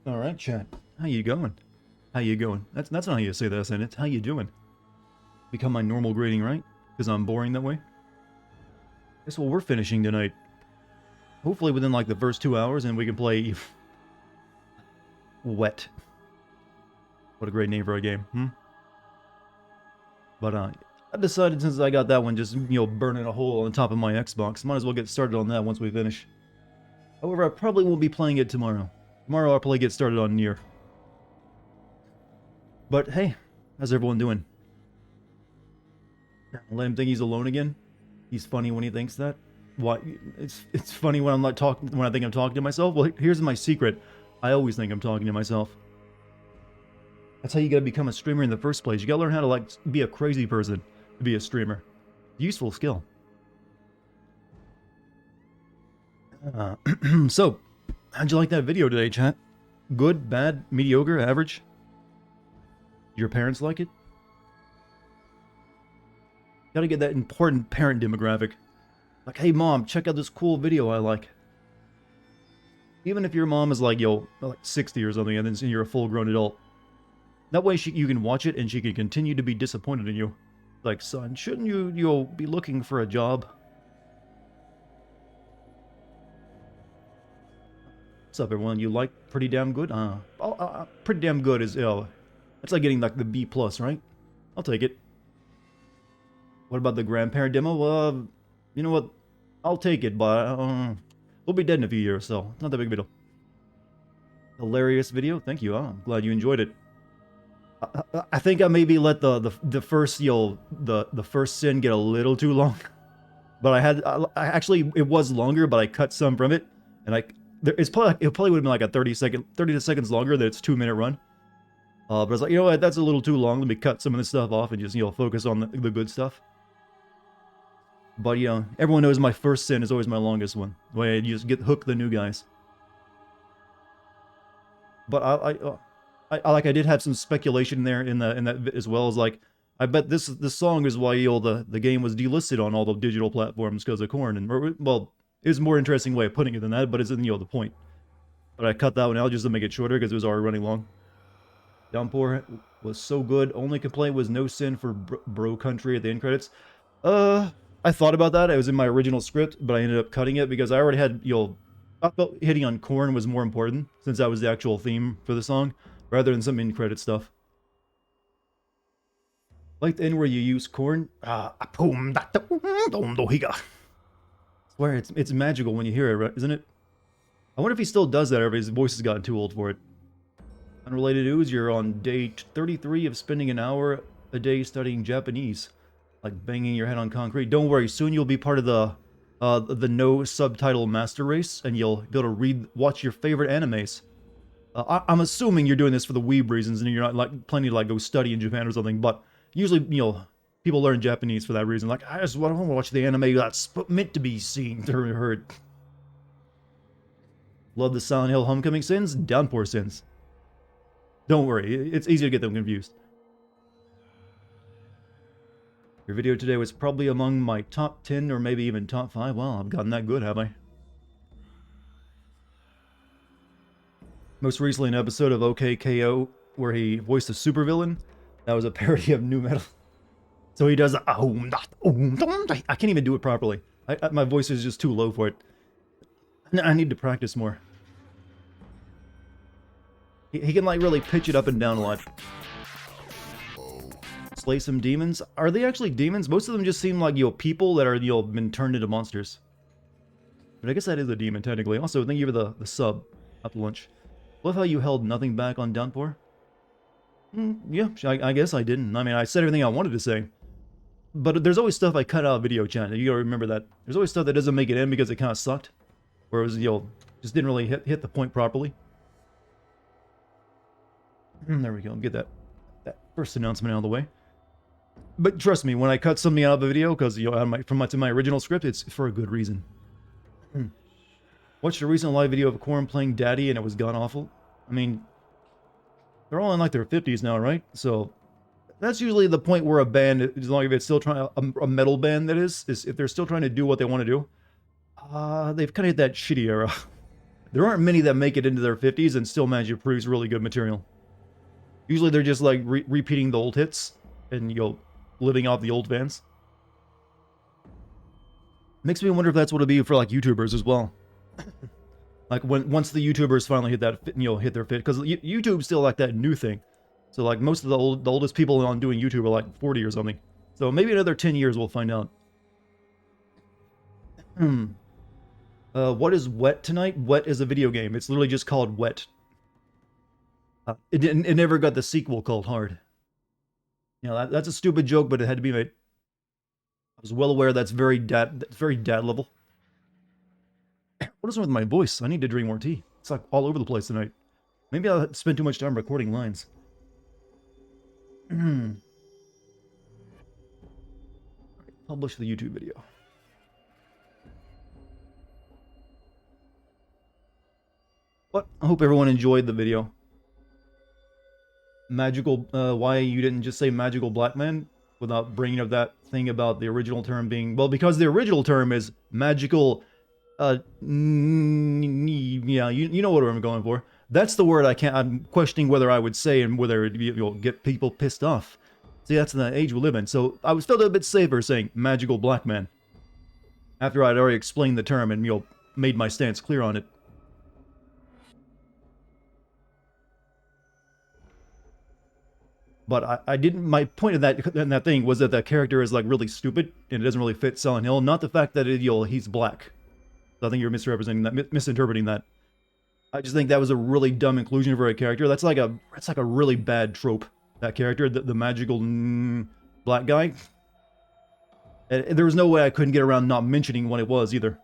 All right, chat. How you going? How you going? That's not how you say that, and it's how you doing. Become my normal greeting, right? Because I'm boring that way. Guess what we're finishing tonight. Hopefully within like the first 2 hours, and we can play Wet. What a great name for a game, But I decided since I got that one just burning a hole on the top of my Xbox, might as well get started on that once we finish. However, I probably won't be playing it tomorrow. Tomorrow I'll probably get started on Nier. But hey, how's everyone doing? Let him think he's alone again. He's funny when he thinks that. Why? It's funny when I'm not talking. When I think I'm talking to myself. Well, here's my secret. I always think I'm talking to myself. That's how you gotta become a streamer in the first place. You gotta learn how to be a crazy person to be a streamer. Useful skill. So, how'd you like that video today, chat? Good, bad, mediocre, average? Your parents like it? Gotta get that important parent demographic. Like, hey mom, check out this cool video I like. Even if your mom is like 60 or something, and then you're a full-grown adult. That way you can watch it and she can continue to be disappointed in you. Like, son, shouldn't you be looking for a job? What's up, everyone? You like Pretty Damn Good? Pretty Damn Good is, that's like getting like the B+, right? I'll take it. What about the grandparent demo? Well, you know what? I'll take it, but we'll be dead in a few years, so not that big of a deal. Hilarious video. Thank you. I'm glad you enjoyed it. I think I maybe let the first the first sin get a little too long, but I actually it was longer, but I cut some from it, and it probably would have been like a 30 seconds longer than its 2-minute run. But I was like, you know what, that's a little too long. Let me cut some of this stuff off and just focus on the good stuff. But everyone knows my first sin is always my longest one. The way I just hook the new guys. But I did have some speculation there in that bit as well. As like, I bet this song is why the game was delisted on all the digital platforms because of Korn. And well, it's a more interesting way of putting it than that, but it's the point. But I cut that one out just to make it shorter because it was already running long. Downpour was so good. Only complaint was no sin for bro country at the end credits. I thought about that. It was in my original script, but I ended up cutting it because I already had I felt hitting on Korn was more important since that was the actual theme for the song, rather than some in-credit stuff. Like the end where you use Korn. I swear it's magical when you hear it, right? Isn't it? I wonder if he still does that or if his voice has gotten too old for it. Unrelated news, you're on day 33 of spending an hour a day studying Japanese. Like banging your head on concrete. Don't worry, soon you'll be part of the no subtitle master race, and you'll be able to watch your favorite animes. I'm assuming you're doing this for the weeb reasons, and you're not planning to go study in Japan or something. But usually, people learn Japanese for that reason. Like, I just want to watch the anime that's meant to be seen or heard. Love the Silent Hill Homecoming sins, Downpour sins. Don't worry, it's easy to get them confused. Your video today was probably among my top 10 or maybe even top 5. Well, I've gotten that good, have I? Most recently, an episode of OKKO where he voiced a supervillain. That was a parody of nu metal. So he does I can't even do it properly. My voice is just too low for it. I need to practice more. He can really pitch it up and down a lot. Slay some demons. Are they actually demons? Most of them just seem like people that are been turned into monsters. But I guess that is a demon technically. Also, thank you for the sub after lunch. Love how you held nothing back on Downpour. Yeah, I guess I didn't. I mean, I said everything I wanted to say. But there's always stuff I cut out of video chat. You gotta remember that. There's always stuff that doesn't make it in because it kind of sucked. Or it was, just didn't really hit the point properly. There we go. Get that first announcement out of the way. But trust me, when I cut something out of a video, because to my original script, it's for a good reason. Watched a recent live video of Korn playing Daddy, and it was god-awful. I mean, they're all in their 50s now, right? So that's usually the point where a band, as long as it's still trying, a metal band that is if they're still trying to do what they want to do, they've kind of hit that shitty era. There aren't many that make it into their 50s and still manage to produce really good material. Usually they're just like repeating the old hits and, you know, living off the old fans. Makes me wonder if that's what it'll be for like YouTubers as well. Like once the YouTubers finally hit that, you know, hit their fit, because YouTube's still like that new thing. So like most of the oldest people on doing YouTube are like 40 or something. So maybe another 10 years we'll find out. What is Wet tonight? Wet is a video game. It's literally just called Wet. It never got the sequel called Hard. You know, that's a stupid joke, but it had to be made. I was well aware that's very dad level. What is wrong with my voice? I need to drink more tea. It's like all over the place tonight. Maybe I'll spend too much time recording lines. Publish the YouTube video. But I hope everyone enjoyed the video. Magical, why you didn't just say magical black man without bringing up that thing about the original term being, well, because the original term is magical, yeah, you know what I'm going for. That's the word I'm questioning whether I would say and whether it'll get people pissed off. See, that's the age we live in. So I was felt a bit safer saying magical black man after I'd already explained the term and, you know, made my stance clear on it. But I didn't. My point of that thing was that character is like really stupid and it doesn't really fit Silent Hill. Not the fact that he's black. So I think you're misinterpreting that. I just think that was a really dumb inclusion for a character. That's like a really bad trope. That character, the magical black guy. And there was no way I couldn't get around not mentioning what it was either.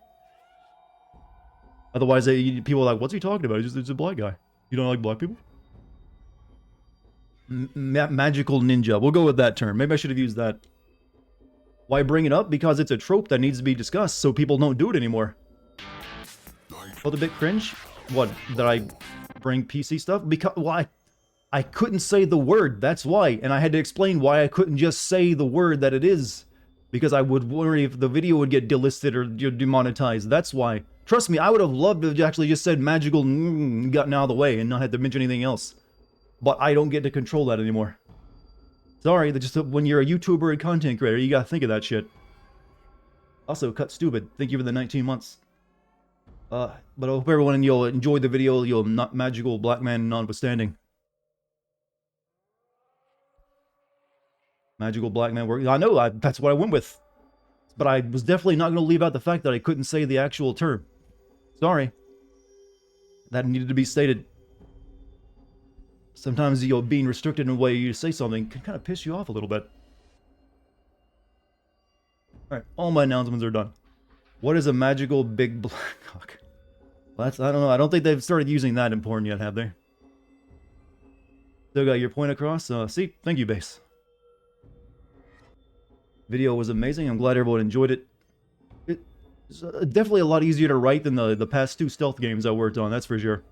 Otherwise, people are like, "What's he talking about? It's a black guy. You don't like black people?" Magical ninja. We'll go with that term. Maybe I should have used that. Why bring it up? Because it's a trope that needs to be discussed so people don't do it anymore. Felt a bit cringe? What? That I bring PC stuff? Because, why? I couldn't say the word. That's why. And I had to explain why I couldn't just say the word that it is. Because I would worry if the video would get delisted or demonetized. That's why. Trust me, I would have loved to have actually just said magical gotten out of the way and not had to mention anything else. But I don't get to control that anymore. Sorry, just when you're a YouTuber and content creator, you gotta think of that shit. Also, cut stupid. Thank you for the 19 months. But I hope everyone you'll enjoy the video. You'll not magical black man notwithstanding. Magical black man work. I know. That's what I went with. But I was definitely not going to leave out the fact that I couldn't say the actual term. Sorry. That needed to be stated. Sometimes, you know, being restricted in a way you say something can kind of piss you off a little bit. Alright, all my announcements are done. What is a magical big black cock? Well, I don't know. I don't think they've started using that in porn yet, have they? Still got your point across? See? Thank you, base. Video was amazing. I'm glad everyone enjoyed it. It's definitely a lot easier to write than the past 2 stealth games I worked on, that's for sure.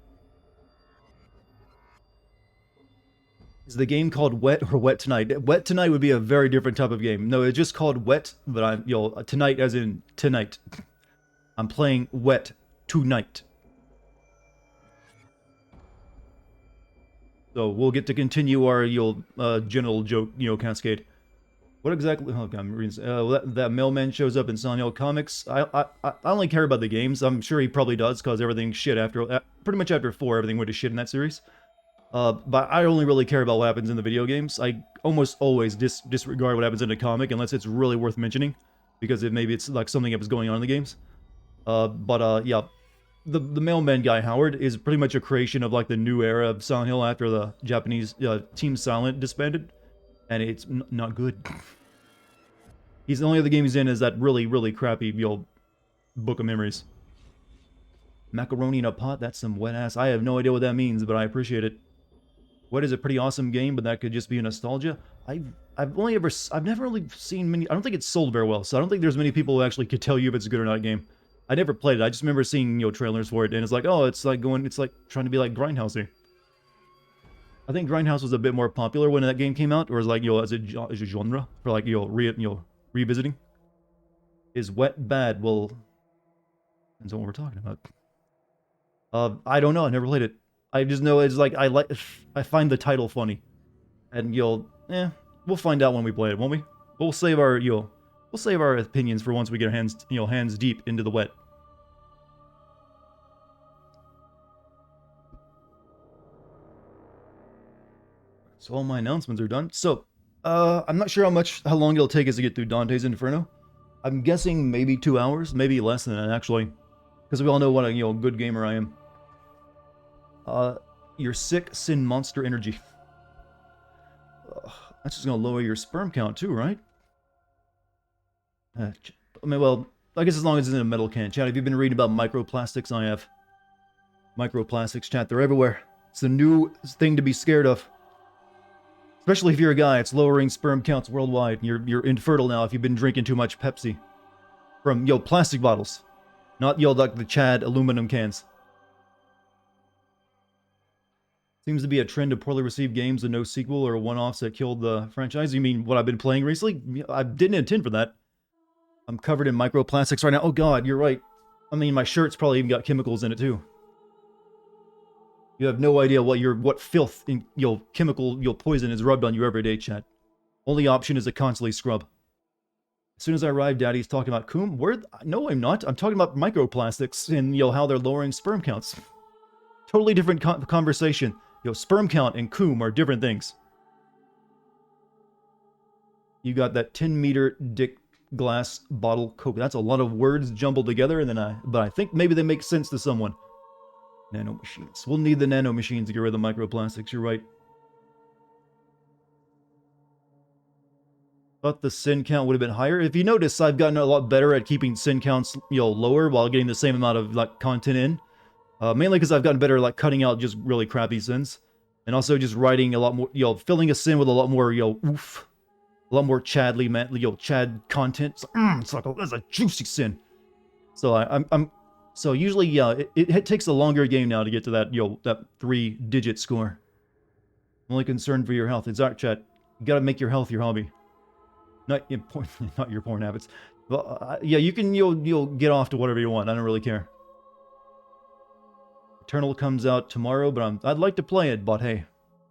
Is the game called Wet or Wet Tonight? Wet Tonight would be a very different type of game. No, it's just called Wet, but tonight as in tonight. I'm playing Wet tonight. So we'll get to continue our general joke, cascade. What exactly? Oh God, I'm reading. That mailman shows up in Silent Hill comics. I only care about the games. I'm sure he probably does because everything's shit after pretty much after 4. Everything went to shit in that series. But I only really care about what happens in the video games. I almost always disregard what happens in a comic unless it's really worth mentioning, because maybe it's like something that was going on in the games. Yeah, the mailman guy Howard is pretty much a creation of like the new era of Silent Hill after the Japanese Team Silent disbanded, and it's not good. He's the only other game he's in is that really crappy Book of Memories. Macaroni in a pot? That's some wet ass. I have no idea what that means, but I appreciate it. What is a pretty awesome game, but that could just be a nostalgia. I've never really seen many. I don't think it's sold very well, so I don't think there's many people who actually could tell you if it's a good or not game. I never played it. I just remember seeing trailers for it, and it's like, oh, it's like trying to be like Grindhousey. I think Grindhouse was a bit more popular when that game came out, or as like as a genre for like revisiting. Is Wet bad? Well, depends on what we're talking about. I don't know. I never played it. I just know it's like I find the title funny, and we'll find out when we play it, won't we? We'll save our we'll save our opinions for once we get our hands deep into the wet. So all my announcements are done. So, I'm not sure how long it'll take us to get through Dante's Inferno. I'm guessing maybe 2 hours, maybe less than that actually, because we all know what a good gamer I am. Your sick sin monster energy. That's just gonna lower your sperm count too, right? I mean, well, I guess as long as it's in a metal can. Chat, have you been reading about microplastics? I have. Microplastics, chat, they're everywhere. It's a new thing to be scared of. Especially if you're a guy, it's lowering sperm counts worldwide. You're infertile now if you've been drinking too much Pepsi. From, plastic bottles. Not, like the Chad aluminum cans. Seems to be a trend of poorly received games with no sequel or one-offs that killed the franchise. You mean what I've been playing recently? I didn't intend for that. I'm covered in microplastics right now. Oh god, you're right. I mean, my shirt's probably even got chemicals in it too. You have no idea what filth and chemical poison is rubbed on you every day, chat. Only option is to constantly scrub. As soon as I arrived, Daddy's talking about Coom. No, I'm not. I'm talking about microplastics and how they're lowering sperm counts. Totally different conversation. Sperm count and Coom are different things. You got that 10-meter dick glass bottle Coke. That's a lot of words jumbled together, and but I think maybe they make sense to someone. Nano machines. We'll need the nano machines to get rid of the microplastics. You're right. Thought the sin count would have been higher. If you notice, I've gotten a lot better at keeping sin counts, lower while getting the same amount of content in. Mainly because I've gotten better at cutting out just really crappy sins, and also just writing a lot more, filling a sin with a lot more, oof, a lot more Chad content. It's like that's a juicy sin. So so usually, it takes a longer game now to get to that, that 3-digit score. I'm only concerned for your health. It's art, chat. You gotta make your health your hobby. Not your porn habits. Well, yeah, you can, you'll get off to whatever you want. I don't really care. Eternal comes out tomorrow, but I'd like to play it, but hey,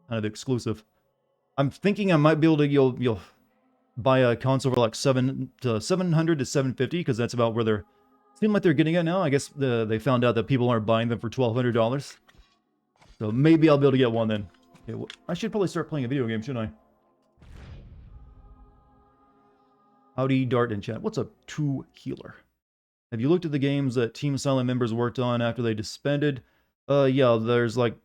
kind of exclusive. I'm thinking I might be able to, buy a console for like $700 to $750, because that's about where they're seem like they're getting it now. I guess they found out that people aren't buying them for $1,200. So maybe I'll be able to get one then. Okay, well, I should probably start playing a video game, shouldn't I? Howdy, Dart in chat. What's a 2 healer? Have you looked at the games that Team Silent members worked on after they disbanded? Yeah, there's like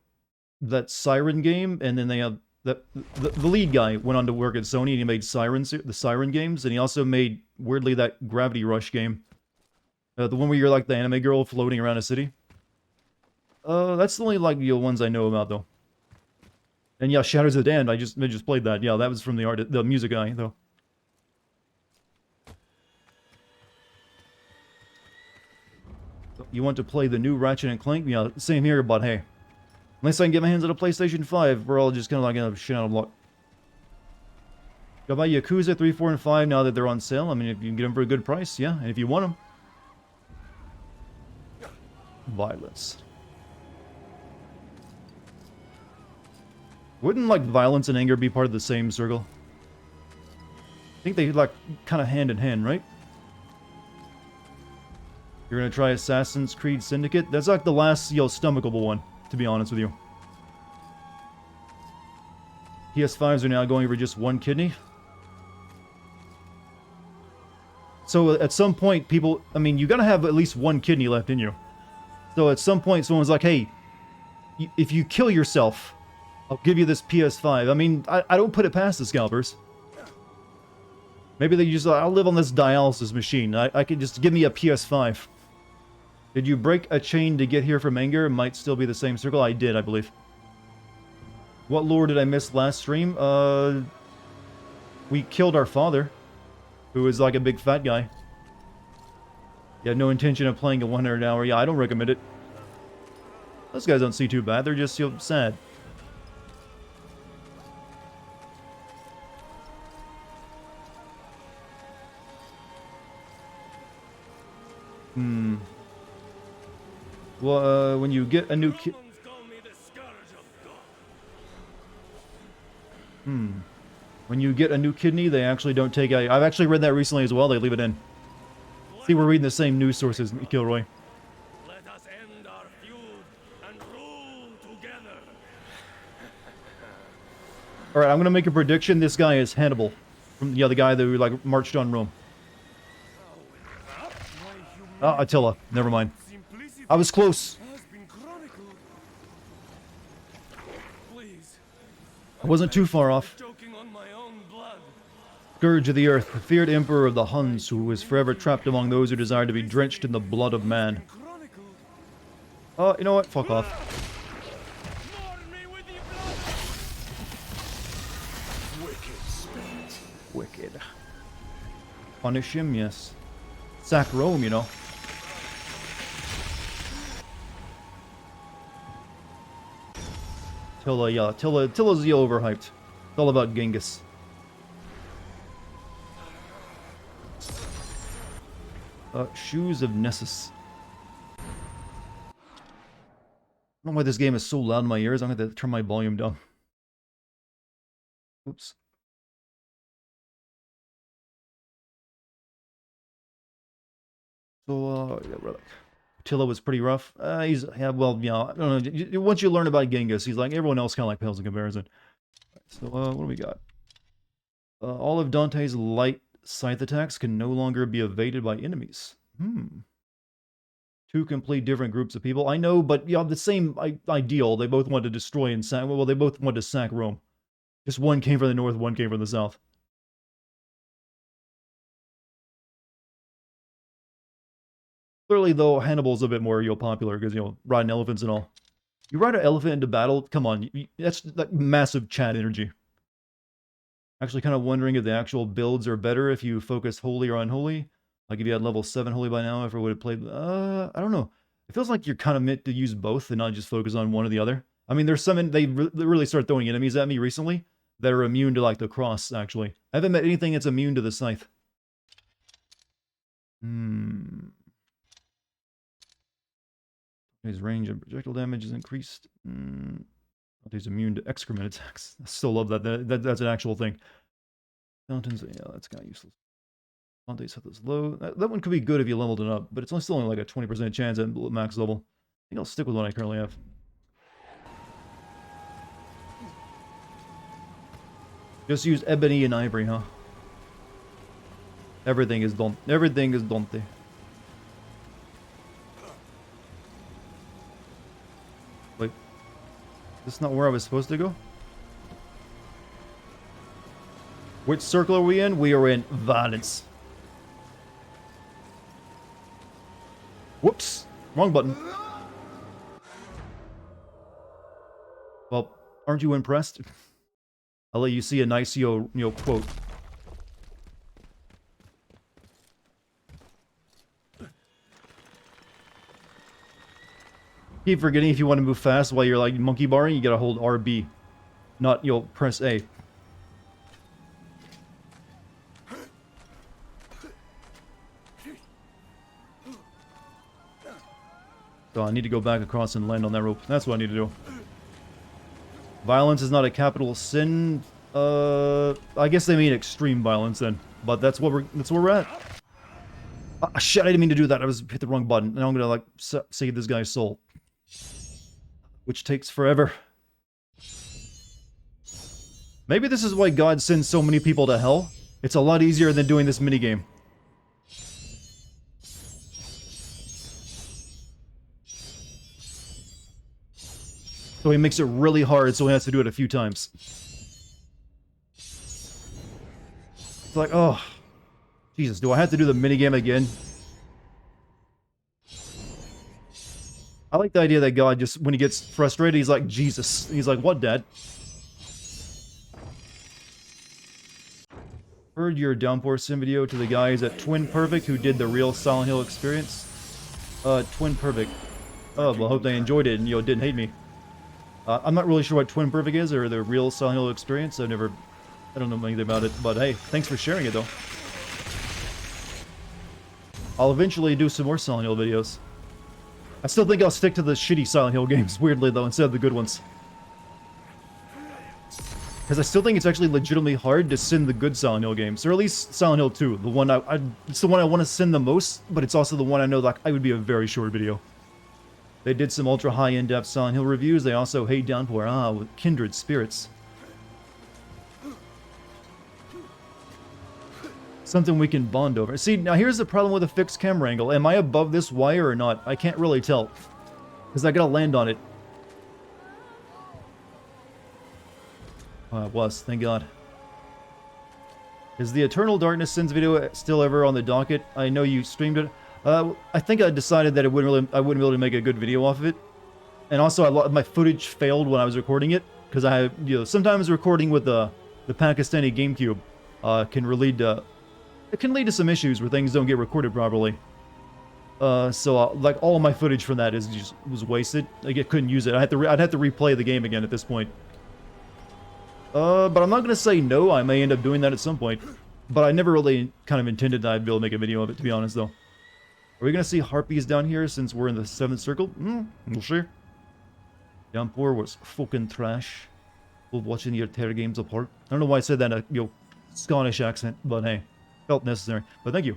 that Siren game, and then they have the lead guy went on to work at Sony, and he made the Siren games, and he also made, weirdly, that Gravity Rush game. The one where you're like the anime girl floating around a city. That's the only ones I know about though. And yeah, Shadows of the Damned, I just played that. Yeah, that was from the music guy though. You want to play the new Ratchet and Clank? Yeah, same here, but hey. Unless I can get my hands on a PlayStation 5, we're all just kind of like gonna shit out of luck. Go buy Yakuza 3, 4, and 5 now that they're on sale. I mean, if you can get them for a good price, yeah. And if you want them. Violence. Wouldn't violence and anger be part of the same circle? I think they kind of hand in hand, right? You're gonna try Assassin's Creed Syndicate? That's the last, stomachable one, to be honest with you. PS5s are now going for just 1 kidney. So at some point, people, I mean, you gotta have at least 1 kidney left in you. So at some point, someone's like, hey, if you kill yourself, I'll give you this PS5. I mean, I don't put it past the scalpers. Maybe they just, I'll live on this dialysis machine. I could just give me a PS5. Did you break a chain to get here from anger? It might still be the same circle. I did, I believe. What lore did I miss last stream? We killed our father, who was like a big fat guy. You had no intention of playing a 100-hour. Yeah, I don't recommend it. Those guys don't see too bad. They're just, sad. Well, when you get a new kid... When you get a new kidney, they actually don't take out... I've actually read that recently as well. They leave it in. See, we're reading the same news sources, Kilroy. Let us end our feud and rule together. Alright, I'm gonna make a prediction. This guy is Hannibal. From the other guy that like marched on Rome. Attila. Never mind. I was close. I wasn't too far off. Scourge of the earth, the feared emperor of the Huns, who was forever trapped among those who desired to be drenched in the blood of man. You know what? Fuck off. Wicked. Punish him, yes. Sack Rome, you know. Attila, yeah. Attila's the overhyped. It's all about Genghis. Shoes of Nessus. I don't know why this game is so loud in my ears. I'm going to turn my volume down. Oops. So, yeah, relic. Attila was pretty rough. Yeah, well, yeah, I don't know. Once you learn about Genghis, he's like everyone else, kind of like pales in comparison. So, what do we got? All of Dante's light scythe attacks can no longer be evaded by enemies. Two complete different groups of people. I know, but yeah, the same ideal. They both want to destroy and sack. Well, they both want to sack Rome. Just one came from the north, one came from the south. Clearly, though, Hannibal's a bit more popular because riding elephants and all. You ride an elephant into battle. Come on, that's like massive chat energy. Actually, kind of wondering if the actual builds are better if you focus holy or unholy. Like if you had level 7 holy by now, if it would have played... I don't know. It feels like you're kind of meant to use both and not just focus on one or the other. I mean, there's some... They really start throwing enemies at me recently that are immune to, like, the cross, actually. I haven't met anything that's immune to the scythe. His range of projectile damage is increased. He's immune to excrement attacks. I still love that. That's an actual thing. Fountains, yeah, that's kind of useless. Dante's health is low. That one could be good if you leveled it up, but it's still only like a 20% chance at max level. I think I'll stick with what I currently have. Just use ebony and ivory, huh? Everything is Dante. Everything is Dante. Wait. This is not where I was supposed to go? Which circle are we in? We are in violence. Whoops. Wrong button. Well, aren't you impressed? I'll let you see a nice, quote. Keep forgetting if you want to move fast while you're like monkey barring, you gotta hold RB. Not, press A. So I need to go back across and land on that rope. That's what I need to do. Violence is not a capital sin. I guess they mean extreme violence then. But that's where we're at. Ah, shit, I didn't mean to do that. I hit the wrong button. Now I'm gonna like save this guy's soul. Which takes forever. Maybe this is why God sends so many people to hell. It's a lot easier than doing this minigame. So he makes it really hard, so he has to do it a few times. It's like, oh. Jesus, do I have to do the minigame again? I like the idea that God just, when he gets frustrated, he's like, Jesus. He's like, what, Dad? Heard your Downpour Sim video to the guys at Twin Perfect who did the real Silent Hill experience. Twin Perfect. Oh, well, I hope they enjoyed it and, didn't hate me. I'm not really sure what Twin Perfect is or the real Silent Hill experience. I don't know anything about it, but hey, thanks for sharing it though. I'll eventually do some more Silent Hill videos. I still think I'll stick to the shitty Silent Hill games, weirdly though, instead of the good ones. Because I still think it's actually legitimately hard to sin the good Silent Hill games, or at least Silent Hill 2, the one it's the one I want to sin the most, but it's also the one I know like I would be a very short video. They did some ultra high in-depth Silent Hill reviews. They also hate Downpour, with kindred spirits. Something we can bond over. See, now here's the problem with a fixed camera angle. Am I above this wire or not? I can't really tell. Because I gotta land on it. Oh, it was, thank God. Is the Eternal Darkness Sins video still ever on the docket? I know you streamed it. I think I decided that I wouldn't be able to make a good video off of it. And also, my footage failed when I was recording it. Because sometimes recording with the Pakistani GameCube can lead to some issues where things don't get recorded properly. So like all of my footage from that was wasted. Like I couldn't use it. I'd have to replay the game again at this point. But I'm not gonna say no. I may end up doing that at some point. But I never really kind of intended that I'd be able to make a video of it, to be honest, though. Are we gonna see harpies down here since we're in the 7th circle? We'll see. Downpour was fucking trash. Love watching your terror games apart. I don't know why I said that in a Scottish accent, but hey, felt necessary. But thank you.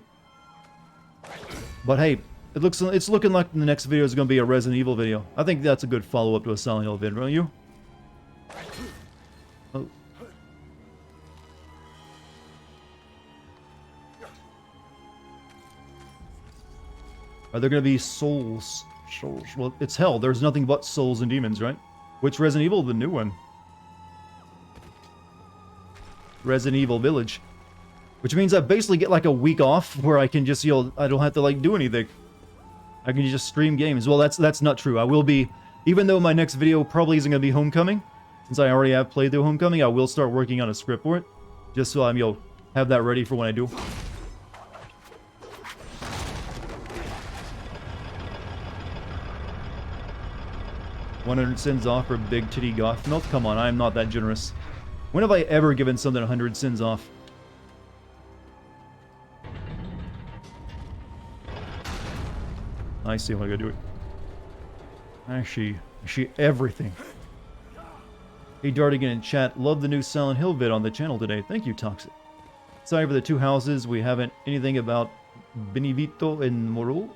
But hey, it's looking like the next video is gonna be a Resident Evil video. I think that's a good follow-up to a Silent Hill video, don't you? Oh. Are there going to be souls? Souls? Well, it's hell. There's nothing but souls and demons, right? Which Resident Evil? The new one. Resident Evil Village. Which means I basically get like a week off where I can just, I don't have to like do anything. I can just stream games. Well, that's not true. I will be, even though my next video probably isn't going to be Homecoming, since I already have played through Homecoming, I will start working on a script for it. Just so I'm, have that ready for when I do. 100 sins off for big titty goth milk? Come on, I am not that generous. When have I ever given something 100 sins off? I see how I gotta do it. I see everything. Hey Dartigan in chat, love the new Silent Hill vid on the channel today. Thank you, Toxic. Sorry for the 2 houses. We haven't anything about Benevito and Moro.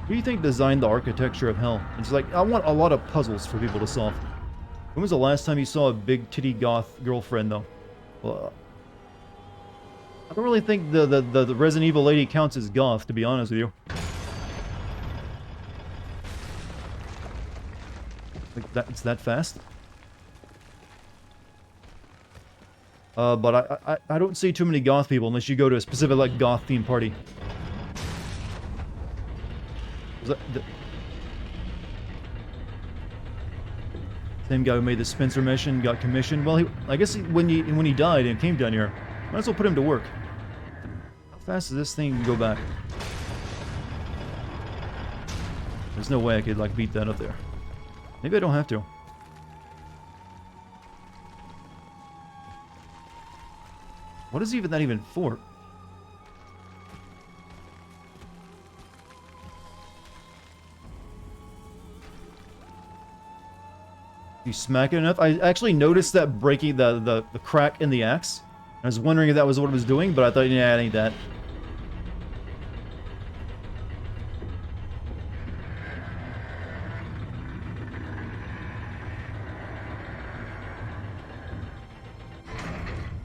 Who do you think designed the architecture of hell? It's like, I want a lot of puzzles for people to solve. When was the last time you saw a big titty goth girlfriend, though? Well, I don't really think the Resident Evil lady counts as goth, to be honest with you. Like that, it's that fast? But I don't see too many goth people unless you go to a specific, like, goth-themed party. Was that same guy who made the Spencer mission got commissioned? Well, I guess when he died and came down here, might as well put him to work. How fast does this thing go back? There's no way I could, like, beat that up there. Maybe I don't have to. What is that even for? You smack it enough? I actually noticed that breaking the crack in the axe. I was wondering if that was what it was doing, but I thought, yeah, it ain't that.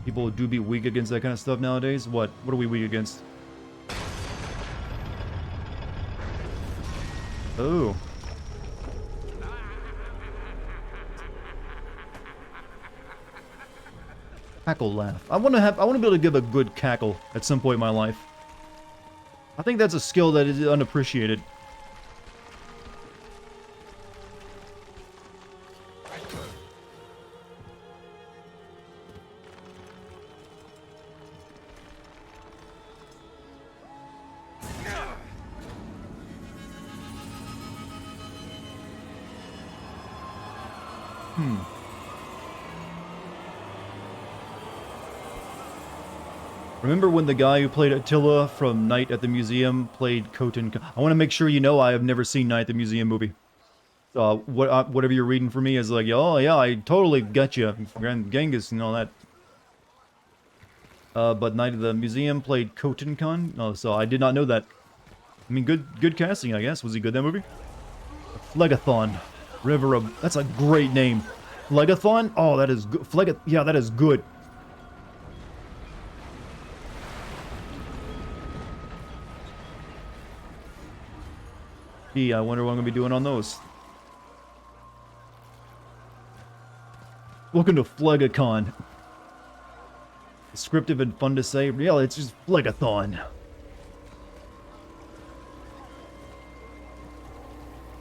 People do be weak against that kind of stuff nowadays. What are we weak against? Oh. Cackle laugh. I want to be able to give a good cackle at some point in my life. I think that's a skill that is unappreciated. Remember when the guy who played Attila from Night at the Museum played Khotin Khan? I want to make sure you know I have never seen Night at the Museum movie. So whatever you're reading for me is like, oh yeah, I totally got you, Grand Genghis and all that. But Night at the Museum played Khotin Khan. Oh, so I did not know that. I mean, good casting, I guess. Was he good in that movie? Phlegathon, River of. That's a great name. Phlegathon. Oh, that is good. Yeah, that is good. Gee, I wonder what I'm gonna be doing on those. Welcome to Phlegacon. Descriptive and fun to say. Yeah, it's just Phlegathon.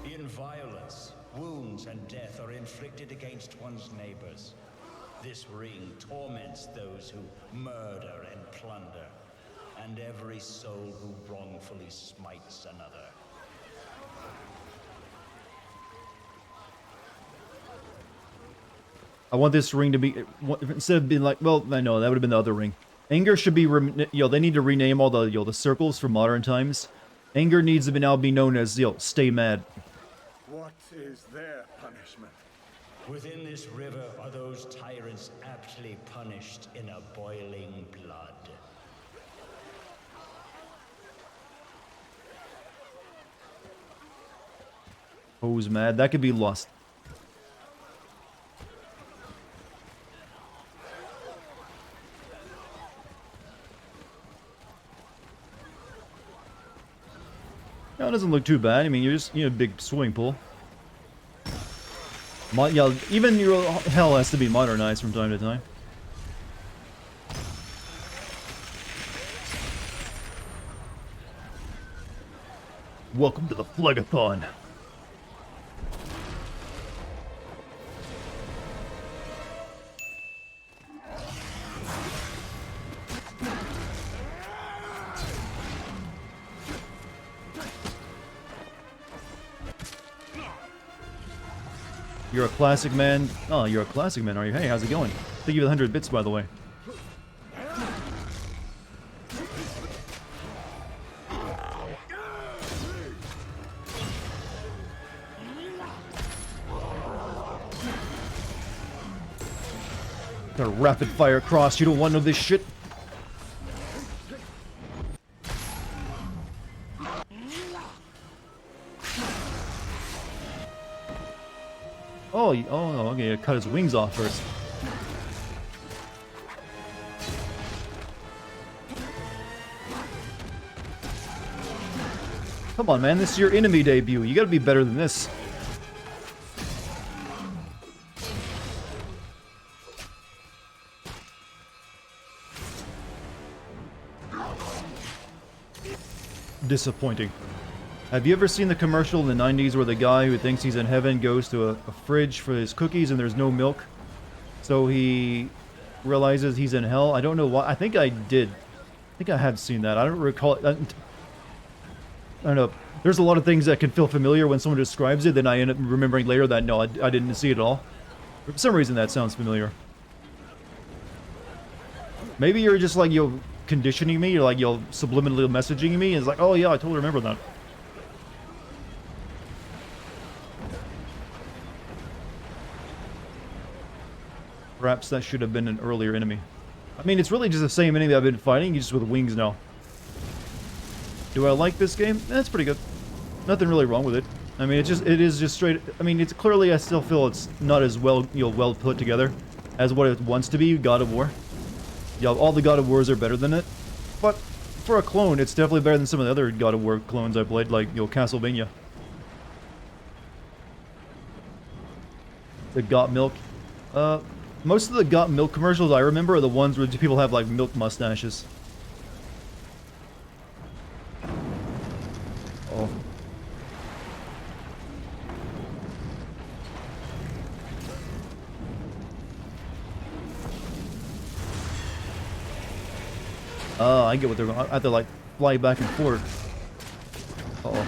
In violence, wounds and death are inflicted against one's neighbors. This ring torments those who murder and plunder, and every soul who wrongfully smites another. I want this ring to be, instead of being like, well, I know, that would have been the other ring. Anger should be, they need to rename all the, the circles for modern times. Anger needs to now be known as, stay mad. What is their punishment? Within this river are those tyrants aptly punished in a boiling blood. Who's mad? That could be lost. No, it doesn't look too bad. I mean, you're just, a big swimming pool. Yeah, even your hell has to be modernized from time to time. Welcome to the Phlegathon. You're a classic man. Oh, you're a classic man, are you? Hey, how's it going? Thank you for the 100 bits, by the way. Got a rapid fire cross. You don't want none of this shit. Oh, okay, cut his wings off first. Come on, man, this is your enemy debut. You gotta be better than this. Disappointing. Have you ever seen the commercial in the 90s where the guy who thinks he's in heaven goes to a fridge for his cookies and there's no milk? So he realizes he's in hell. I don't know why. I think I did. I think I have seen that. I don't recall it. I don't know. There's a lot of things that can feel familiar when someone describes it, then I end up remembering later that no, I didn't see it at all. For some reason that sounds familiar. Maybe you're just like, conditioning me, you're like, subliminally messaging me, and it's like, oh yeah, I totally remember that. Perhaps that should have been an earlier enemy. I mean, it's really just the same enemy I've been fighting, just with wings now. Do I like this game? It's pretty good. Nothing really wrong with it. I mean, it is just straight. I mean, it's clearly, I still feel it's not as well, well put together as what it wants to be. God of War. All the God of Wars are better than it, but for a clone, it's definitely better than some of the other God of War clones I played, like Castlevania. The Got Milk. Most of the Got Milk commercials I remember are the ones where people have like milk mustaches. Oh. I get what they're going. I have to like fly back and forth. Uh-oh.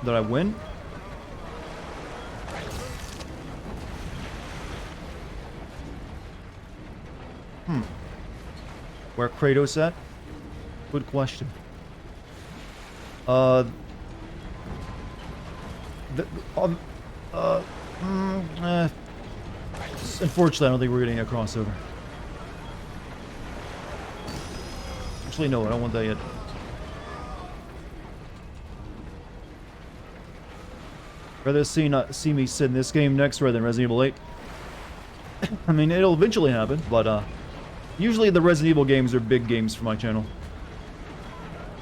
Did I win? Where Kratos at? Good question. The, unfortunately, I don't think we're getting a crossover. Actually, no, I don't want that yet. Rather see me sit in this game next rather than Resident Evil 8. I mean, it'll eventually happen, but usually the Resident Evil games are big games for my channel.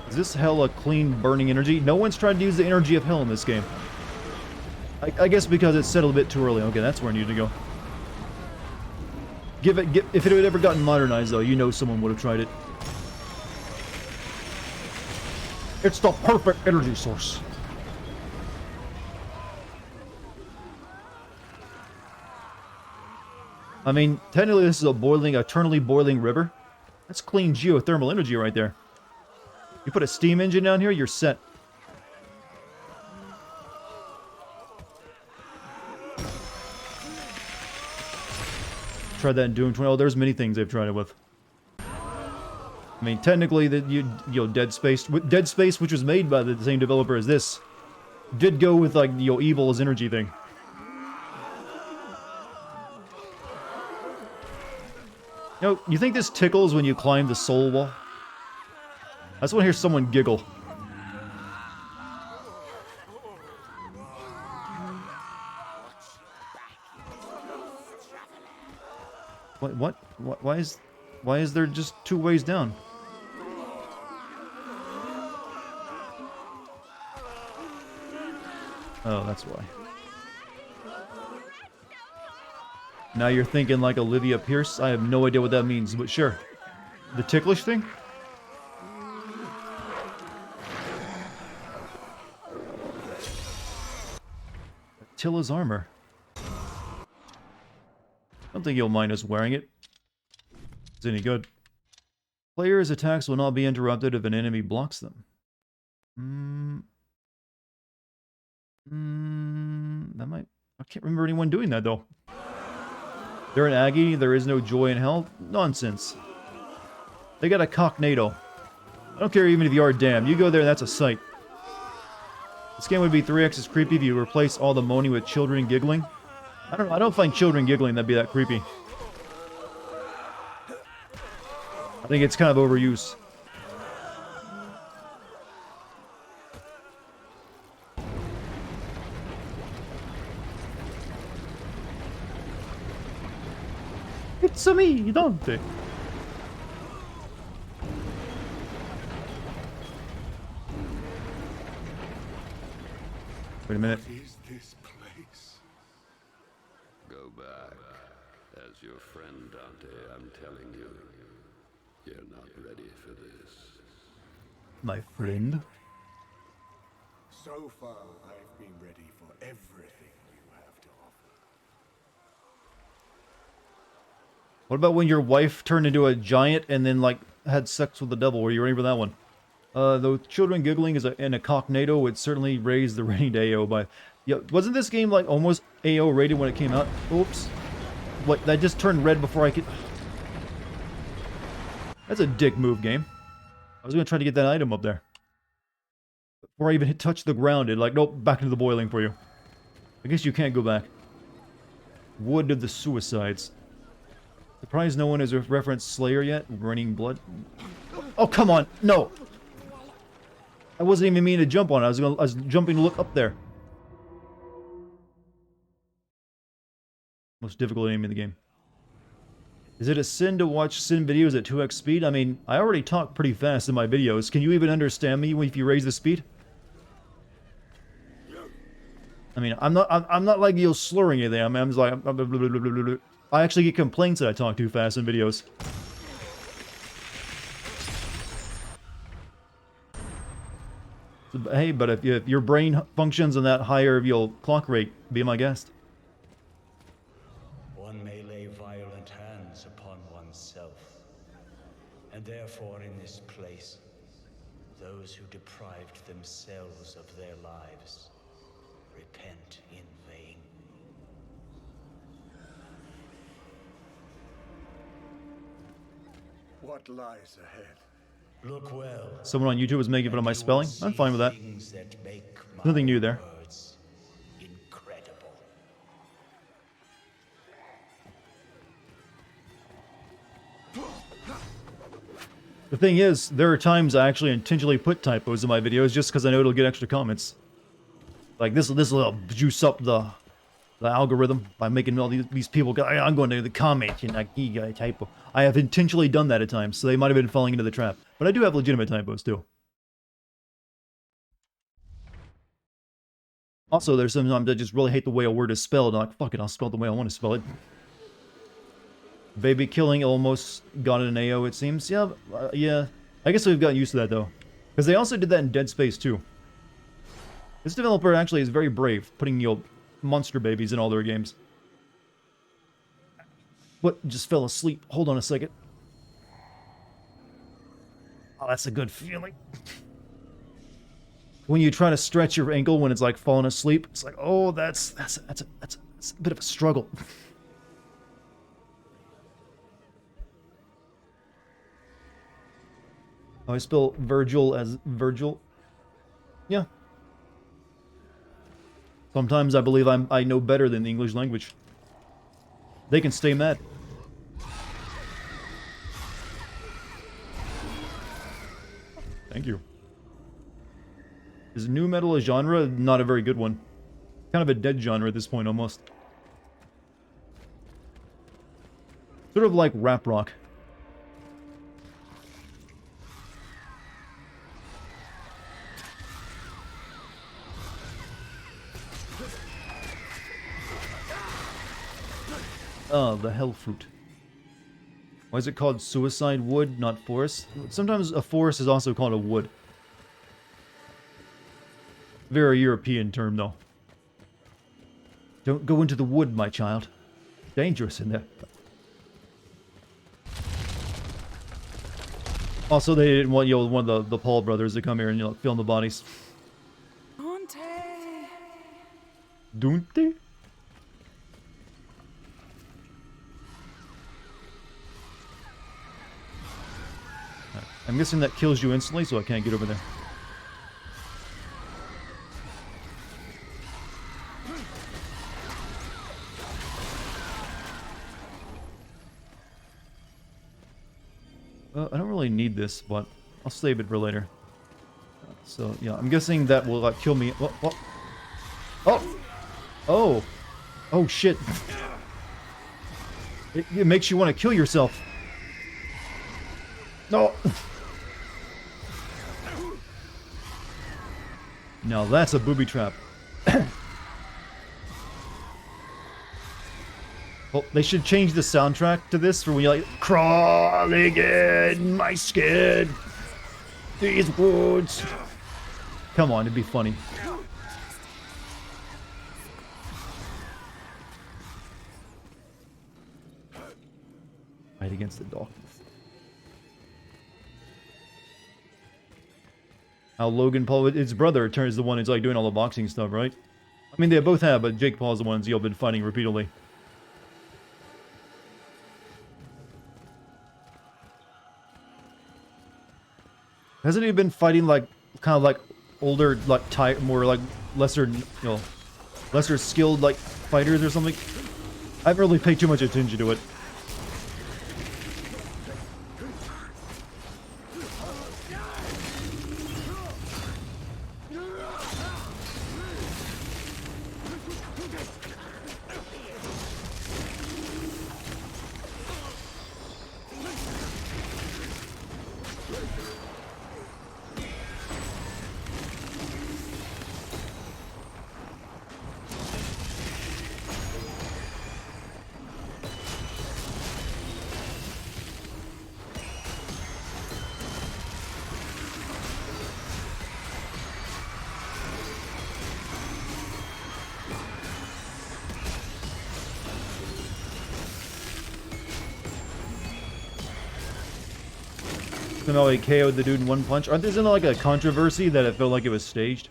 Is this hell a clean burning energy? No one's tried to use the energy of hell in this game. I guess because it's settled a bit too early. Okay, that's where I need to go. If it had ever gotten modernized, though, you know someone would have tried it. It's the perfect energy source. I mean, technically this is a eternally boiling river. That's clean geothermal energy right there. You put a steam engine down here, you're set. Tried that in Doom 20. Oh, there's many things they've tried it with. I mean, technically, Dead Space, which was made by the same developer as this, did go with like evil as energy thing. You think this tickles when you climb the soul wall? I just want to hear someone giggle. What? Why is there just 2 ways down? Oh, that's why. Now you're thinking like Olivia Pierce? I have no idea what that means, but sure. The ticklish thing? Attila's armor. I don't think you'll mind us wearing it. It's any good. Players' attacks will not be interrupted if an enemy blocks them. That might... I can't remember anyone doing that, though. They're an Aggie, there is no joy in hell. Nonsense. They got a cocknado. I don't care even if you are damned. You go there, that's a sight. This game would be 3x as creepy if you replace all the moaning with children giggling. I don't find children giggling that'd be that creepy. I think it's kind of overuse. It's me, Dante. Wait a minute. What is this place? Go back. As your friend Dante, I'm telling you, you're not ready for this. My friend? So far, I've been ready for everything you have to offer. What about when your wife turned into a giant and then, like, had sex with the devil? Were you ready for that one? Though children giggling is in a cocknado would certainly raise the rating to AO by... Yeah, wasn't this game, like, almost AO rated when it came out? Oops. What, that just turned red before I could... That's a dick move, game. I was gonna try to get that item up there. Before I even touched the ground, it like, nope, back into the boiling for you. I guess you can't go back. Wood of the Suicides. Surprised no one has referenced Slayer yet? Raining blood? Oh, come on! No! I wasn't even meaning to jump on it. I was jumping to look up there. Most difficult aim in the game. Is it a sin to watch sin videos at 2x speed? I mean, I already talk pretty fast in my videos. Can you even understand me if you raise the speed? I mean, I'm not like you slurring anything. I'm just like... I actually get complaints that I talk too fast in videos. Hey, but if your brain functions in that higher clock rate, be my guest. One may lay violent hands upon oneself. And therefore in this place, those who deprived themselves of their lives repent in vain. What lies ahead? Look well. Someone on YouTube was making fun of my spelling. I'm fine with that. Nothing new there. Incredible. The thing is, there are times I actually intentionally put typos in my videos just because I know it'll get extra comments. Like this will juice up the algorithm by making all these people go, I'm going to the comments and like, he got a typo. I have intentionally done that at times, so they might have been falling into the trap. But I do have legitimate typos too. Also, there's sometimes I just really hate the way a word is spelled. I'm like, fuck it, I'll spell it the way I want to spell it. Baby killing almost got an AO, it seems. Yeah, yeah. I guess we've gotten used to that, though. Because they also did that in Dead Space 2. This developer actually is very brave, putting, you know, monster babies in all their games. What? Just fell asleep. Hold on a second. Oh, that's a good feeling. When you try to stretch your ankle when it's like falling asleep, it's like, oh, that's a bit of a struggle. I spell Virgil as Virgil. Yeah. Sometimes I believe I know better than the English language. They can stay mad. Thank you. Is nu metal a genre? Not a very good one. Kind of a dead genre at this point, almost. Sort of like rap rock. Oh, the hell fruit. Why is it called suicide wood, not forest? Sometimes a forest is also called a wood. Very European term, though. Don't go into the wood, my child. Dangerous in there. Also, they didn't want, you know, one of the Paul brothers to come here and, you know, film the bodies. Dante! Dante? I'm guessing that kills you instantly, so I can't get over there. I don't really need this, but I'll save it for later. So, yeah, I'm guessing that will kill me. Oh! Oh! Oh! Oh, oh shit. It makes you want to kill yourself. No! Now that's a booby trap. Well, they should change the soundtrack to this for when you're like, crawling in my skin, these wounds. Come on, it'd be funny. Fight against the darkness. How Logan Paul, his brother, turns the one who's like doing all the boxing stuff, right? I mean, they both have, but Jake Paul's the one who's been fighting repeatedly. Hasn't he been fighting like kind of like older, like more like lesser, you know, lesser skilled like fighters or something? I haven't really paid too much attention to it. Somehow he KO'd the dude in one punch. Aren't there isn't like a controversy that it felt like it was staged?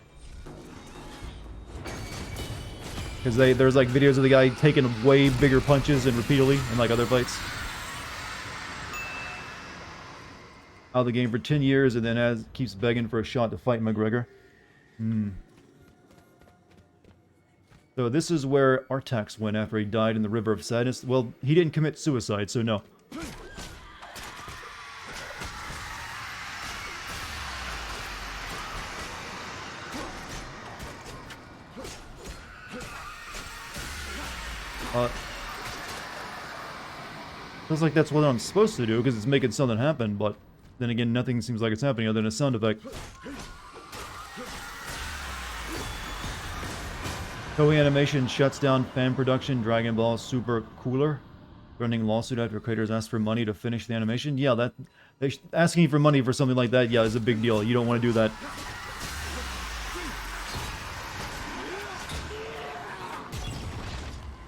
Because there's like videos of the guy taking way bigger punches and repeatedly in like other fights. Out of the game for 10 years and then keeps begging for a shot to fight McGregor. So this is where Artax went after he died in the River of Sadness. Well, he didn't commit suicide, so no. Feels like that's what I'm supposed to do, because it's making something happen, but then again, nothing seems like it's happening other than a sound effect. Toei Animation shuts down fan production Dragon Ball Super Cooler. Running lawsuit after creators asked for money to finish the animation. Yeah, asking for money for something like that, yeah, is a big deal. You don't want to do that.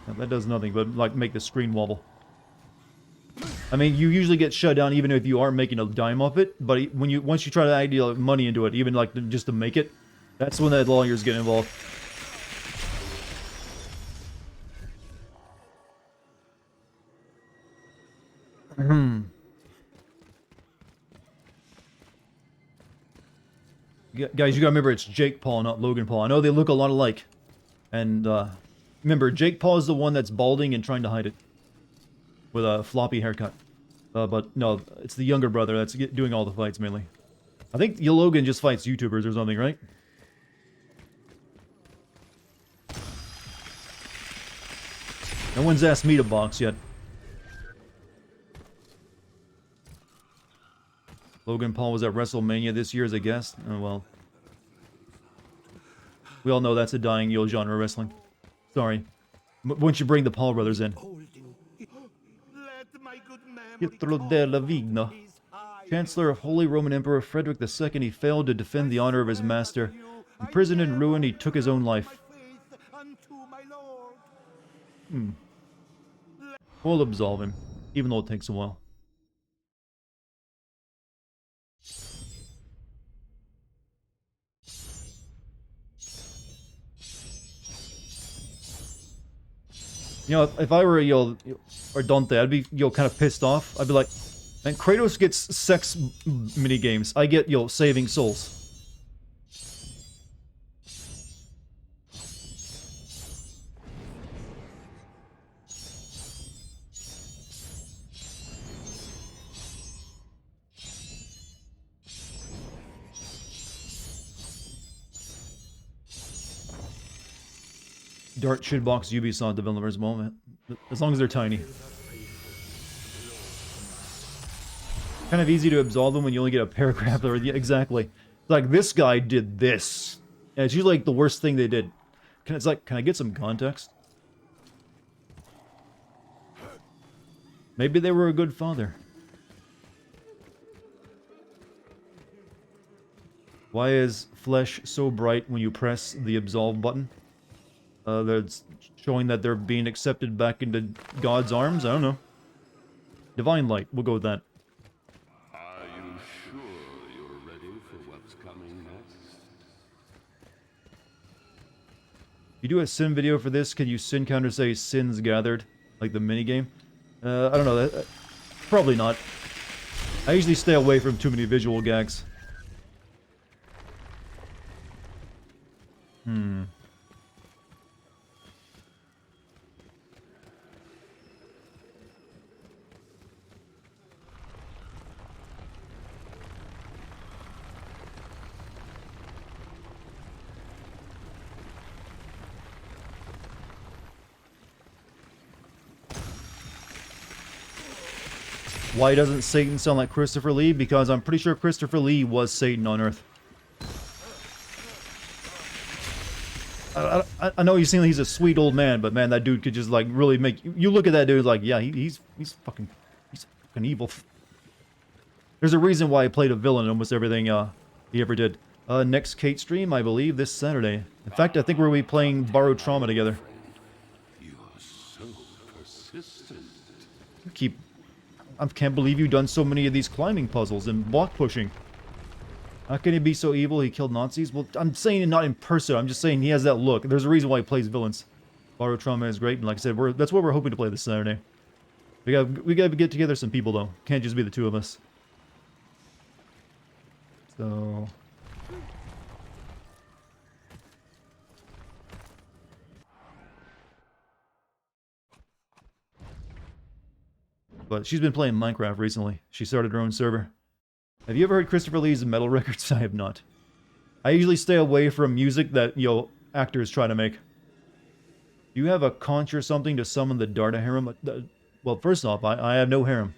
Now, that does nothing but, like, make the screen wobble. I mean, you usually get shut down even if you aren't making a dime off it, but once you try to add money into it, even like just to make it, that's when the lawyers get involved. Guys, you gotta remember it's Jake Paul, not Logan Paul. I know they look a lot alike. And, remember, Jake Paul is the one that's balding and trying to hide it. With a floppy haircut. But no, it's the younger brother that's doing all the fights, mainly. I think Logan just fights YouTubers or something, right? No one's asked me to box yet. Logan Paul was at WrestleMania this year as a guest. Oh, well. We all know that's a dying Yo genre wrestling. Sorry. Once you bring the Paul brothers in. Pietro della Vigna. Chancellor of Holy Roman Emperor Frederick II, he failed to defend the honor of his master. Imprisoned and ruined, he took his own life. We'll absolve him, even though it takes a while. You know, if I were or Dante, I'd be kind of pissed off. I'd be like, man, Kratos gets sex mini games. I get saving souls. Dart should box Ubisoft developers moment, as long as they're tiny. Kind of easy to absolve them when you only get a paragraph or yeah, exactly. Like this guy did this. And it's usually like the worst thing they did. Can I get some context? Maybe they were a good father. Why is flesh so bright when you press the absolve button? That's showing that they're being accepted back into God's arms? I don't know. Divine light, we'll go with that. Are you sure you're ready for what's coming next? You do a sin video for this, can you sin counter say sins gathered? Like the minigame? I don't know, probably not. I usually stay away from too many visual gags. Why doesn't Satan sound like Christopher Lee? Because I'm pretty sure Christopher Lee was Satan on Earth. I know you seem like he's a sweet old man, but man, that dude could just like really make you look at that dude like, yeah, he's fucking evil. There's a reason why he played a villain in almost everything he ever did. Next Kate stream, I believe, this Saturday. In fact, I think we're gonna be playing Borrowed Trauma together. You are so persistent. Keep I can't believe you've done so many of these climbing puzzles and block pushing. How can he be so evil he killed Nazis? Well, I'm saying it not in person. I'm just saying he has that look. There's a reason why he plays villains. Borrow Trauma is great, and like I said, that's what we're hoping to play this Saturday. We gotta get together some people, though. Can't just be the two of us. So... But she's been playing Minecraft recently. She started her own server. Have you ever heard Christopher Lee's Metal Records? I have not. I usually stay away from music that, actors try to make. Do you have a conch or something to summon the Darta harem? Well, first off, I have no harem.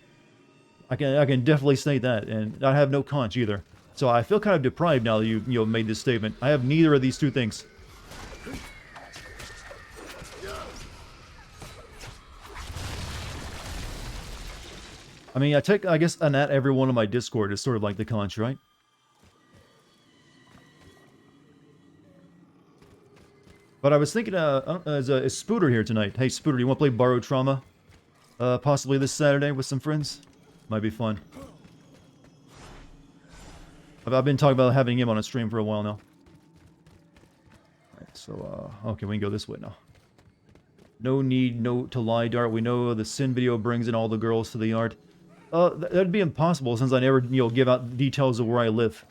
I can definitely state that, and I have no conch either. So I feel kind of deprived now that you made this statement. I have neither of these two things. I mean, I guess at every one of my Discord is sort of like the conch, right? But I was thinking, is Spooter here tonight? Hey, Spooter, do you want to play Borrow Trauma? Possibly this Saturday with some friends? Might be fun. I've been talking about having him on a stream for a while now. Alright, so, okay, we can go this way now. No need to lie, Dart. We know the Sin video brings in all the girls to the yard. That'd be impossible since I never, give out details of where I live.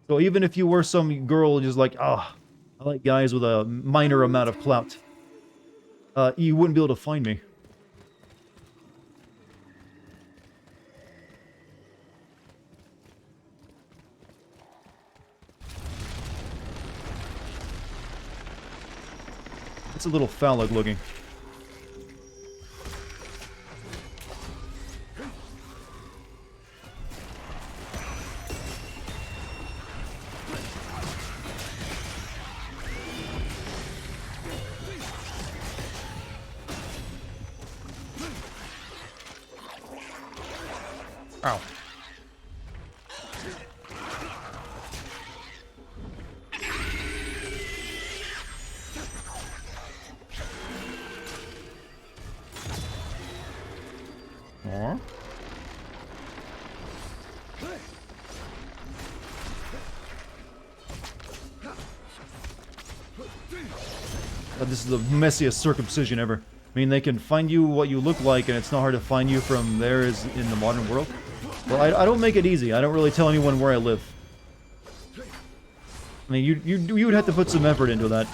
So even if you were some girl just like, I like guys with a minor amount of clout, you wouldn't be able to find me. It's a little phallic looking. Ow. More. This is the messiest circumcision ever. I mean, they can find you what you look like, and it's not hard to find you from there as in the modern world. Well, I don't make it easy. I don't really tell anyone where I live. I mean, you would have to put some effort into that.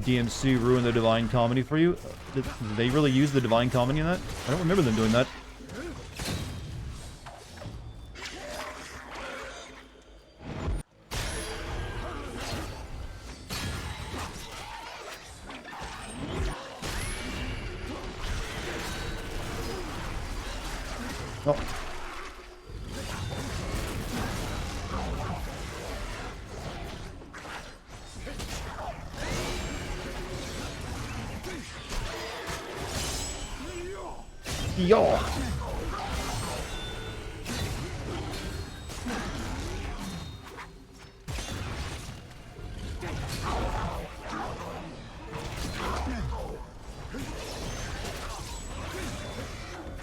DMC ruined the Divine Comedy for you? Did they really use the Divine Comedy in that? I don't remember them doing that. Oh. Yo.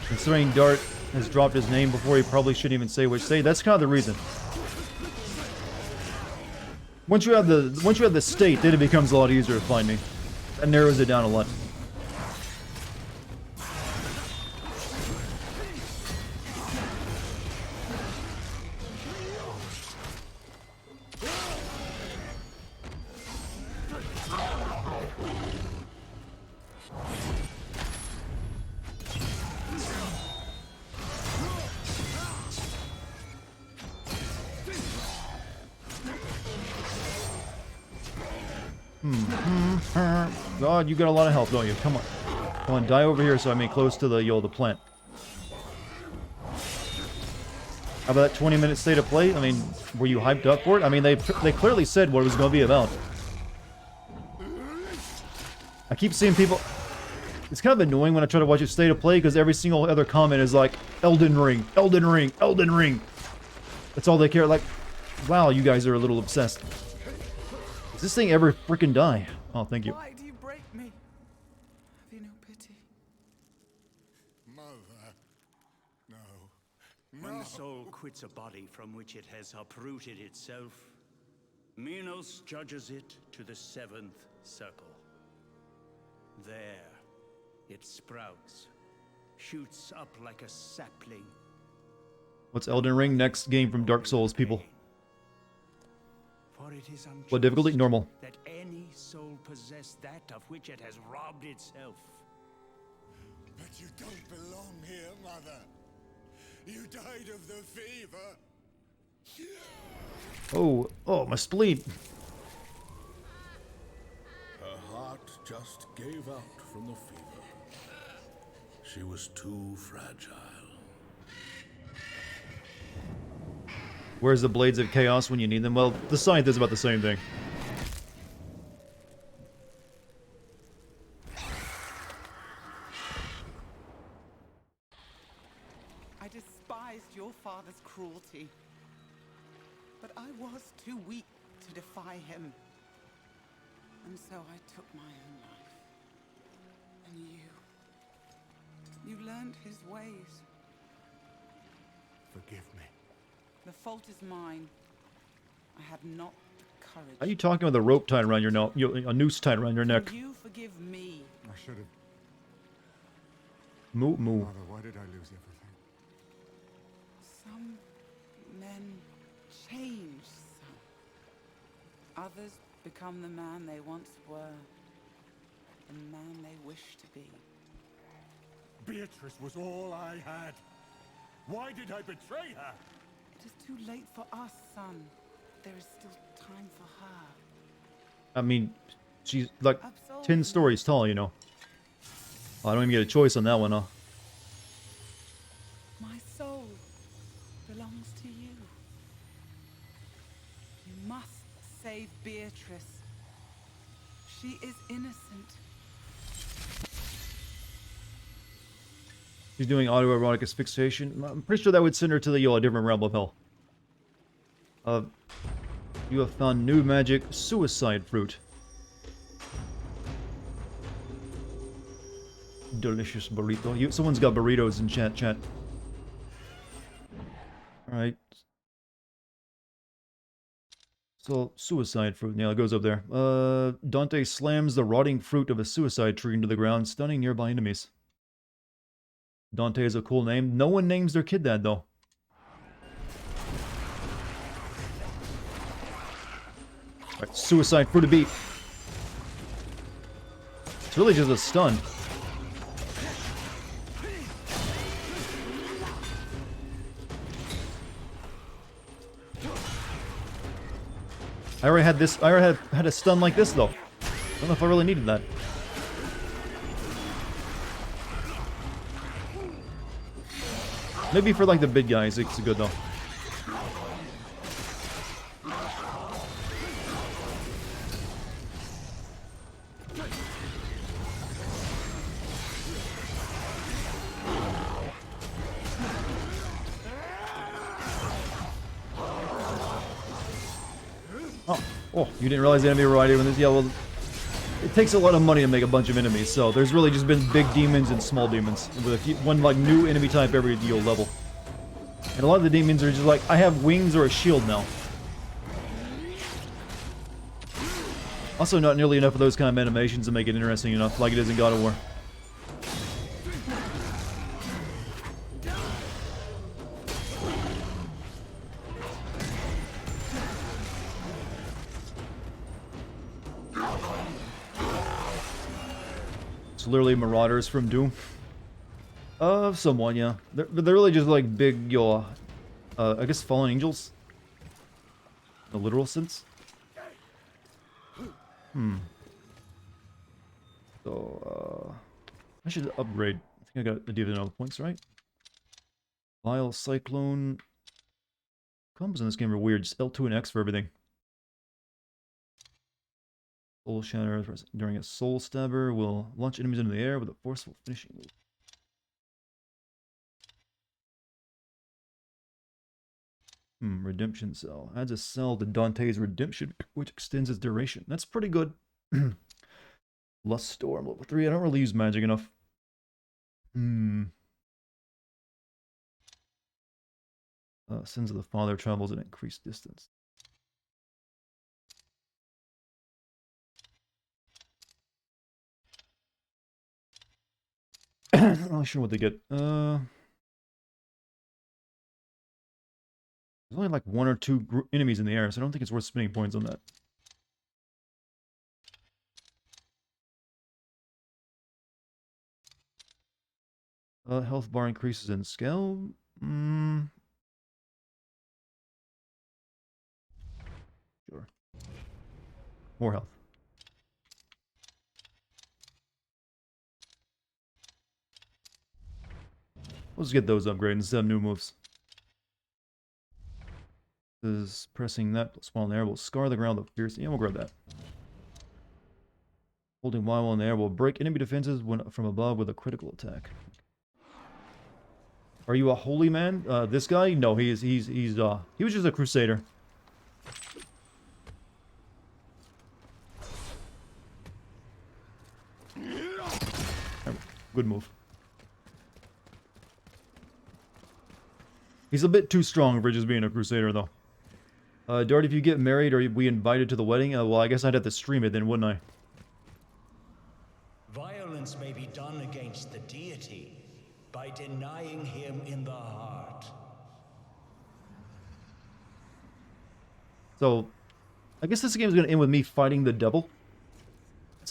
Considering Dart has dropped his name before, he probably shouldn't even say which state. That's kind of the reason. Once you have the state, then it becomes a lot easier to find me. That narrows it down a lot. God, you got a lot of health, don't you? Come on. Come on, die over here so I may close to the plant. How about that 20-minute state of play? I mean, were you hyped up for it? I mean, they clearly said what it was going to be about. I keep seeing people... It's kind of annoying when I try to watch a state of play because every single other comment is like, Elden Ring, Elden Ring, Elden Ring. That's all they care. Like, wow, you guys are a little obsessed. Does this thing ever freaking die? Oh, thank you. Why do you break me? Have you no pity? Mother. No. When the soul quits a body from which it has uprooted itself, Minos judges it to the 7th circle. There, it sprouts, shoots up like a sapling. What's Elden Ring? Next game from Dark Souls, people. For it is unjust What difficulty? Normal. that any soul possess that of which it has robbed itself. But you don't belong here, Mother. You died of the fever. Oh, my spleen. Her heart just gave out from the fever. She was too fragile. Where's the Blades of Chaos when you need them? Well, the Scythe is about the same thing. I despised your father's cruelty. But I was too weak to defy him. And so I took my own life. And you learned his ways. Forgive me. The fault is mine. I had not the courage. How are you talking with a rope tied around your neck? A noose tied around your neck? Can you forgive me? I should have. Moo. Mother, why did I lose everything? Some men change, son. Others become the man they once were. The man they wish to be. Beatrice was all I had. Why did I betray her? It is too late for us, son. There is still time for her. I mean, she's like Absolve 10 me. stories tall, you know. Oh, I don't even get a choice on that one, huh? My soul belongs to you. You must save Beatrice. She is innocent. She's doing autoerotic asphyxiation. I'm pretty sure that would send her to the a different realm of hell. You have found new magic suicide fruit. Delicious burrito. Someone's got burritos in chat. Alright. So, suicide fruit. Yeah, it goes up there. Dante slams the rotting fruit of a suicide tree into the ground, stunning nearby enemies. Dante is a cool name. No one names their kid that, though. Alright, suicide fruit to beat. It's really just a stun. I already had a stun like this, though. I don't know if I really needed that. Maybe for like the big guys, it's good though. Oh, you didn't realize the enemy variety when this? Yeah, well, it takes a lot of money to make a bunch of enemies, so there's really just been big demons and small demons with one like new enemy type every level. And a lot of the demons are just like, I have wings or a shield now. Also, not nearly enough of those kind of animations to make it interesting enough, like it is in God of War. It's literally Marauders from Doom. Somewhat, yeah. They're really just like big, I guess fallen angels? In a literal sense? So, I should upgrade. I think I got the Divinal points, right? Vile Cyclone. Combos in this game are weird. Just L2 and X for everything. Soul Shatter during a Soul Stabber will launch enemies into the air with a forceful finishing move. Redemption Cell. Adds a cell to Dante's Redemption, which extends its duration. That's pretty good. Lust Storm, level 3. I don't really use magic enough. Sins of the Father travels at increased distance. Not really sure what they get. There's only like 1 or 2 enemies in the air, so I don't think it's worth spending points on that. Health bar increases in scale. Sure. More health. Let's get those upgraded instead of new moves. This pressing that plus while in the air will scar the ground with fierce. Yeah, we'll grab that. Holding Y while in the air will break enemy defenses when from above with a critical attack. Are you a holy man? This guy? No, he was just a crusader. Good move. He's a bit too strong for just being a crusader, though. Dart, if you get married, are we invited to the wedding? Well, I guess I'd have to stream it then, wouldn't I? Violence may be done against the deity by denying him in the heart. So, I guess this game is going to end with me fighting the devil.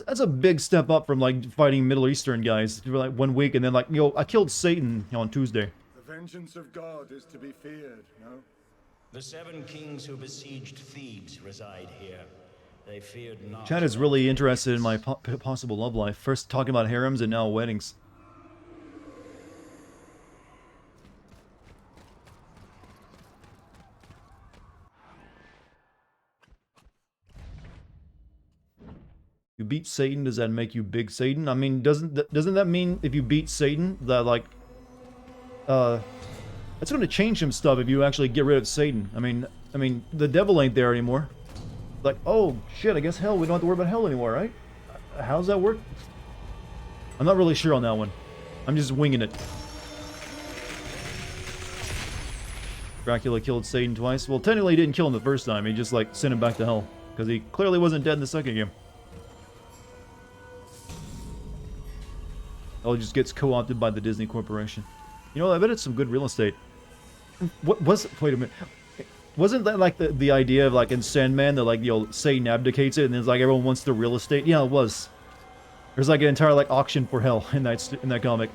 That's a big step up from, like, fighting Middle Eastern guys for, like, 1 week, and then, like, I killed Satan on Tuesday. The vengeance of God is to be feared, no? The 7 kings who besieged Thebes reside here. They feared not. Chad is really interested in my possible love life. First talking about harems and now weddings. You beat Satan, does that make you big Satan? I mean, doesn't that mean if you beat Satan that, like, that's going to change some stuff if you actually get rid of Satan. I mean, the devil ain't there anymore. Like, oh shit, I guess hell, we don't have to worry about hell anymore, right? How's that work? I'm not really sure on that one. I'm just winging it. Dracula killed Satan twice. Well, technically he didn't kill him the first time. He just, like, sent him back to hell. Because he clearly wasn't dead in the second game. Oh, he just gets co-opted by the Disney Corporation. You know, I bet it's some good real estate. What was it? Wait a minute. Wasn't that like the idea of, like, in Sandman that, like, Satan abdicates it and it's like everyone wants the real estate? Yeah, it was. There's like an entire, like, auction for hell in that comic.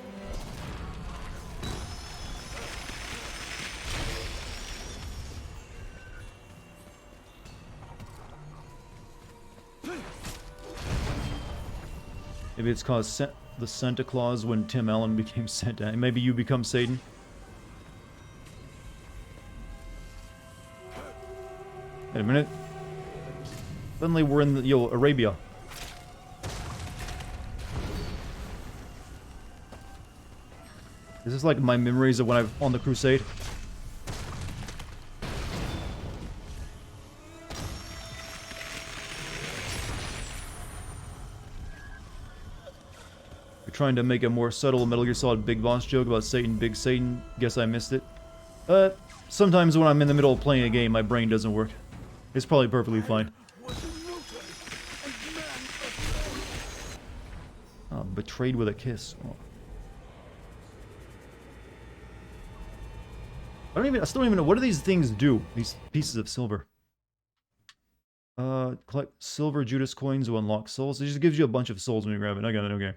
Maybe it's called the Santa Claus when Tim Allen became Santa. And maybe you become Satan. Wait a minute. Suddenly we're in the, Arabia. Is this like my memories of when I'm on the crusade? You're trying to make a more subtle Metal Gear Solid Big Boss joke about Satan, Big Satan. Guess I missed it. Sometimes when I'm in the middle of playing a game, my brain doesn't work. It's probably perfectly fine. Betrayed with a kiss. Oh. I still don't even know, what do these things do? These pieces of silver. Collect silver Judas coins to unlock souls. It just gives you a bunch of souls when you grab it. I got it, okay.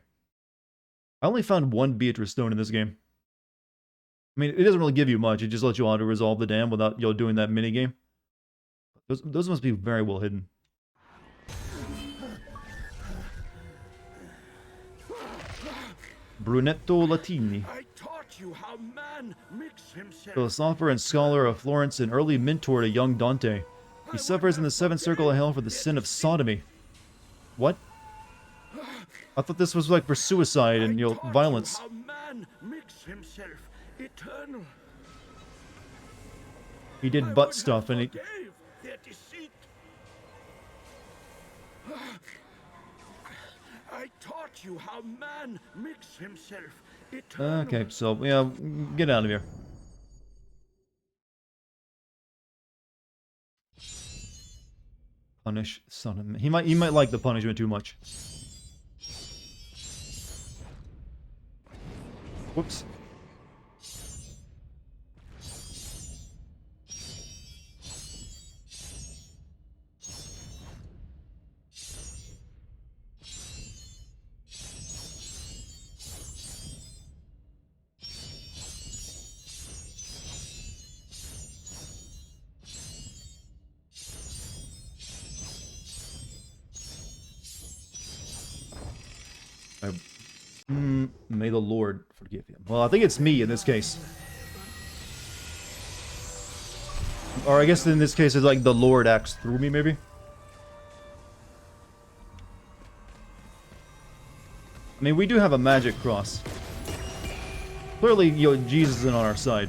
I only found 1 Beatrice stone in this game. I mean, it doesn't really give you much. It just lets you auto-resolve the dam without, doing that minigame. Those must be very well hidden. Brunetto Latini. I taught taught you how man makes himself. Philosopher and scholar of Florence, an early mentor to young Dante. He suffers in the seventh circle of hell for the sin of sodomy. What? I thought this was like for suicide and, you know, violence. How man makes himself eternal. He did butt stuff and he... Their deceit. I taught you how man makes himself eternal. Okay, so, yeah, get out of here. Punish son of... He might like the punishment too much. Whoops. May the Lord forgive him. Well, I think it's me in this case. Or I guess in this case it's like the Lord acts through me, maybe? I mean, we do have a magic cross. Clearly, you know, Jesus is on our side.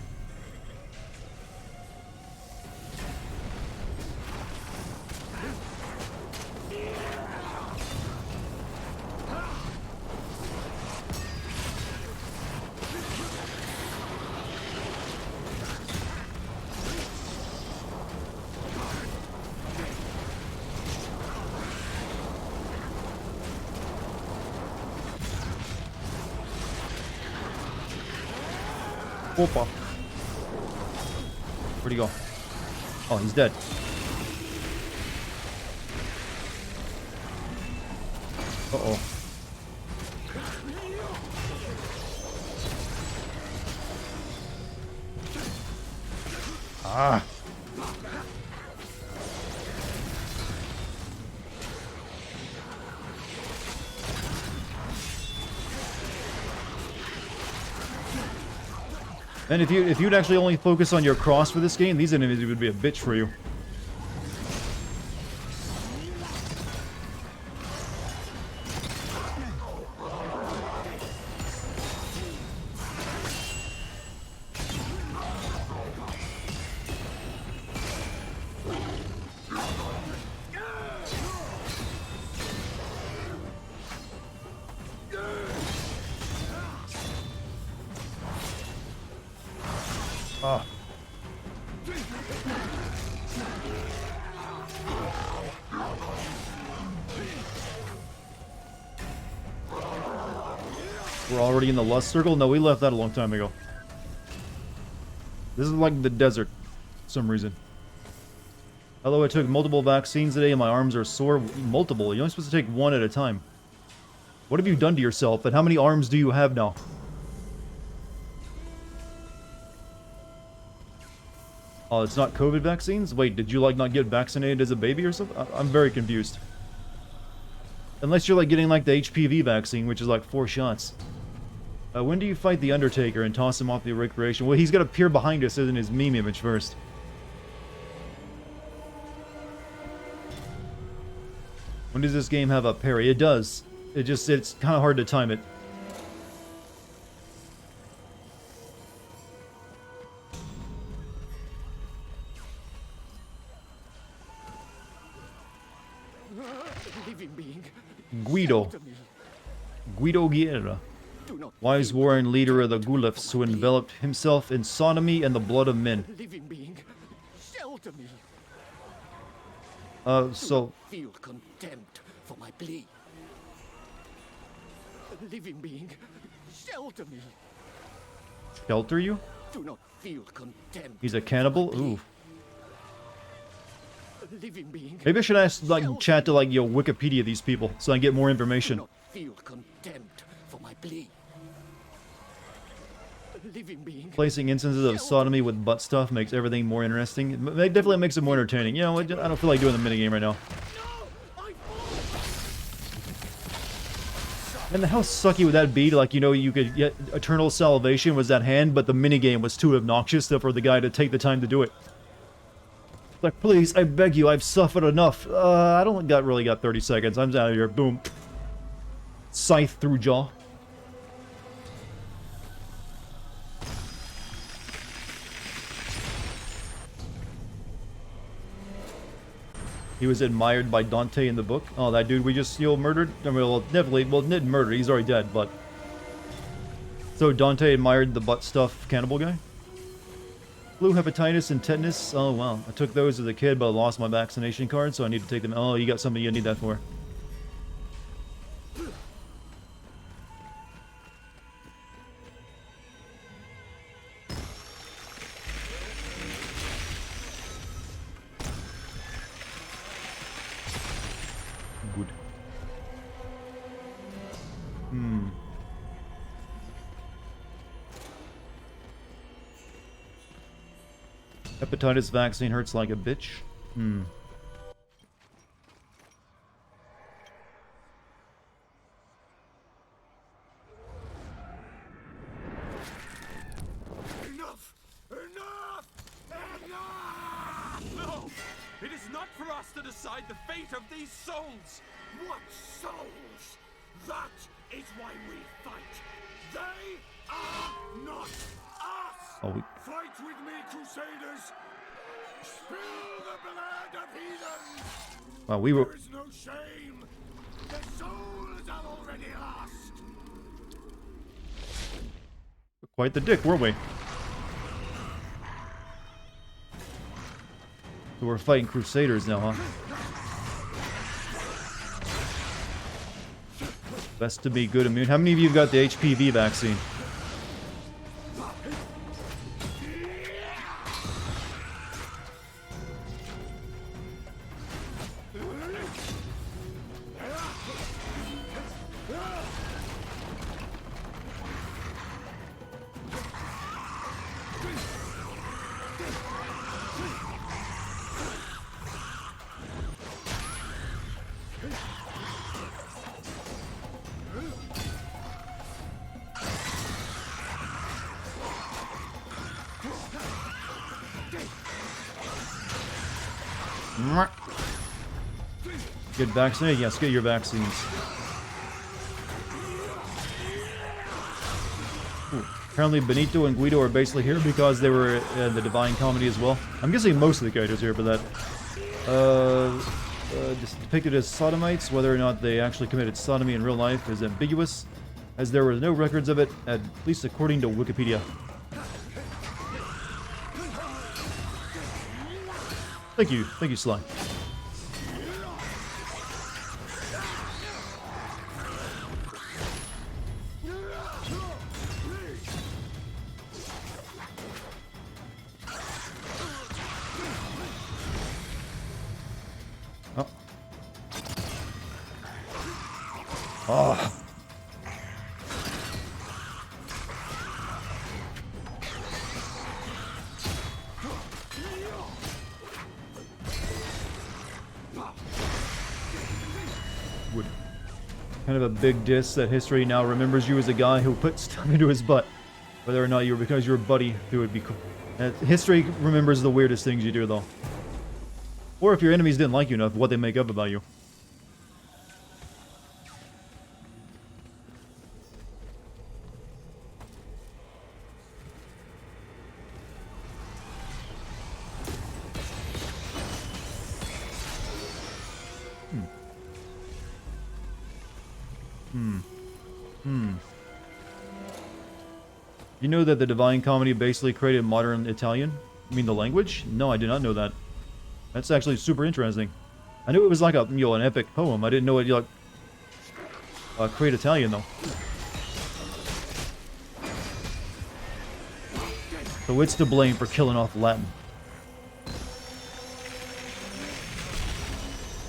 Opa. Where'd he go? Oh, he's dead. Uh-oh. Ah. And if you'd actually only focus on your cross for this game, these enemies would be a bitch for you. Ah. We're already in the lust circle? No, we left that a long time ago. This is like the desert, for some reason. Although I took multiple vaccines today and my arms are sore. Multiple? You're only supposed to take one at a time. What have you done to yourself, and how many arms do you have now? Oh, it's not COVID vaccines? Wait, did you, like, not get vaccinated as a baby or something? I'm very confused. Unless you're, like, getting, like, the HPV vaccine, which is, like, 4 shots. When do you fight the Undertaker and toss him off the recreation? Well, he's got to appear behind us in his meme image first. When does this game have a parry? It does. It's kind of hard to time it. Guido. Guido Guerra. Wise warrior and leader of the Gulefs who enveloped himself in sodomy and the blood of men. So... Feel contempt for my plea. Living being, shelter me. Shelter you? Do not feel contempt. He's a cannibal? Ooh. Living being, maybe I should ask, like, chat to, like, Wikipedia these people, so I get more information. do not feel contempt for my plea. Living being, Placing instances of sodomy with butt stuff makes everything more interesting. It definitely makes it more entertaining. You know, I don't feel like doing the minigame right now. And how sucky would that be? Like, you know, you could get eternal salvation was at hand, but the minigame was too obnoxious for the guy to take the time to do it. Like, please, I beg you, I've suffered enough. I don't really got 30 seconds. I'm out of here. Boom. Scythe through jaw. He was admired by Dante in the book. Oh, that dude we just, murdered? I mean, well, definitely, well, didn't murder, he's already dead, but... So Dante admired the butt stuff cannibal guy? Flu, hepatitis, and tetanus? Oh, wow. I took those as a kid, but I lost my vaccination card, so I need to take them. Oh, you got something you need that for. Good. Hepatitis vaccine hurts like a bitch. Enough! Enough! Enough! No! It is not for us to decide the fate of these souls! What souls? That is why we fight! They are not us! Oh, Fight with me, Crusaders! Spill the blood of heathens! wow, we were... There is no shame! The souls are already lost! Quite the dick, weren't we? So we're fighting Crusaders now, huh? Best to be good immune. How many of you have got the HPV vaccine? Get vaccinated? Yes, get your vaccines. Ooh. Apparently Benito and Guido are basically here because they were in the Divine Comedy as well. I'm guessing most of the characters here for that. Just depicted as sodomites. Whether or not they actually committed sodomy in real life is ambiguous, as there were no records of it, at least according to Wikipedia. Thank you, Sly. Oh. Would kind of a big diss that history now remembers you as a guy who put stuff into his butt. Whether or not you were because you're a buddy, it would be cool. History remembers the weirdest things you do, though. Or if your enemies didn't like you enough, what they make up about you. You know that the Divine Comedy basically created modern Italian? You mean the language? No, I did not know that. That's actually super interesting. I knew it was like a, an epic poem. I didn't know it, create Italian, though. So it's to blame for killing off Latin.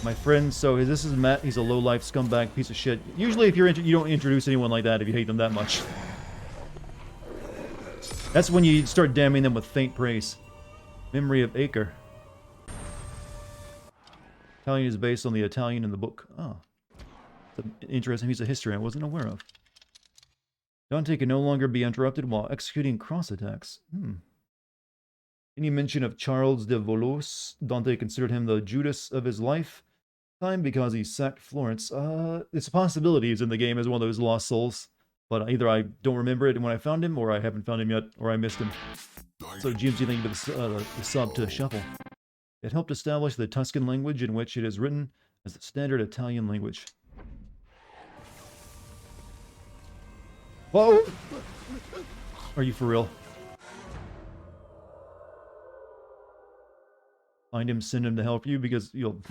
My friend, so this is Matt. He's a low-life scumbag piece of shit. Usually if you don't introduce anyone like that if you hate them that much. That's when you start damning them with faint praise. Memory of Acre. Italian is based on the Italian in the book. Oh. That's an interesting piece of history I wasn't aware of. Dante can no longer be interrupted while executing cross attacks. Any mention of Charles de Volos, Dante considered him the Judas of his lifetime because he sacked Florence. It's a possibility he's in the game as one of those lost souls, but either I don't remember it when I found him, or I haven't found him yet, or I missed him. So GMC, thank you for the sub to Shuffle. It helped establish the Tuscan language in which it is written as the standard Italian language. Whoa! Are you for real? Find him, send him to help you, because you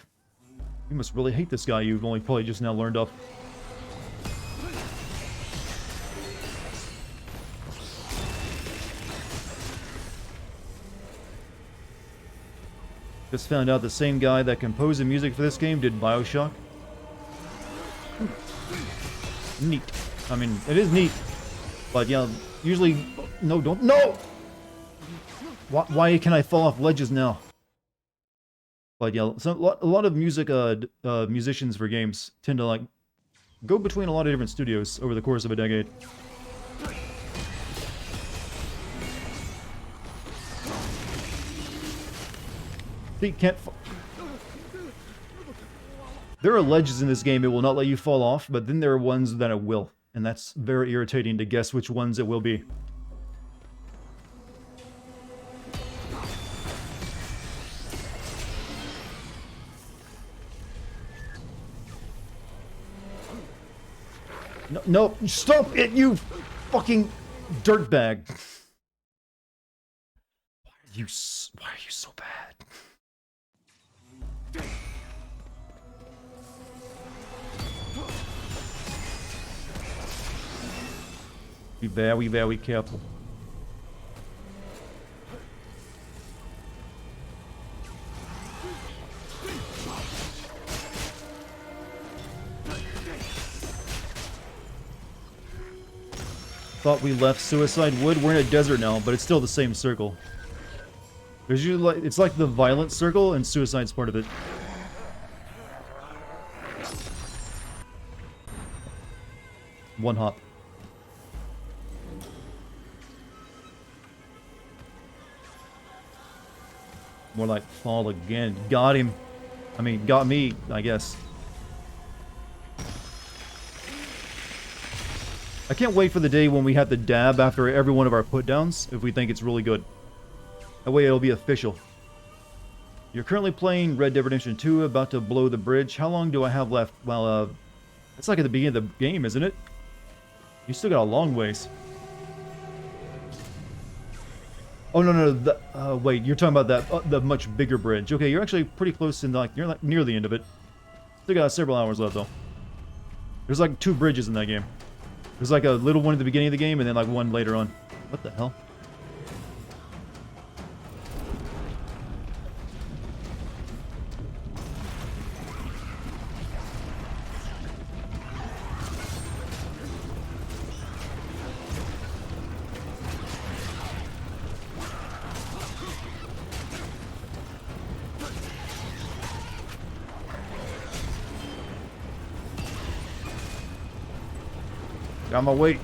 must really hate this guy you've only probably just now learned of. Just found out the same guy that composed the music for this game did BioShock. Neat. I mean, it is neat. But yeah, usually... No, don't... No! Why can I fall off ledges now? But yeah, a lot of musicians for games tend to like go between a lot of different studios over the course of a decade. See, there are ledges in this game it will not let you fall off, but then there are ones that it will, and that's very irritating to guess which ones it will be. No, stop it, you fucking dirtbag. Why are you so bad? Be very, very careful. Thought we left Suicide Wood. We're in a desert now, but it's still the same circle. There's usually like, it's like the violent circle, and Suicide's part of it. One hop. More like fall again. Got him. I mean, got me, I guess. I can't wait for the day when we have to dab after every one of our put-downs if we think it's really good. That way it'll be official. You're currently playing Red Dead Redemption 2, about to blow the bridge. How long do I have left? Well, it's like at the beginning of the game, isn't it? You still got a long ways. Oh, no, wait, you're talking about that, the much bigger bridge. Okay, you're actually pretty close to, like, you're like near the end of it. Still got several hours left, though. There's like 2 bridges in that game. There's like a little one at the beginning of the game, and then like one later on. What the hell? Got my weight.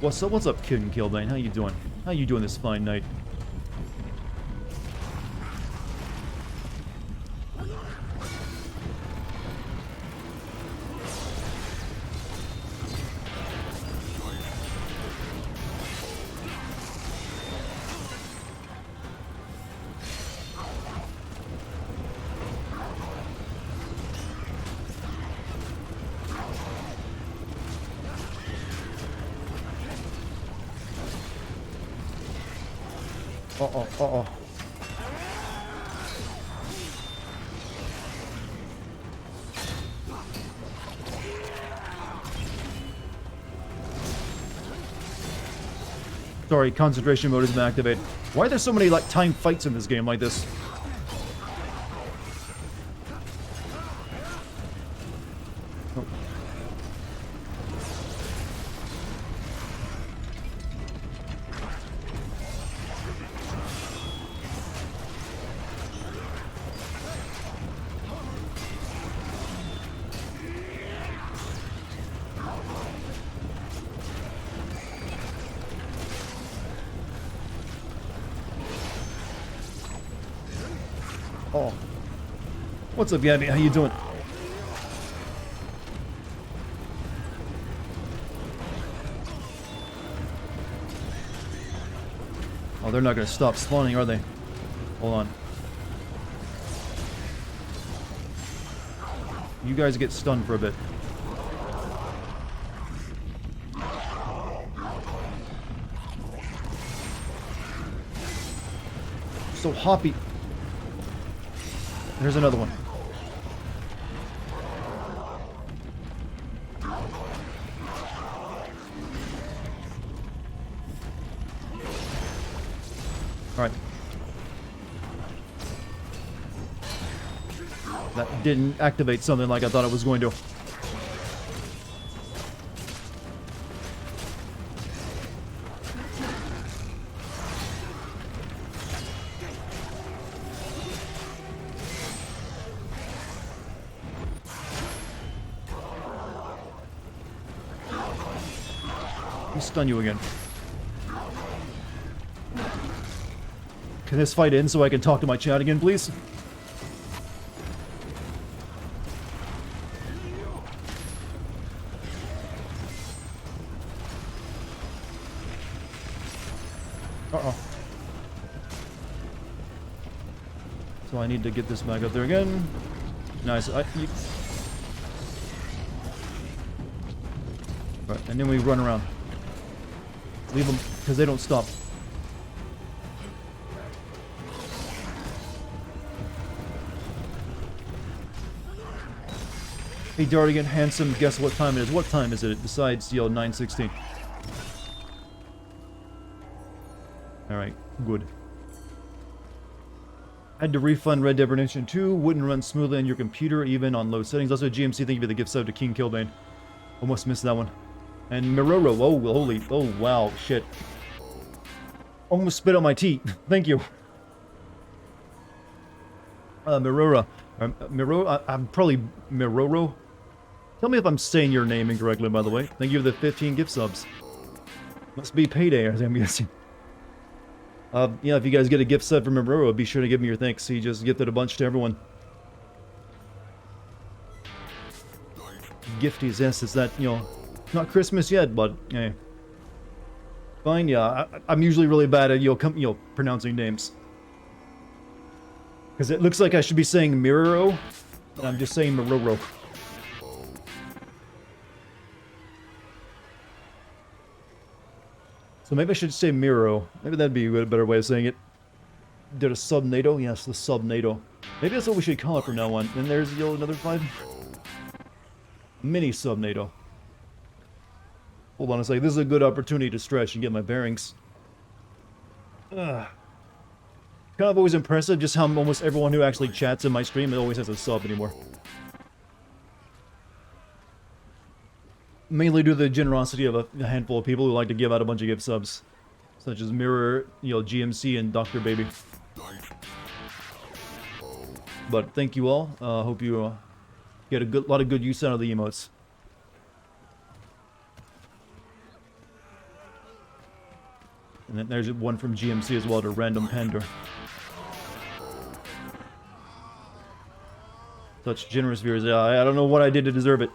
What's up, Kid and Kildane? How you doing? How you doing this fine night? Uh-oh. Sorry, concentration mode isn't activated. Why are there so many, like, timed fights in this game like this? Oh. What's up, Gabby? How you doing? Oh, they're not gonna stop spawning, are they? Hold on. You guys get stunned for a bit. So hoppy. There's another one. Alright. That didn't activate something like I thought it was going to. Let me stun you again. Can this fight end so I can talk to my chat again, please? Uh-oh. So I need to get this back up there again. Nice. Right, and then we run around. Leave them, because they don't stop. Hey Dartigan, handsome, guess what time it is? What time is it besides, 9:16? Alright, good. Had to refund Red Dead Redemption 2, wouldn't run smoothly on your computer, even on low settings. Also, GMC, thank you for the gift sub to King Killbane. Almost missed that one. And Miroro, oh wow, shit. Almost spit on my tea. Thank you. Mirora. I'm probably Miroro. Tell me if I'm saying your name incorrectly, by the way. Thank you for the 15 gift subs. Must be payday, I'm guessing. Yeah, if you guys get a gift sub from Miroro, be sure to give me your thanks. He just gifted a bunch to everyone. Gifties, yes, it's that, not Christmas yet, but, eh. Fine, yeah, I'm usually really bad at, pronouncing names. Because it looks like I should be saying Miroro, and I'm just saying Miroro. So maybe I should say Miro. Maybe that'd be a better way of saying it. Did a sub-NATO? Yes, the sub-NATO. Maybe that's what we should call it from now on. And there's another 5. Mini sub-NATO. Hold on a second. This is a good opportunity to stretch and get my bearings. Kind of always impressive just how almost everyone who actually chats in my stream always has a sub anymore. Mainly due to the generosity of a handful of people who like to give out a bunch of gift subs. Such as Mirror, GMC, and Dr. Baby. But thank you all. Hope you get a lot of good use out of the emotes. And then there's one from GMC as well to Random Pander. Such generous viewers. Yeah, I don't know what I did to deserve it.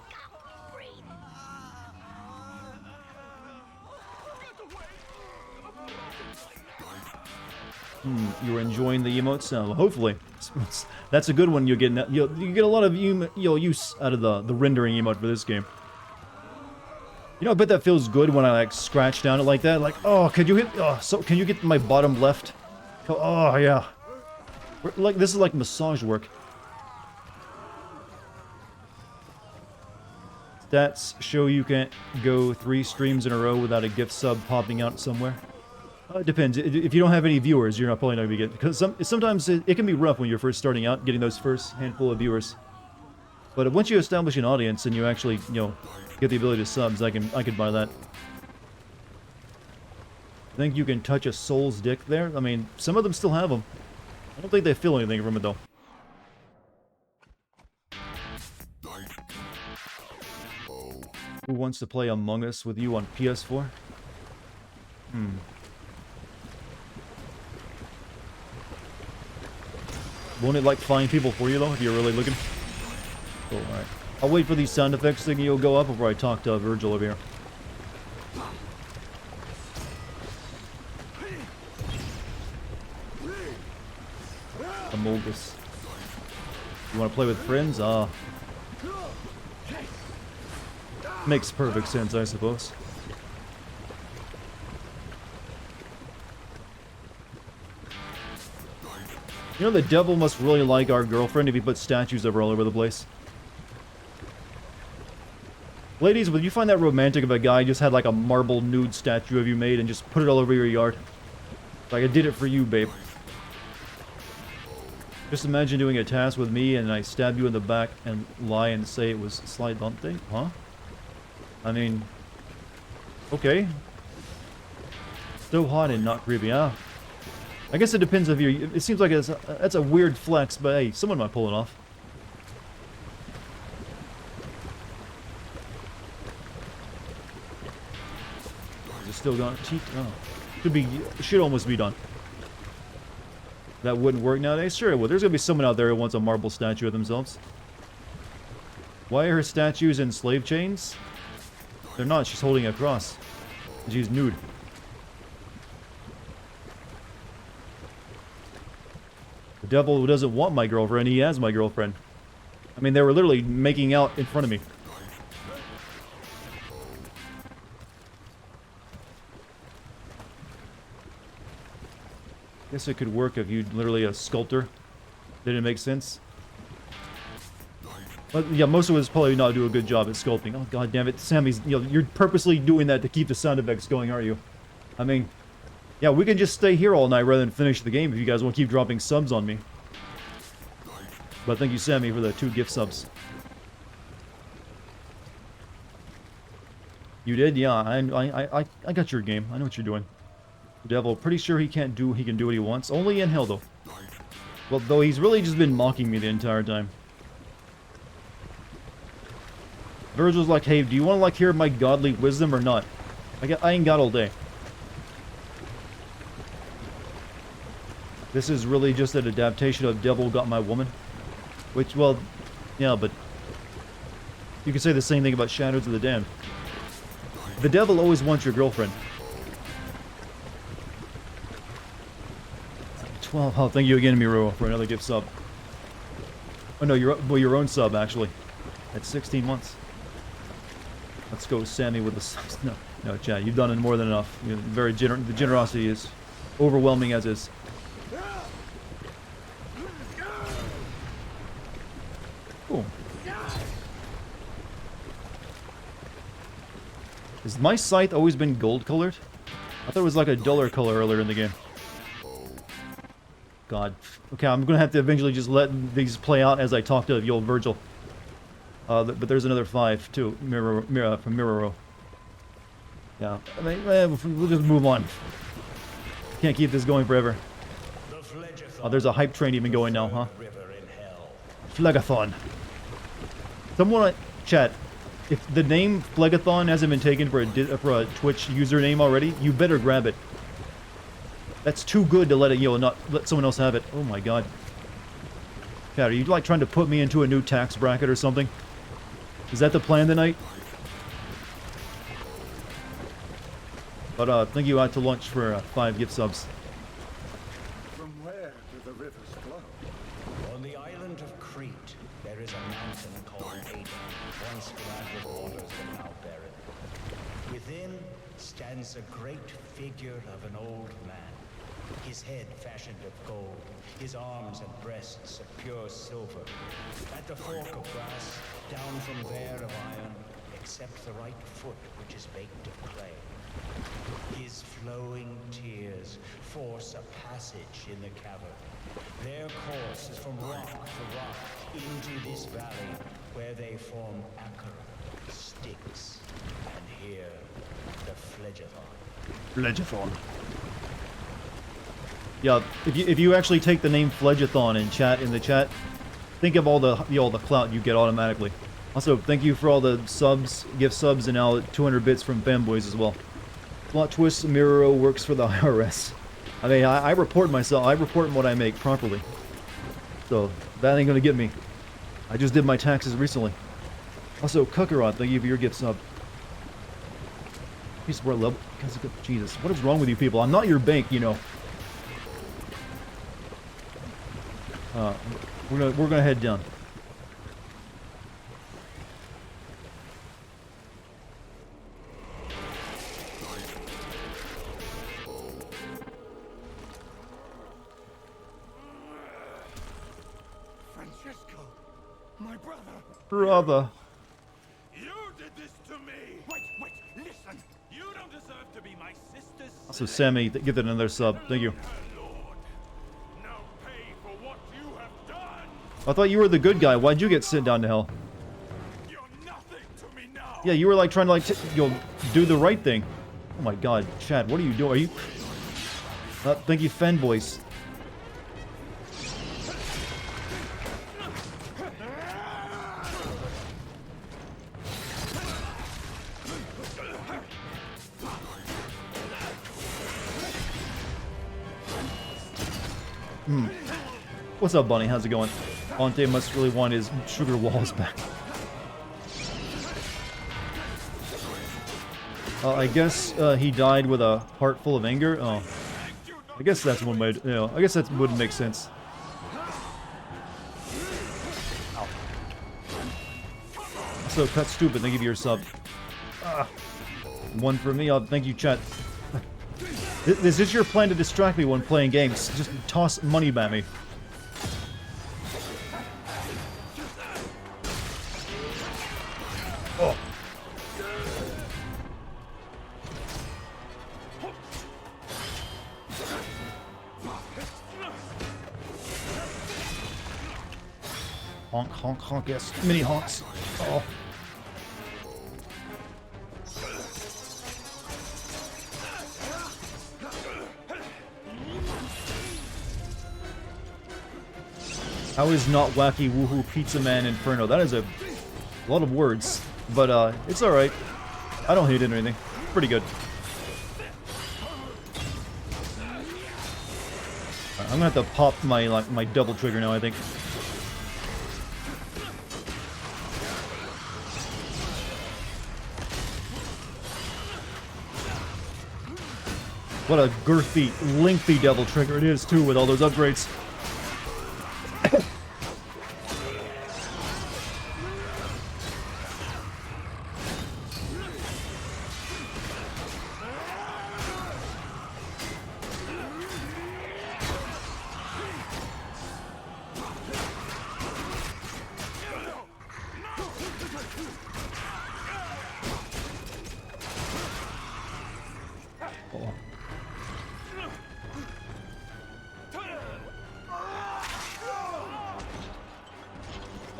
You're enjoying the emotes? Hopefully. That's a good one. You get a lot of use out of the rendering emote for this game. I bet that feels good when I like scratch down it like that. Like, oh, can you get my bottom left? Oh yeah. Like this is like massage work. Stats show you can't go 3 streams in a row without a gift sub popping out somewhere. It depends. If you don't have any viewers, you're probably not going to get... Because sometimes it can be rough when you're first starting out, getting those first handful of viewers. But once you establish an audience and you actually, get the ability to subs, I could buy that. Think you can touch a soul's dick there? I mean, some of them still have them. I don't think they feel anything from it, though. Who wants to play Among Us with you on PS4? Won't it like find people for you though if you're really looking? Cool, alright. I'll wait for these sound effects thingy will go up before I talk to Virgil over here. Amogus. You want to play with friends? Makes perfect sense, I suppose. You know, the devil must really like our girlfriend if he puts statues of her all over the place. Ladies, would you find that romantic if a guy just had like a marble nude statue of you made and just put it all over your yard? Like, I did it for you, babe. Just imagine doing a task with me and I stab you in the back and lie and say it was Sly Dante? Huh? I mean... Okay. So hot and not creepy, huh? I guess it depends if you... It seems like that's a weird flex, but hey, someone might pull it off. Is it still gone? Oh. Should almost be done. That wouldn't work nowadays? Sure it would. There's gonna be someone out there who wants a marble statue of themselves. Why are her statues in slave chains? They're not. She's holding a cross. She's nude. The devil who doesn't want my girlfriend, he has my girlfriend. I mean, they were literally making out in front of me. Guess it could work if you literally a sculptor. Did it make sense? But yeah, most of us probably not do a good job at sculpting. Oh god damn it, Sammy's, you know, you're purposely doing that to keep the sound effects going, aren't you? I mean, yeah, we can just stay here all night rather than finish the game if you guys want to keep dropping subs on me. But thank you, Sammy, for the 2 gift subs. You did? Yeah, I got your game. I know what you're doing. Devil, pretty sure he can do what he wants. Only in hell, though. Well, though he's really just been mocking me the entire time. Virgil's like, hey, do you want to like hear my godly wisdom or not? I ain't got all day. This is really just an adaptation of Devil Got My Woman. Which, well, yeah, but you could say the same thing about Shadows of the Damned. The devil always wants your girlfriend. 12. Oh, thank you again, Miro, for another gift sub. Oh no, your own sub actually. At 16 months. Let's go, Sammy, with the subs. No, Chad, you've done more than enough. You're very the generosity is overwhelming as is. Cool. Has my scythe always been gold colored? I thought it was like a duller color earlier in the game. God. Okay, I'm gonna have to eventually just let these play out as I talk to the old Virgil. But there's another 5 too, from Mirror. Yeah, I mean, we'll just move on. Can't keep this going forever. Oh, there's a hype train even going now, huh? Phlegathon. Someone, chat. If the name Phlegathon hasn't been taken for a Twitch username already, you better grab it. That's too good to let it, not let someone else have it. Oh my god. Pat, are you like trying to put me into a new tax bracket or something? Is that the plan tonight? But thank you out to lunch for 5 gift subs. From where do the rivers flow? On the island of Crete, there is a mountain called Ada, once glad with waters but now barren. Within stands a great figure of an old man. His head fashioned of gold, his arms and breasts of pure silver. At the fork of brass, down from there of iron, except the right foot which is baked of clay. His flowing tears force a passage in the cavern. Their course is from rock to rock into this valley, where they form acorn, sticks, and here the Phlegathon. Phlegathon. Yeah, if you actually take the name Phlegathon in the chat, think of all the clout you get automatically. Also, thank you for all the subs, gift subs, and now 200 bits from fanboys as well. Plot twist: Miro works for the IRS. I mean, I report myself. I report what I make properly. So, that ain't gonna get me. I just did my taxes recently. Also, Kakarot, thank you for your gift sub. You support level. Jesus, what is wrong with you people? I'm not your bank, you know. We're gonna head down. Francesco, my brother. Brother. You did this to me. Wait, listen. You don't deserve to be my sister's. Also, Sammy, give it another sub. Thank you. Now pay for what you have done. I thought you were the good guy. Why'd you get sent down to hell? You're nothing to me now. Yeah, you were like trying to like do the right thing. Oh my God, Chad, what are you doing? Are you? Thank you, fanboys. What's up, Bunny? How's it going? Dante must really want his sugar walls back. I guess he died with a heart full of anger. Oh, I guess that's one way. I guess that would make sense. Ow. So cut stupid. Thank you for your sub. One for me. Thank you, chat. Is this your plan to distract me when playing games? Just toss money at me. Oh. Honk, honk, honk, yes. Mini honks. Oh. How is not wacky woohoo pizza man Inferno? That is a lot of words, but it's all right. I don't hate it or anything. Pretty good. I'm gonna have to pop my double trigger now, I think. What a girthy, lengthy double trigger it is too, with all those upgrades.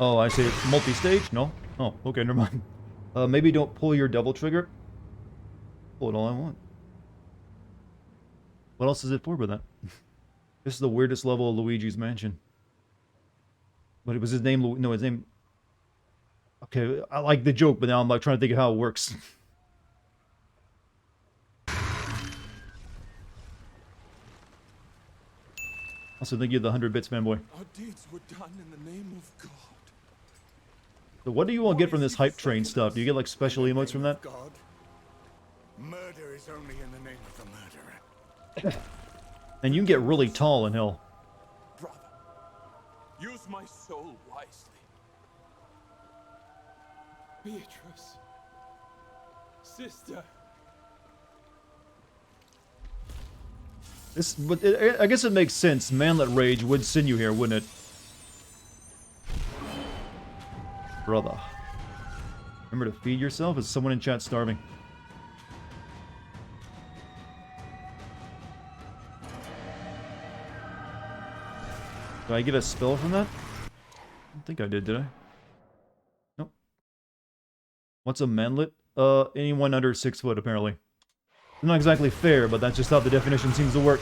Oh, I see. Multi-stage? No? Oh, okay, never mind. Maybe don't pull your double trigger. Pull it all I want. What else is it for but that? This is the weirdest level of Luigi's Mansion. But it was his name, no, his name... Okay, I like the joke, but now I'm like trying to think of how it works. Also, thank you the 100 bits, fanboy. Our deeds were done in the name of God. So what do you all get from this hype train stuff? Do you get like special emotes from that? God. Murder is only in the name of the murderer. And you can get really tall in hell. Brother, use my soul wisely. Beatrice. Sister. But I guess it makes sense. Manlet Rage would send you here, wouldn't it? Brother. Remember to feed yourself? Is someone in chat starving? Did I get a spell from that? I don't think I did I? Nope. What's a manlet? Anyone under 6 foot, apparently. Not exactly fair, but that's just how the definition seems to work.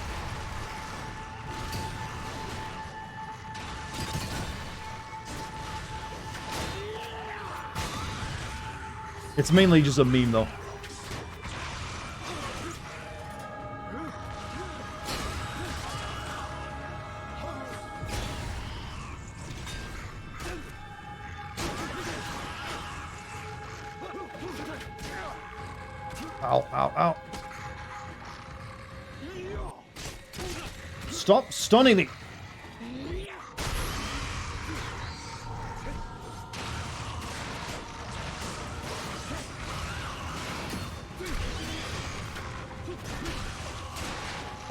It's mainly just a meme, though. Ow, ow, ow. Stop stunning me!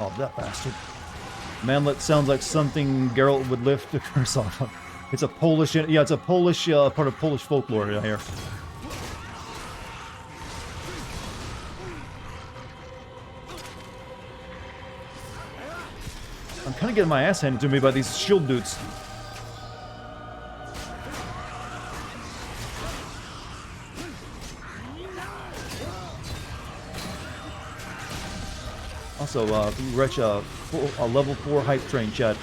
Oh, that bastard. Manlet sounds like something Geralt would lift a curse off of. It's a Polish... Yeah, it's a Polish... part of Polish folklore here. I'm kind of getting my ass handed to me by these shield dudes. Also, Wretch, a level 4 hype train, chat.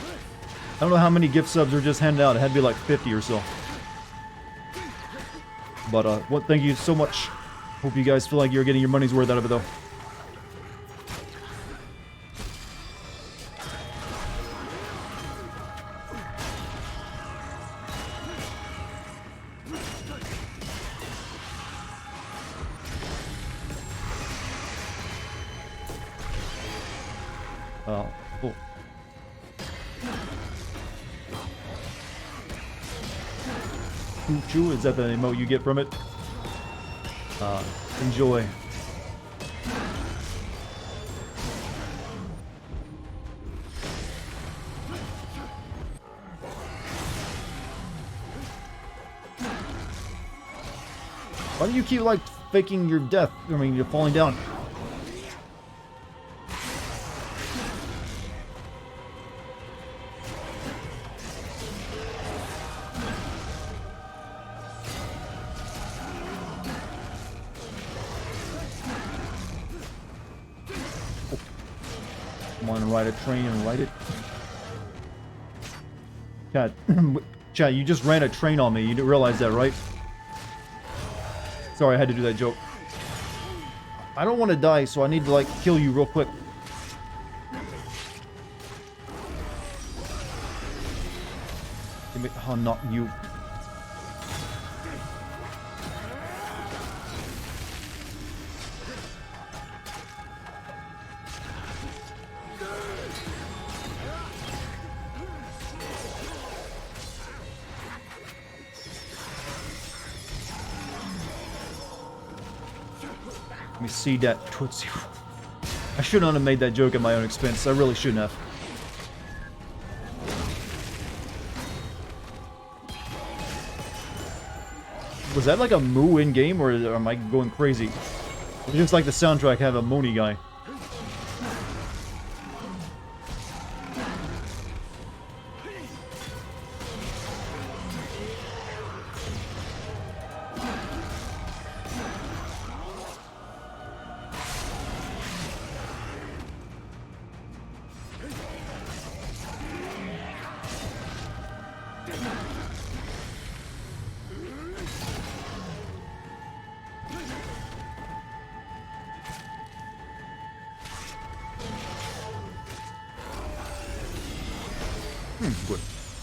I don't know how many gift subs are just handed out. It had to be like 50 or so. But, thank you so much. Hope you guys feel like you're getting your money's worth out of it, though. Cool. Choo-choo, is that the emote you get from it? Enjoy. Why do you keep, like, faking your death? I mean, you're falling down. Come on, ride a train and ride it. Chat, chat, you just ran a train on me. You didn't realize that, right? Sorry, I had to do that joke. I don't want to die, so I need to, like, kill you real quick. Oh, not you. Let me see that Tootsie. I should not have made that joke at my own expense. I really shouldn't have. Was that like a moo in-game, or am I going crazy? It looks like the soundtrack have a moony guy. Good.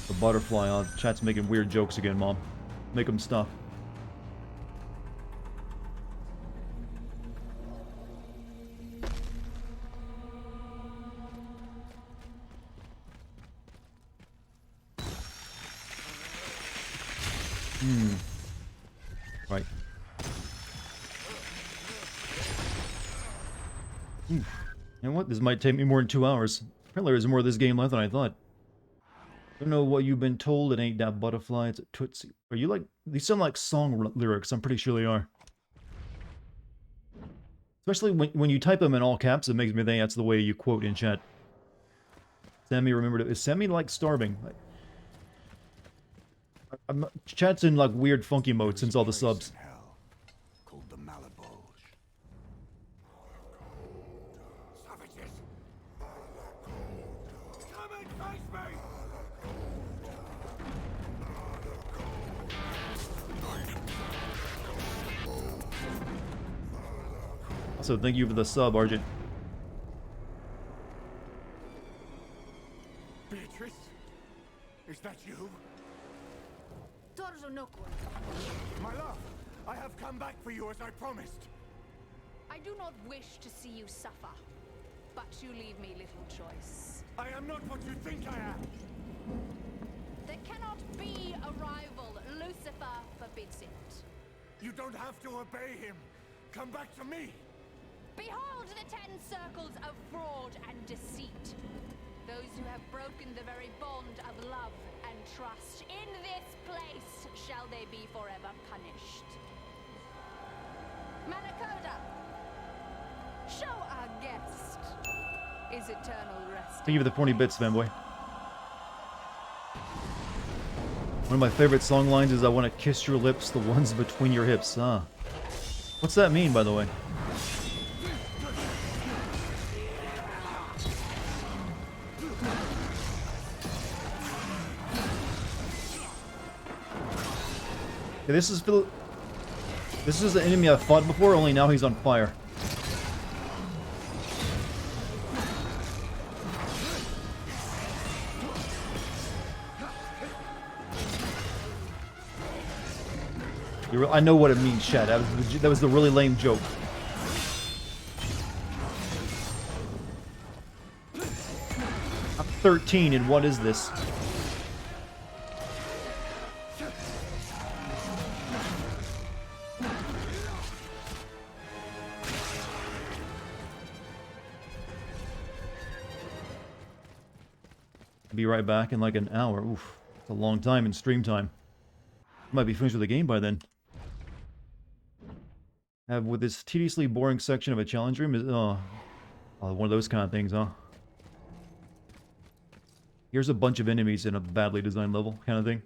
The butterfly on. Chat's making weird jokes again, Mom. Make them stop. Right. You know what? This might take me more than 2 hours. Apparently there's more of this game left than I thought. Don't know what you've been told. It ain't that butterfly. It's a Tootsie. Are you like... These sound like song lyrics. I'm pretty sure they are. Especially when you type them in all caps, it makes me think that's the way you quote in chat. Sammy remembered it. Is Sammy like starving? Chat's in like weird funky mode since all the subs. So thank you for the sub, Argent. Beatrice? Is that you? My love, I have come back for you as I promised. I do not wish to see you suffer, but you leave me little choice. I am not what you think I am. There cannot be a rival. Lucifer forbids it. You don't have to obey him. Come back to me. Behold the 10 circles of fraud and deceit. Those who have broken the very bond of love and trust. In this place shall they be forever punished. Manakoda, show our guest his eternal rest. Thank you for the 40 bits, fanboy. One of my favorite song lines is, I want to kiss your lips, the ones between your hips. Ah. What's that mean, by the way? Yeah, this is the enemy I've fought before, only now he's on fire. I know what it means, Chad. That was the really lame joke. I'm 13, and what is this? Be right back in like an hour. Oof, it's a long time in stream time. Might be finished with the game by then. With this tediously boring section of a challenge room is one of those kind of things, huh? Here's a bunch of enemies in a badly designed level, kind of thing.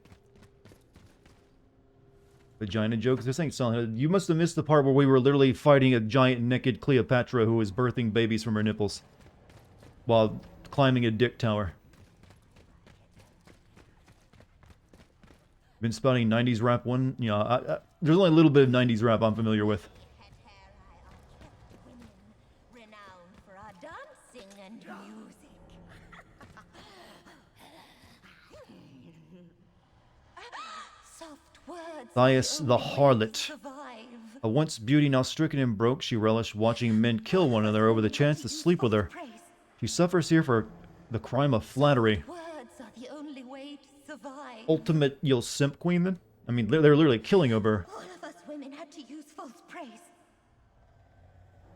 Vagina jokes. This ain't solid. You must have missed the part where we were literally fighting a giant naked Cleopatra who was birthing babies from her nipples while climbing a dick tower. Been spouting 90s rap one? Yeah, there's only a little bit of 90s rap I'm familiar with. Renowned for our dancing and music. Soft words. Thais the harlot. A once beauty, now stricken and broke, she relished watching men kill one another over the chance to sleep with her. She suffers here for the crime of flattery. Words are the only way to survive. Ultimate, simp queen then? I mean, they're literally killing over her. All of us women had to use false praise.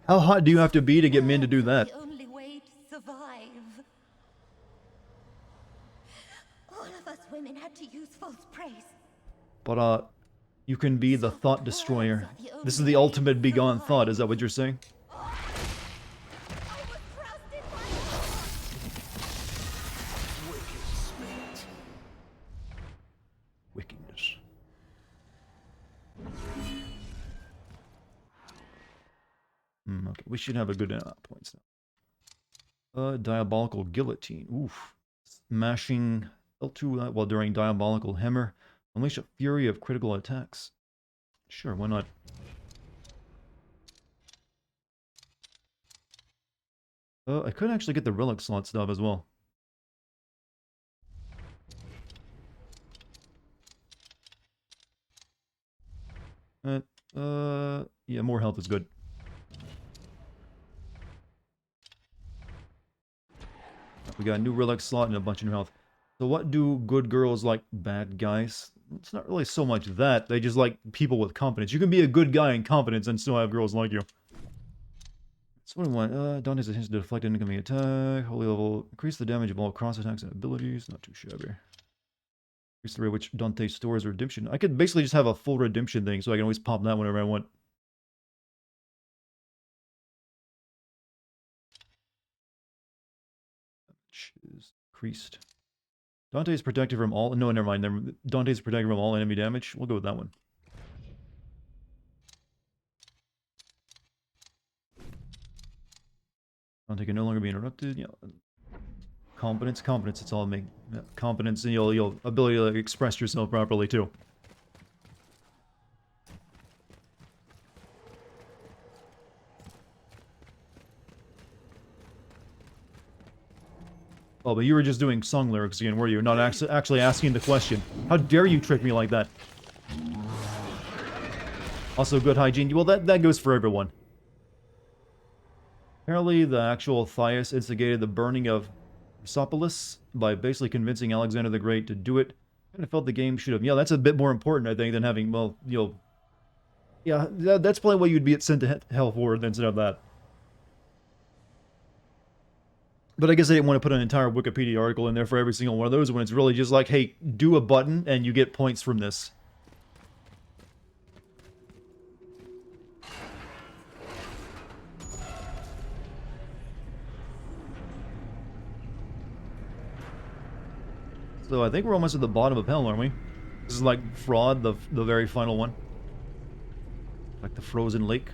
How hot do you have to be to get men to do that? The only way to survive. All of us women had to use false praise. But, you can be the thought destroyer. This is the ultimate begone thought, is that what you're saying? Wickedness. Okay, we should have a good points now. Diabolical guillotine. Oof. Smashing L2 while during diabolical hammer. Unleash a fury of critical attacks. Sure, why not? I could actually get the relic slot stuff as well. Yeah, more health is good. We got a new relic slot and a bunch of new health. So what do good girls like bad guys? It's not really so much that. They just like people with confidence. You can be a good guy in confidence and still have girls like you. So what do we want? Dante's attention to deflect an incoming attack. Holy level. Increase the damage of all cross attacks and abilities. Not too shabby. Increase the rate which Dante stores redemption. I could basically just have a full redemption thing so I can always pop that whenever I want. Which is increased. Dante is protected from all... No, never mind. Dante is protected from all enemy damage. We'll go with that one. Dante can no longer be interrupted. Yeah. Competence. It's all make competence and your ability to express yourself properly too. Oh, but you were just doing song lyrics again, were you? Not actually asking the question. How dare you trick me like that? Also, good hygiene. Well, that goes for everyone. Apparently, the actual Thias instigated the burning of Persepolis by basically convincing Alexander the Great to do it. I kind of felt the game should have... Yeah, that's a bit more important, I think, than having, well, you know... Yeah, that's probably what you'd be sent to hell for instead of that. But I guess I didn't want to put an entire Wikipedia article in there for every single one of those when it's really just like, hey, do a button and you get points from this. So I think we're almost at the bottom of hell, aren't we? This is like Fraud, the very final one. Like the frozen lake.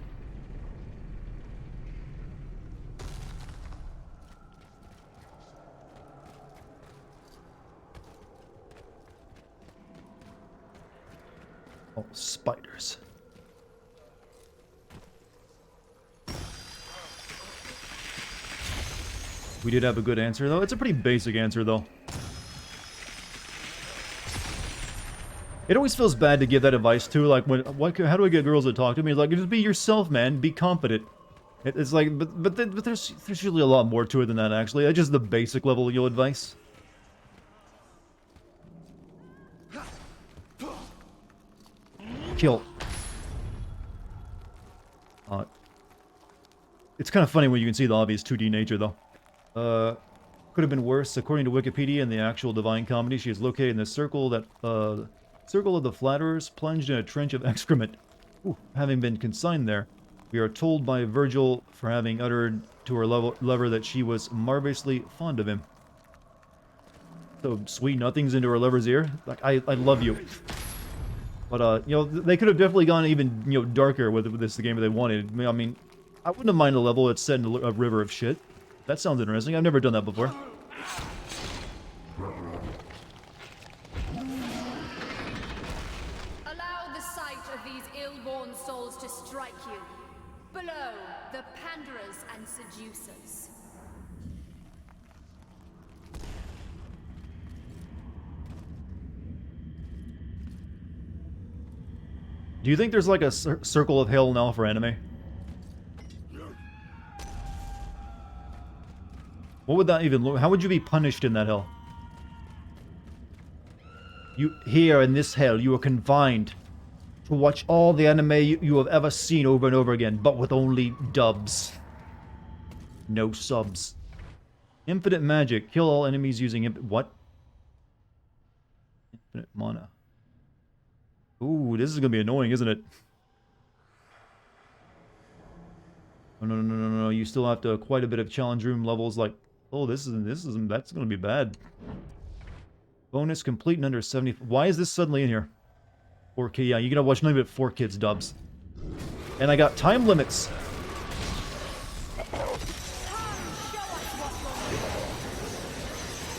Oh, spiders. We did have a good answer, though. It's a pretty basic answer, though. It always feels bad to give that advice too. Like, how do I get girls to talk to me? It's like, just be yourself, man. Be confident. It's like, but there's usually a lot more to it than that. Actually, that's just the basic level of advice. Kill. It's kind of funny when you can see the obvious 2D nature, though. Could have been worse. According to Wikipedia and the actual Divine Comedy, she is located in the circle that circle of the flatterers, plunged in a trench of excrement. Ooh, having been consigned there, we are told by Virgil for having uttered to her lover that she was marvelously fond of him. So sweet nothings into her lover's ear. Like, I love you. But, you know, they could have definitely gone even, you know, darker with this game if they wanted. I mean, I wouldn't have minded a level that's set in a river of shit. That sounds interesting. I've never done that before. Allow the sight of these ill-born souls to strike you. Below, the panderers and seducers. Do you think there's like a circle of hell now for anime? What would that even look? How would you be punished in that hell? You here in this hell, you are confined to watch all the anime you have ever seen over and over again, but with only dubs. No subs. Infinite magic. Kill all enemies using what? Infinite mana. Ooh, this is gonna be annoying, isn't it? Oh, no. You still have to quite a bit of challenge room levels. Like, oh, that's gonna be bad. Bonus complete in under 70. Why is this suddenly in here? 4K. Yeah, you gotta watch nothing but 4 kids dubs. And I got time limits.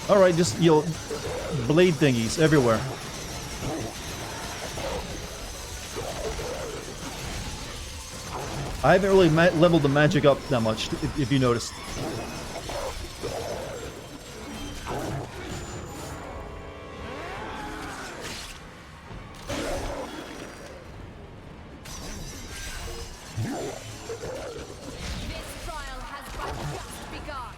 All right, just, you know, blade thingies everywhere. I haven't really leveled the magic up that much, if you noticed. This trial has but just begun.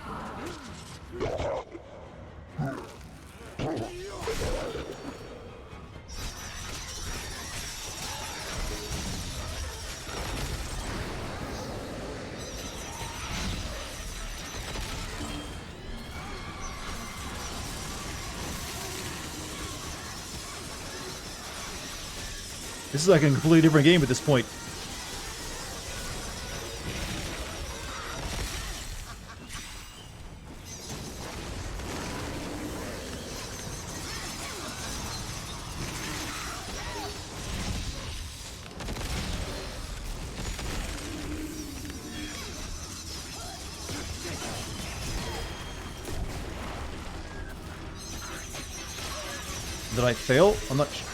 This is like a completely different game at this point. Did I fail? I'm not sure.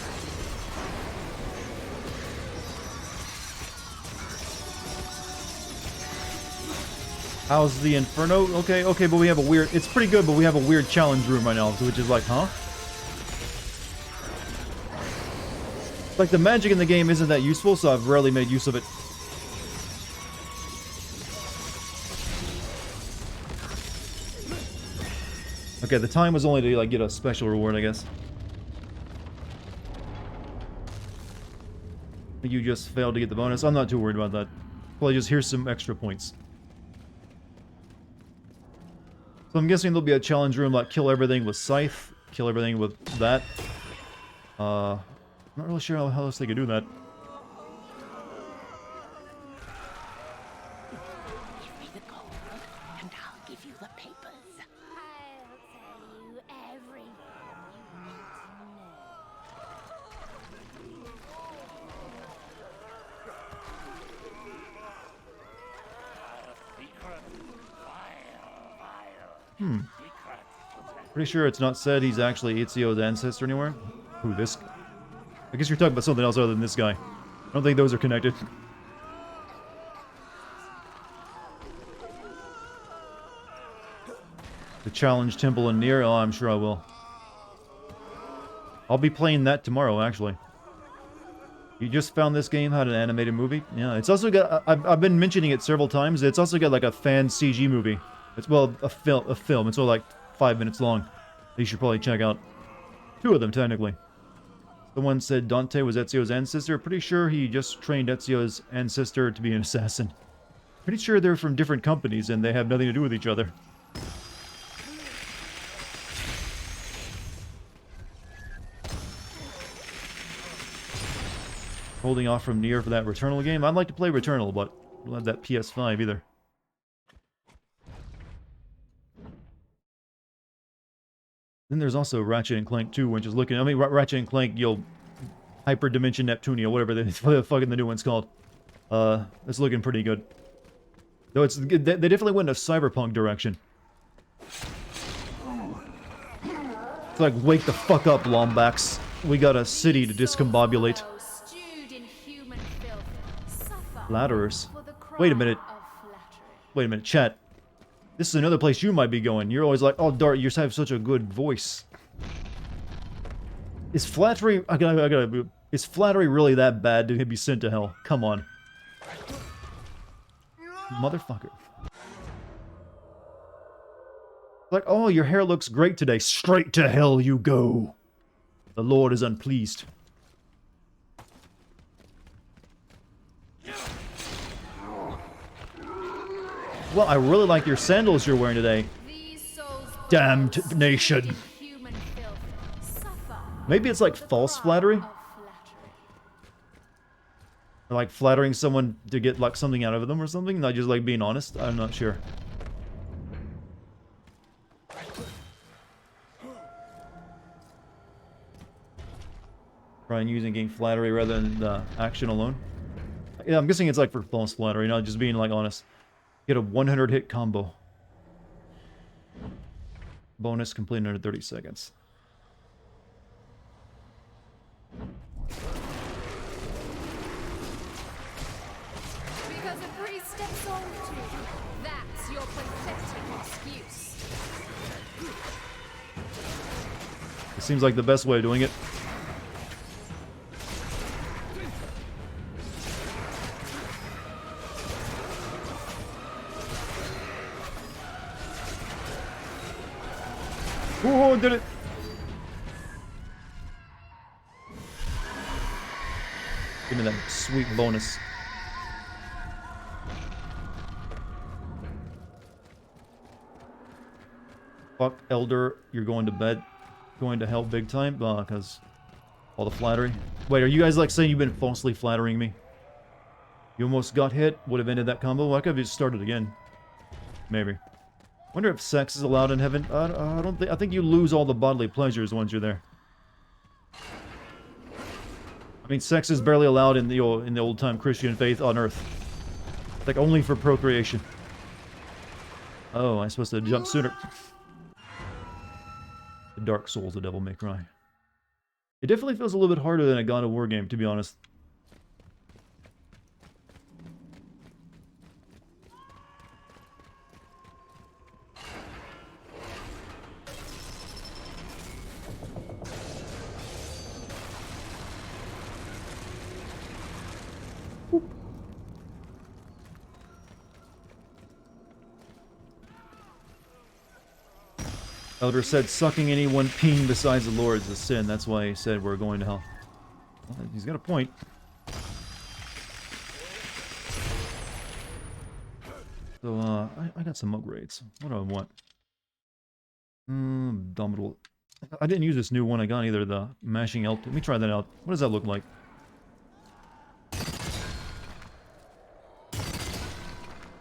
How's the Inferno? Okay, but we have a weird... It's pretty good, but we have a weird challenge room right now, which is like, huh? Like, the magic in the game isn't that useful, so I've rarely made use of it. Okay, the time was only to like get a special reward, I guess. You just failed to get the bonus. I'm not too worried about that. Well, just here's some extra points. So I'm guessing there'll be a challenge room like kill everything with Scythe, kill everything with that. I'm not really sure how else they could do that. Give me the gold, and I'll give you the papers. I'll tell you everything you need to know. Pretty sure it's not said he's actually Ezio's ancestor anywhere. Who, this? I guess you're talking about something else other than this guy. I don't think those are connected. The challenge temple in Nier? Oh, I'm sure I will. I'll be playing that tomorrow, actually. You just found this game had an animated movie? Yeah, it's also got... I've been mentioning it several times. It's also got like a fan CG movie. It's, well, a film. It's all like 5 minutes long. That you should probably check out. 2 of them, technically. Someone said Dante was Ezio's ancestor. Pretty sure he just trained Ezio's ancestor to be an assassin. Pretty sure they're from different companies and they have nothing to do with each other. Holding off from Nier for that Returnal game. I'd like to play Returnal, but I don't have that PS5 either. Then there's also Ratchet and Clank 2, which is looking... I mean, Ratchet and Clank, Hyper Dimension Neptunia, whatever the fucking the new one's called. It's looking pretty good. Though it's... They definitely went in a cyberpunk direction. It's like, wake the fuck up, Lombax. We got a city to discombobulate. Flatterers. Wait a minute. Wait a minute, chat. This is another place you might be going. You're always like, oh, Dart, you just have such a good voice. Is flattery... Is flattery really that bad to be sent to hell? Come on. Motherfucker. Like, oh, your hair looks great today. Straight to hell you go. The Lord is unpleased. Well, I really like your sandals you're wearing today. Damned nation. Maybe it's like false flattery? Or like flattering someone to get like something out of them or something? Not just like being honest? I'm not sure. Trying using game flattery rather than action alone. Yeah, I'm guessing it's like for false flattery, not just being like honest. Get a 100 hit combo. Bonus complete in under 30 seconds. Because a priest steps on to you. That's your pathetic excuse. It seems like the best way of doing it. Oh, did it! Give me that sweet bonus. Fuck, Elder, you're going to bed. Going to hell big time? Because all the flattery. Wait, are you guys like saying you've been falsely flattering me? You almost got hit? Would have ended that combo? Well, I could have just started again. Maybe. Wonder if sex is allowed in heaven. I don't think. I think you lose all the bodily pleasures once you're there. I mean, sex is barely allowed in the old-time Christian faith on Earth. Like only for procreation. Oh, I'm supposed to jump sooner. The Dark Souls, the Devil May Cry. It definitely feels a little bit harder than a God of War game, to be honest. Elder said sucking anyone peeing besides the Lord is a sin. That's why he said we're going to hell. Well, he's got a point. So, I got some upgrades. What do I want? Abdominal. I didn't use this new one I got either, the mashing elk. Let me try that out. What does that look like?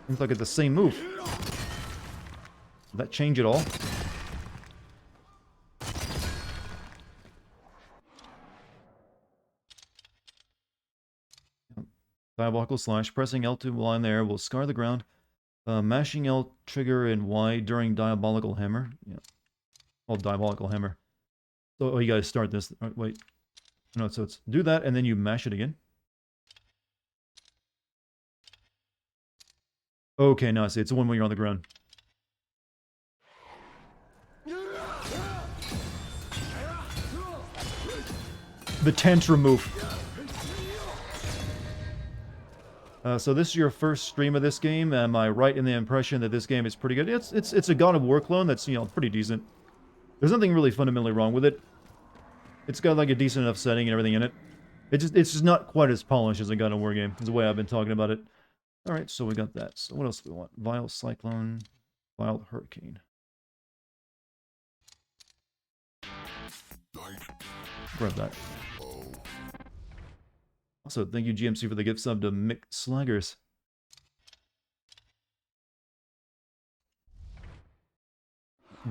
Looks like it's the same move. Did that change at all? Diabolical slash. Pressing L2 while in there will scar the ground. Mashing L trigger and Y during diabolical hammer. Yeah. Oh, diabolical hammer. So, oh, you gotta start this. Right, wait. No, so it's do that and then you mash it again. Okay, now I see. It's the one when you're on the ground. The tantrum move. So this is your first stream of this game. Am I right in the impression that this game is pretty good? It's a God of War clone that's, you know, pretty decent. There's nothing really fundamentally wrong with it. It's got like a decent enough setting and everything in it. It's just not quite as polished as a God of War game, is the way I've been talking about it. Alright, so we got that. So what else do we want? Vile Cyclone, Vile Hurricane. Grab that. Also, thank you GMC for the gift sub to Mick Slaggers.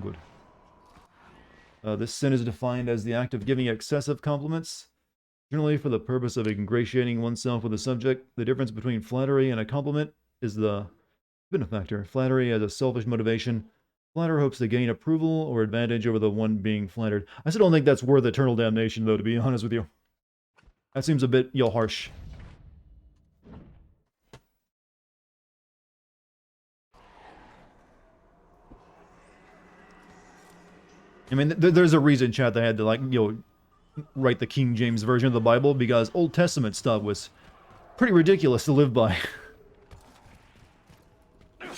Good. This sin is defined as the act of giving excessive compliments, generally for the purpose of ingratiating oneself with the subject. The difference between flattery and a compliment is the benefactor. Flattery has a selfish motivation. Flatterer hopes to gain approval or advantage over the one being flattered. I still don't think that's worth eternal damnation, though, to be honest with you. That seems a bit, harsh. I mean, there's a reason, chat, that I had to, like, write the King James Version of the Bible, because Old Testament stuff was pretty ridiculous to live by. Below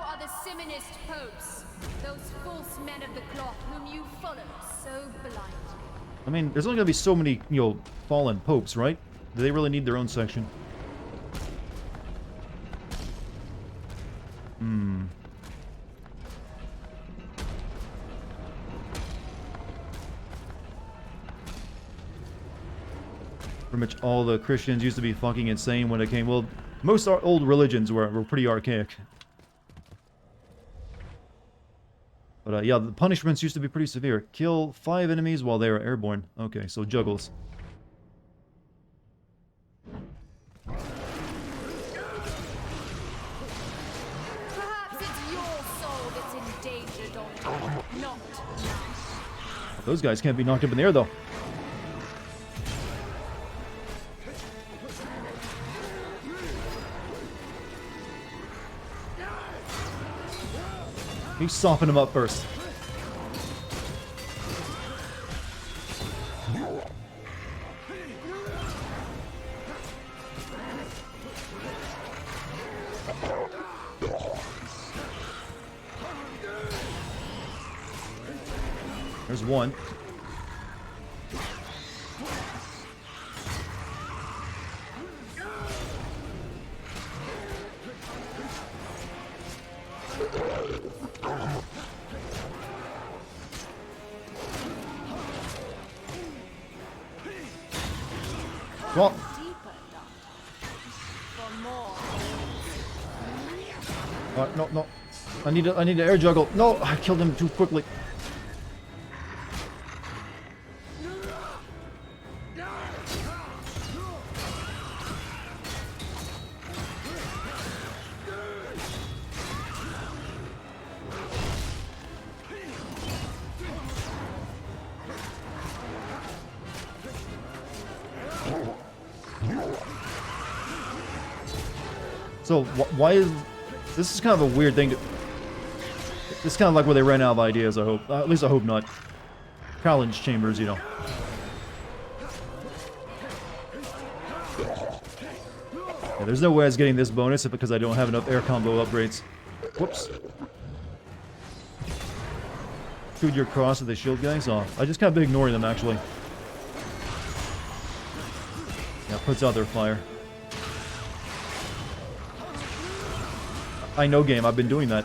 are the Simonist popes, those false men of the cloth whom you follow so blindly. I mean, there's only gonna be so many, fallen popes, right? Do they really need their own section? Pretty much all the Christians used to be fucking insane when it came. Well, most old religions were pretty archaic. But yeah, the punishments used to be pretty severe. Kill 5 enemies while they are airborne. Okay, so juggles. Perhaps it's your soul that's in danger, Dante, not mine. Those guys can't be knocked up in the air, though. You soften him up first. There's one. Well, no. I need to air juggle. No, I killed him too quickly. So why is this is kind of a weird thing to... It's kind of like where they ran out of ideas, I hope. At least I hope not. Challenge chambers, you know. Yeah, there's no way I was getting this bonus because I don't have enough air combo upgrades. Whoops. Shoot your cross at the shield guys off. I just kind of been ignoring them, actually. Yeah, puts out their fire. I know game, I've been doing that.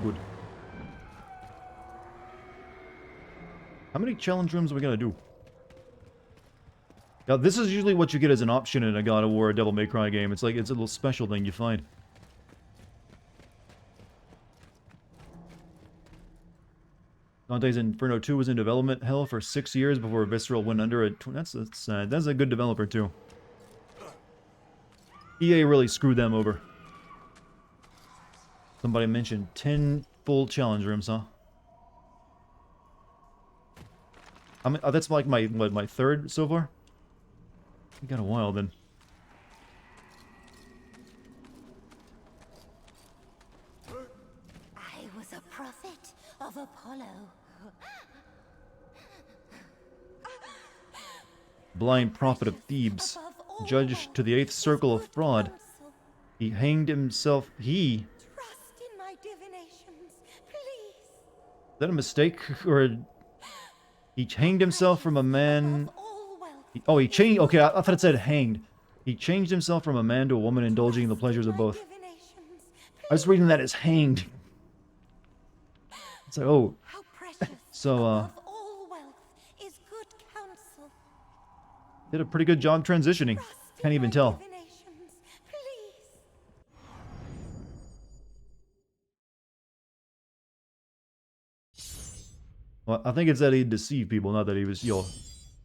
Good. How many challenge rooms are we gonna do? Now, this is usually what you get as an option in a God of War or Devil May Cry game. It's like, it's a little special thing you find. Dante's Inferno 2 was in development hell for 6 years before Visceral went under it. That's sad. That's a good developer, too. EA really screwed them over. Somebody mentioned 10 full challenge rooms, huh? I mean, that's like my, what, my third so far? We got a while then. I was a prophet of Apollo. Blind prophet of Thebes, judged to the 8th circle of fraud. He hanged himself. He. Trust in my divinations, please. Is that a mistake? Or he hanged himself from a man. Oh, he changed. Okay, I thought it said hanged. He changed himself from a man to a woman, indulging in the pleasures of both. I was reading that as hanged. It's like, oh. So, did a pretty good job transitioning. Can't even tell. Well, I think it's that he deceived people, not that he was,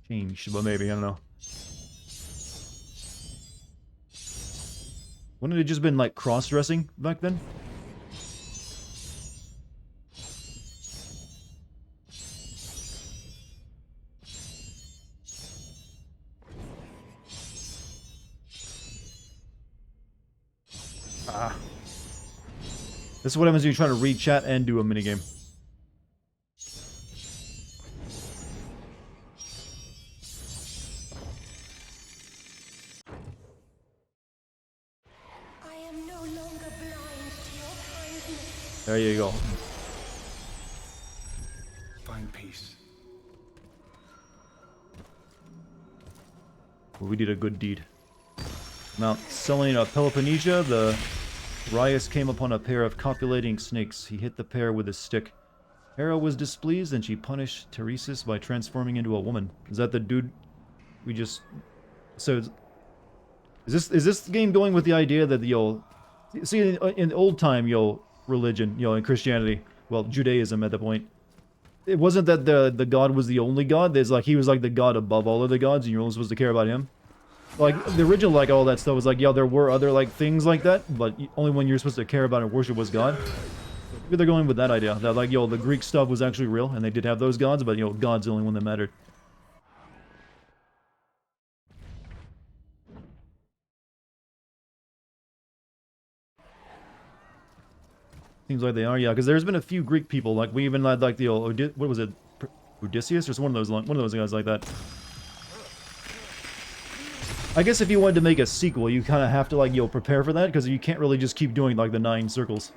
changed, but maybe, I don't know. Wouldn't it have just been, like, cross-dressing back then? Ah. This is what happens when you try to read chat and do a minigame. There you go. Find peace. We did a good deed. Mount Selene of Peloponnesia, the Rias came upon a pair of copulating snakes. He hit the pair with a stick. Hera was displeased and she punished Teresis by transforming into a woman. Is that the dude we just... So, is this game going with the idea that, see, in old time, religion, in Christianity, well, Judaism at the point, it wasn't that the god was the only god. There's like, he was like the god above all of the gods, and you're only supposed to care about him. Like, the original, like, all that stuff was like, yeah, there were other, like, things like that, but only one you're supposed to care about and worship was God. Maybe they're going with that idea, that, like, the Greek stuff was actually real, and they did have those gods, but, God's the only one that mattered. Seems like they are, yeah, because there's been a few Greek people, like, we even had, like, the old, what was it, Odysseus, or one of those guys like that. I guess if you wanted to make a sequel, you kind of have to, like, prepare for that, because you can't really just keep doing, like, the 9 circles.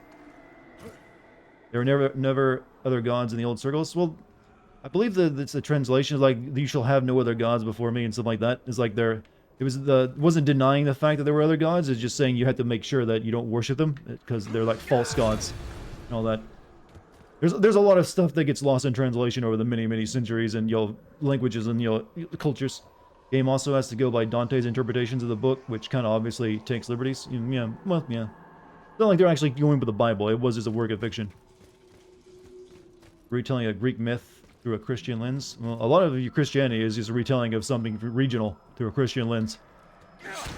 There were never other gods in the old circles. Well, I believe that it's the translation, like, you shall have no other gods before me, and stuff like that. It's like it wasn't denying the fact that there were other gods, it's just saying you had to make sure that you don't worship them, because they're, like, false gods, and all that. There's a lot of stuff that gets lost in translation over the many centuries, and, languages and, cultures. Game also has to go by Dante's interpretations of the book, which kind of obviously takes liberties. Yeah, well, yeah. It's not like they're actually going with the Bible. It was just a work of fiction. Retelling a Greek myth through a Christian lens. Well, a lot of your Christianity is just a retelling of something regional through a Christian lens. If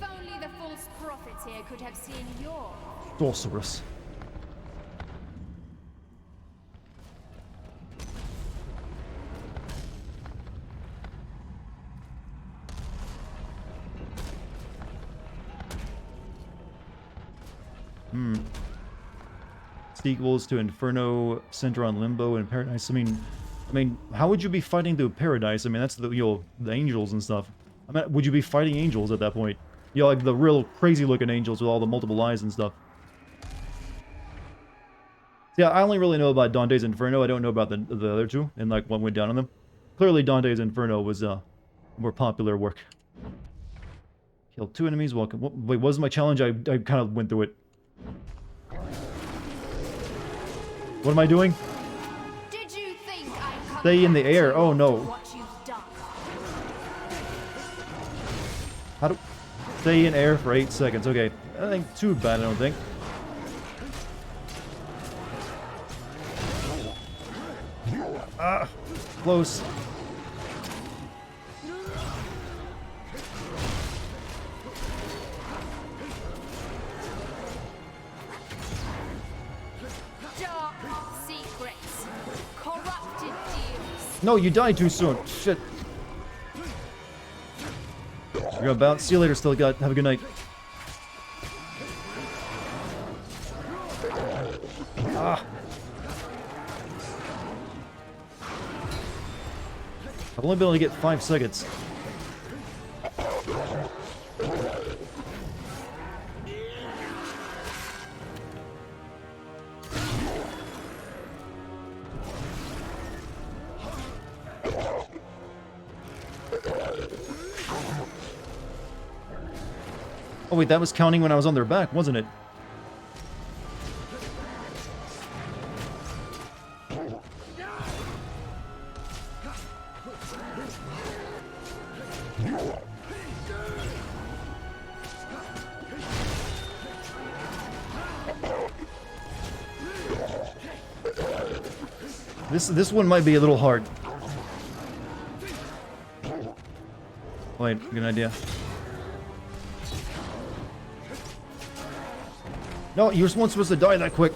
only the false prophets here could have seen your... Sorceress. sequels to Inferno center on Limbo and Paradise. I mean, how would you be fighting through Paradise? I mean, that's the, you know, the angels and stuff. I mean, would you be fighting angels at that point? You know, like the real crazy looking angels with all the multiple eyes and stuff. Yeah, I only really know about Dante's Inferno. I don't know about the other two, and like what went down on them. Clearly, Dante's Inferno was more popular work. Killed 2 enemies. Welcome. Wait, what was my challenge? I kind of went through it. What am I doing? Did you think I'd come Stay in the back air. to Oh no. what you've done? How do... Stay in air for 8 seconds. Okay. I think too bad, I don't think. Ah, close. Dark secrets, corrupted deals. No, you died too soon. Shit. You're gonna bounce. See you later, still got. Have a good night. Ah. I've only been able to get 5 seconds. Oh wait, that was counting when I was on their back, wasn't it? This one might be a little hard. Wait, good idea. No, you weren't supposed to die that quick.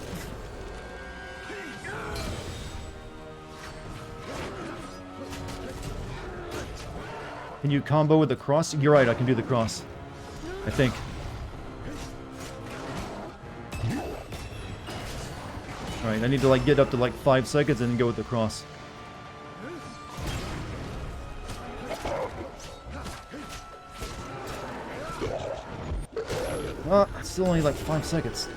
Can you combo with the cross? You're right, I can do the cross. I think. Alright, I need to like get up to like 5 seconds and then go with the cross. Still only like 5 seconds.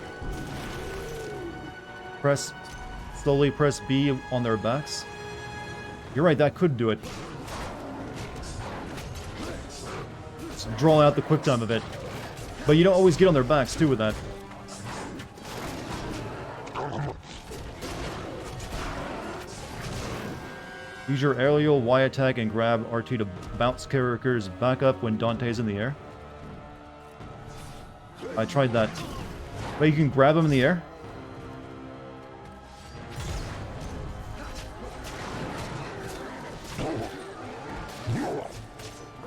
Slowly press B on their backs. You're right, that could do it. Just draw out the quick time of it. But you don't always get on their backs too with that. Use your aerial Y attack and grab RT to bounce characters back up when Dante's in the air. I tried that. But you can grab him in the air?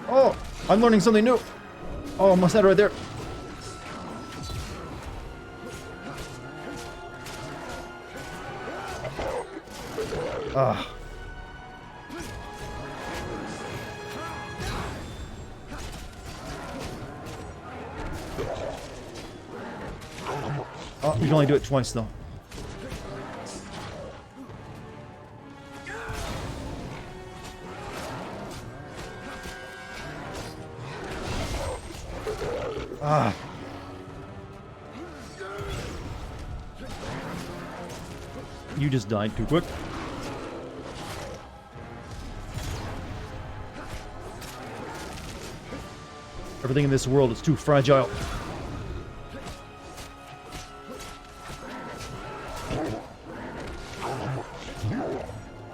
Oh! I'm learning something new! Oh, almost had it right there. Ah. Oh, you can only do it twice, though. Ah. You just died too quick. Everything in this world is too fragile.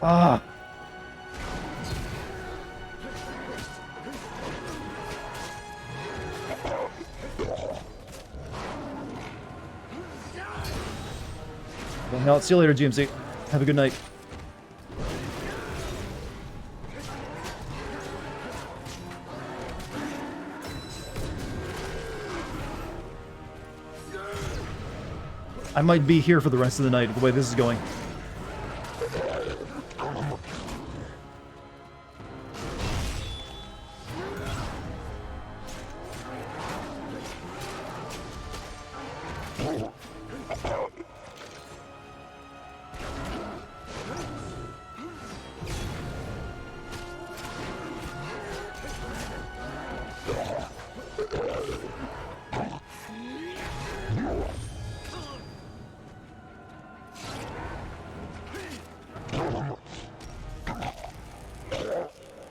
Ah! Well, now, see you later, GMC. Have a good night. I might be here for the rest of the night, the way this is going.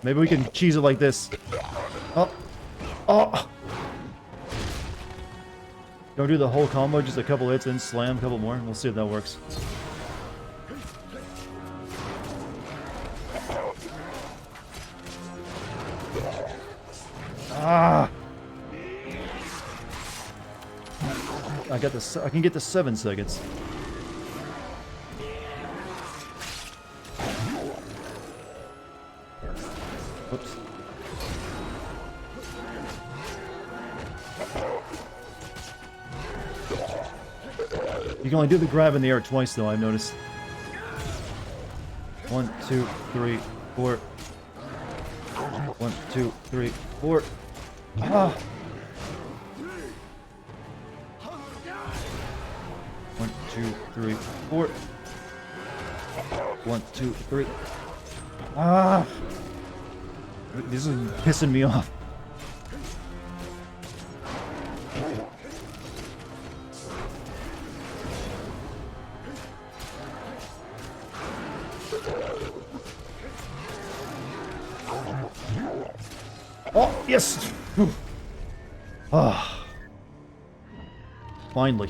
Maybe we can cheese it like this. Oh. Oh. Don't do the whole combo, just a couple hits and slam a couple more. We'll see if that works. Ah! I got this. I can get to 7 seconds. Whoops. You can only do the grab in the air twice, though, I've noticed. 1, 2, 3, 4. 1, 2, 3, 4. Ah! 1, 2, 3, 4. 1, 2, 3. Ah! This is pissing me off. Oh, yes! Ah. Finally.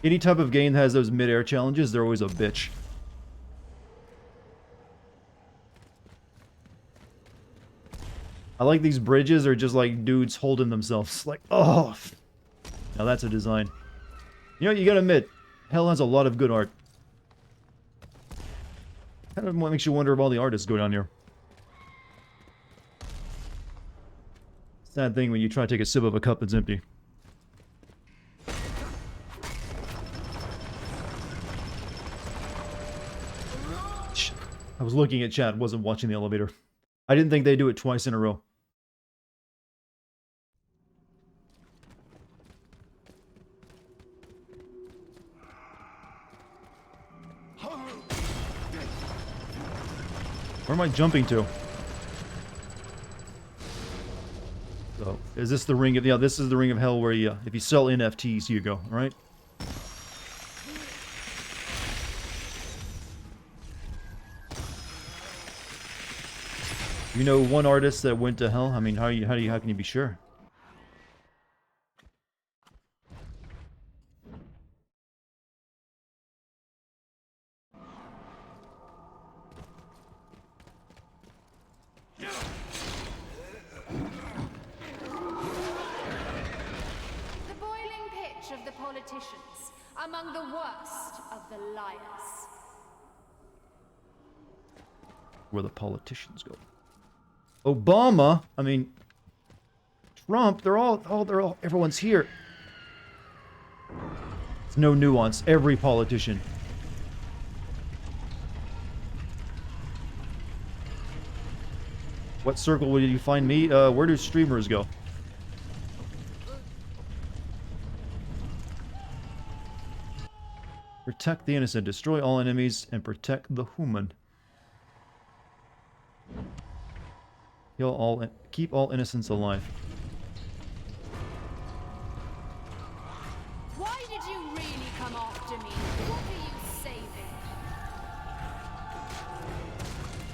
Any type of game that has those mid-air challenges, they're always a bitch. I like these bridges are just like dudes holding themselves. Like, oh! Now that's a design. You know, you gotta admit, Hell has a lot of good art. Kind of makes you wonder if all the artists go down here. Sad thing when you try to take a sip of a cup that's empty. I was looking at chat, wasn't watching the elevator. I didn't think they'd do it twice in a row. Where am I jumping to? So, is this the ring of... Yeah, this is the ring of hell where you... if you sell NFTs, you go, right? You know one artist that went to hell? I mean, how can you be sure? Among the worst of the liars. Where the politicians go. Obama, I mean, Trump, everyone's here. It's no nuance, every politician. What circle would you find me? Where do streamers go? Protect the innocent, destroy all enemies, and protect the human. Keep all innocents alive. Why did you really come after me? What are you saving?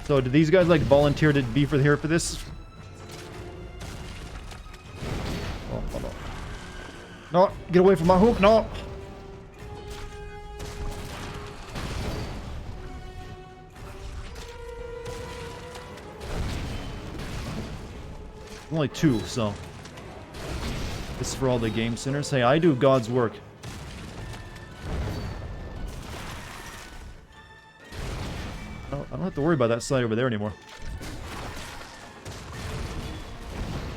So, did these guys like volunteer to be here for this? Oh, hold on. No, get away from my hoop, no! Only 2, so this is for all the game sinners. Hey, I do God's work. I don't have to worry about that side over there anymore.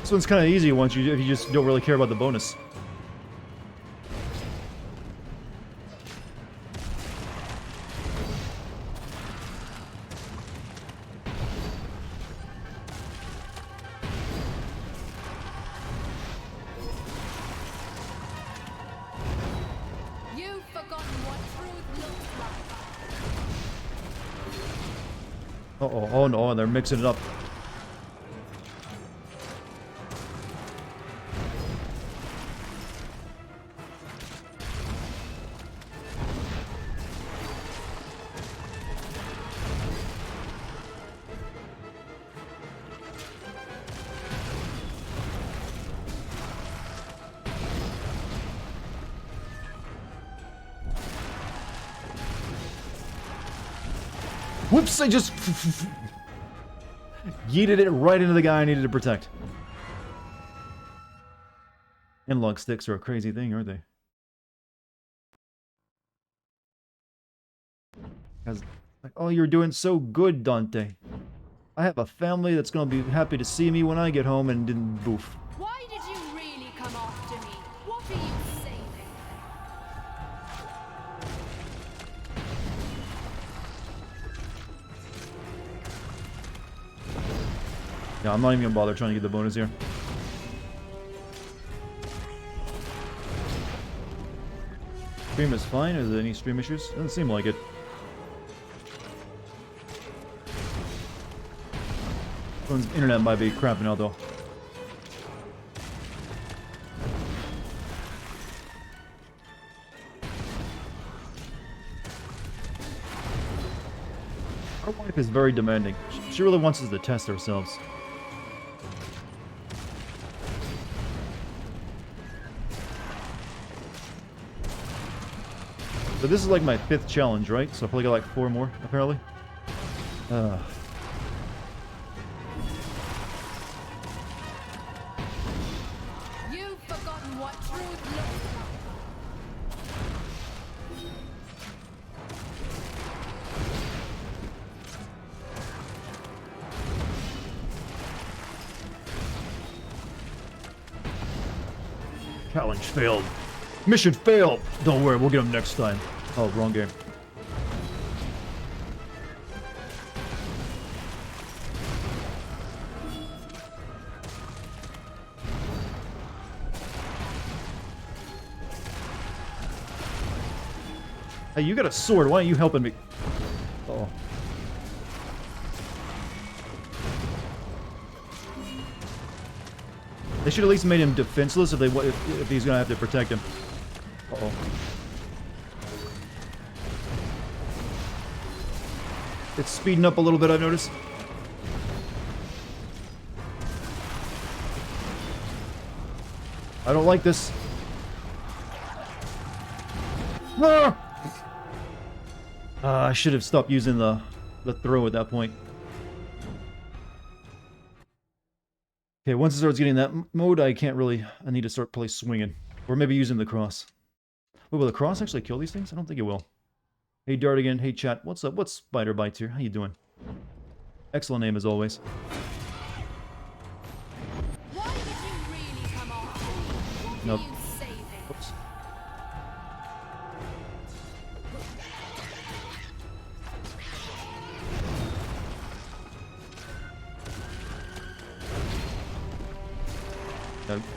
This one's kind of easy if you just don't really care about the bonus. Oh no, they're mixing it up. Whoops, I just yeeted it right into the guy I needed to protect. Analog sticks are a crazy thing, aren't they? Because, like, oh, you're doing so good, Dante. I have a family that's gonna be happy to see me when I get home, and then boof. Why did you really come after me? What are you saving? Yeah, I'm not even gonna bother trying to get the bonus here. Stream is fine. Is there any stream issues? Doesn't seem like it. Phone's internet might be crapping out though. Our wife is very demanding. She really wants us to test ourselves. So this is like my 5th challenge, right? So I probably got like 4 more, apparently. You've forgotten what truth looks like. Challenge failed. Mission failed! Don't worry, we'll get him next time. Oh, wrong game. Hey, you got a sword. Why aren't you helping me? Uh-oh. They should at least made him defenseless if he's gonna have to protect him. Uh-oh. It's speeding up a little bit, I've noticed. I don't like this. Ah! I should have stopped using the throw at that point. Okay, once it starts getting that mode, I can't really... I need to start play swinging. Or maybe using the cross. Wait, will the cross actually kill these things? I don't think it will. Hey, Dartigan. Hey, chat. What's up? What's Spider Bites here? How you doing? Excellent name, as always. Why did you really come after me? What Nope. are you saving? Oops.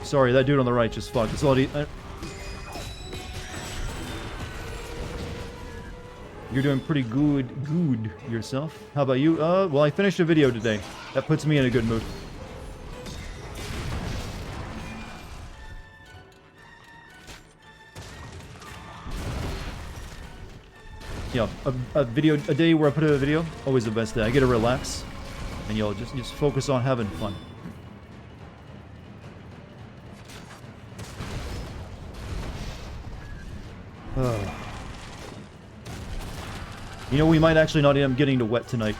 Sorry, that dude on the right just fucked. That's all he... You're doing pretty good yourself. How about you? Well, I finished a video today. That puts me in a good mood. Yeah, a day where I put out a video, always the best day. I get to relax, and you'll just focus on having fun. You know, we might actually not end up getting to wet tonight.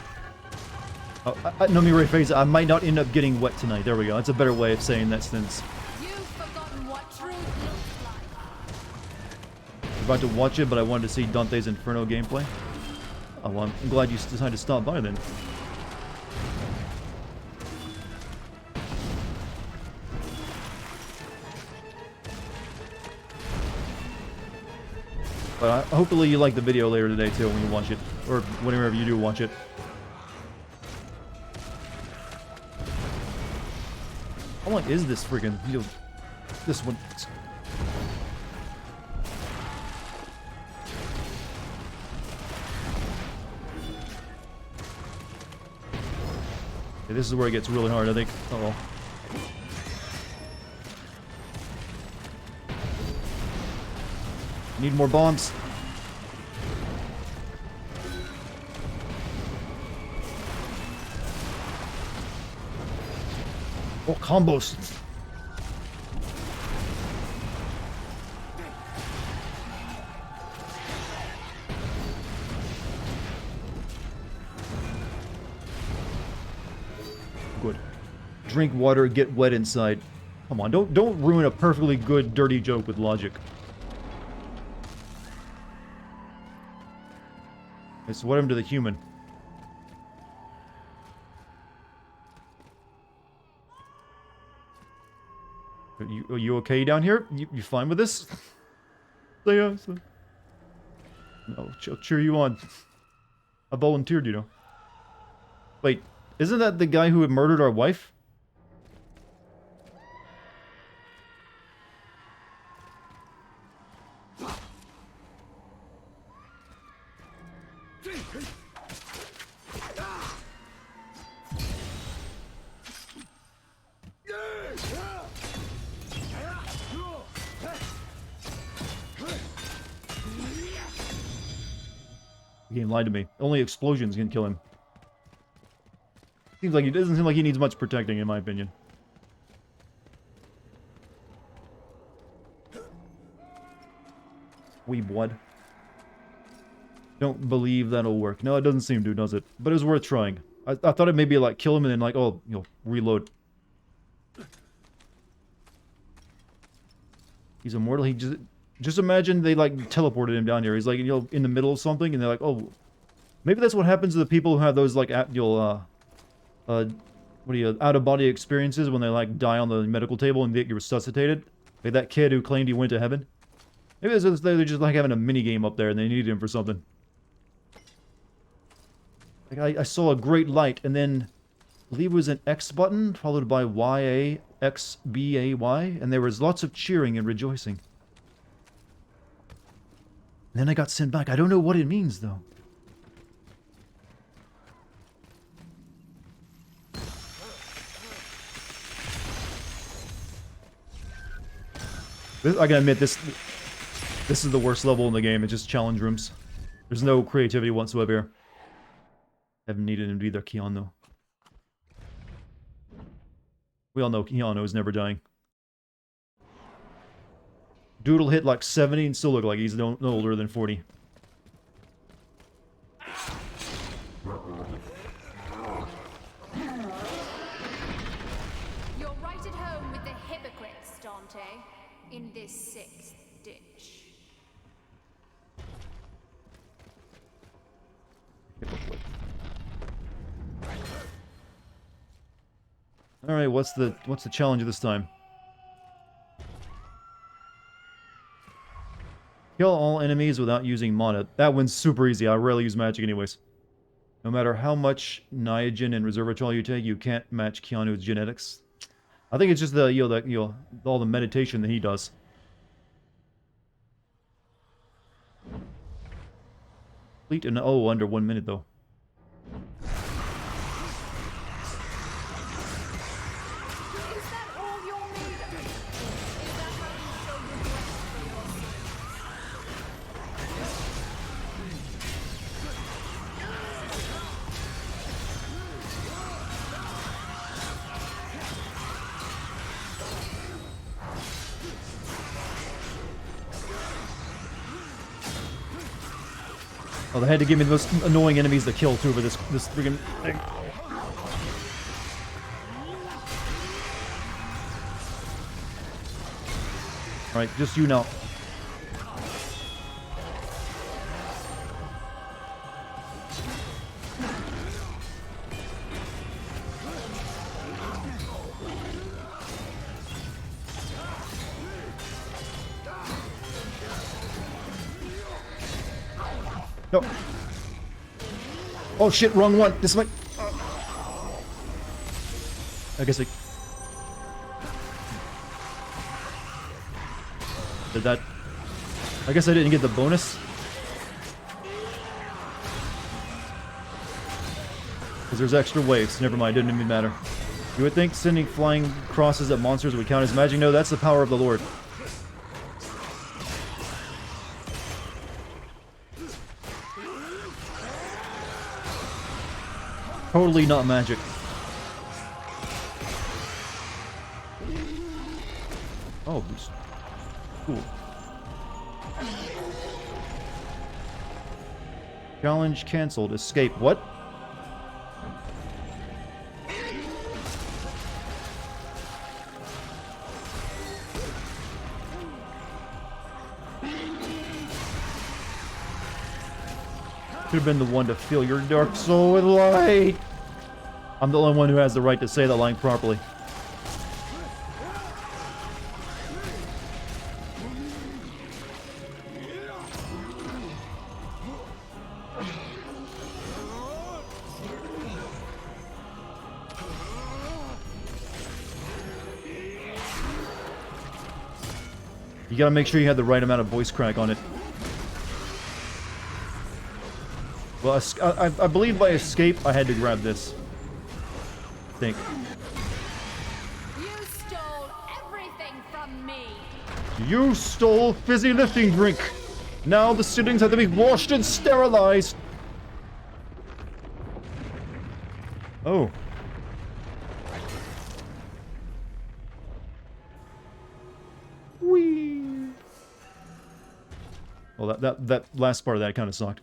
Oh, let me rephrase it. I might not end up getting wet tonight. There we go. That's a better way of saying that since... You've forgotten what truth looks like. I'm about to watch it, but I wanted to see Dante's Inferno gameplay. Oh, well, I'm glad you decided to stop by then. But hopefully you like the video later today too when you watch it. Or whenever you do watch it. How long is this freaking... This one... Okay, this is where it gets really hard, I think. Uh-oh. Need more bombs. Oh, combos. Drink water, get wet inside. Come on, don't ruin a perfectly good, dirty joke with logic. Okay, so what happened to the human? Are you okay down here? You fine with this? No, I'll cheer you on. I volunteered, you know. Wait, isn't that the guy who had murdered our wife? The game lied to me. Only explosions can kill him. Seems like it doesn't seem like he needs much protecting, in my opinion. Wee blood. Don't believe that'll work. No, it doesn't seem to, does it? But it was worth trying. I thought it maybe like kill him and then like, oh, you know, reload. He's immortal. He just imagine they like teleported him down here. He's like, you know, in the middle of something, and they're like, oh, maybe that's what happens to the people who have those like out of body experiences when they like die on the medical table and they get resuscitated. Like that kid who claimed he went to heaven. Maybe they're just like having a mini game up there and they need him for something. Like I saw a great light and then I believe it was an X button followed by YAXBAY, and there was lots of cheering and rejoicing. And then I got sent back. I don't know what it means though. I gotta admit, this is the worst level in the game. It's just challenge rooms. There's no creativity whatsoever here. Haven't needed him to be their Keanu, though. We all know Keanu is never dying. Doodle hit like 70 and still look like he's no older than 40. You're right at home with the hypocrites, Dante, in this sixth ditch. All right, what's the challenge this time? Kill all enemies without using mana. That one's super easy. I rarely use magic anyways. No matter how much Niagen and resveratrol you take, you can't match Keanu's genetics. I think it's just the all the meditation that he does. Complete an O under 1 minute though. Oh, they had to give me the most annoying enemies to kill too for this friggin' thing. Alright, just you now. No. Oh shit, wrong one. This might... I guess I... Did that... I guess I didn't get the bonus. Because there's extra waves. Never mind, didn't even matter. You would think sending flying crosses at monsters would count as magic. No, that's the power of the Lord. Totally not magic. Oh, cool. Challenge cancelled. Escape. What? Could have been the one to fill your dark soul with light. I'm the only one who has the right to say that line properly. You gotta make sure you had the right amount of voice crack on it. Well, I believe by escape, I had to grab this. I think. You stole everything from me. You stole fizzy lifting drink. Now the sittings have to be washed and sterilized. Oh. Whee. Well, that last part of that kind of sucked.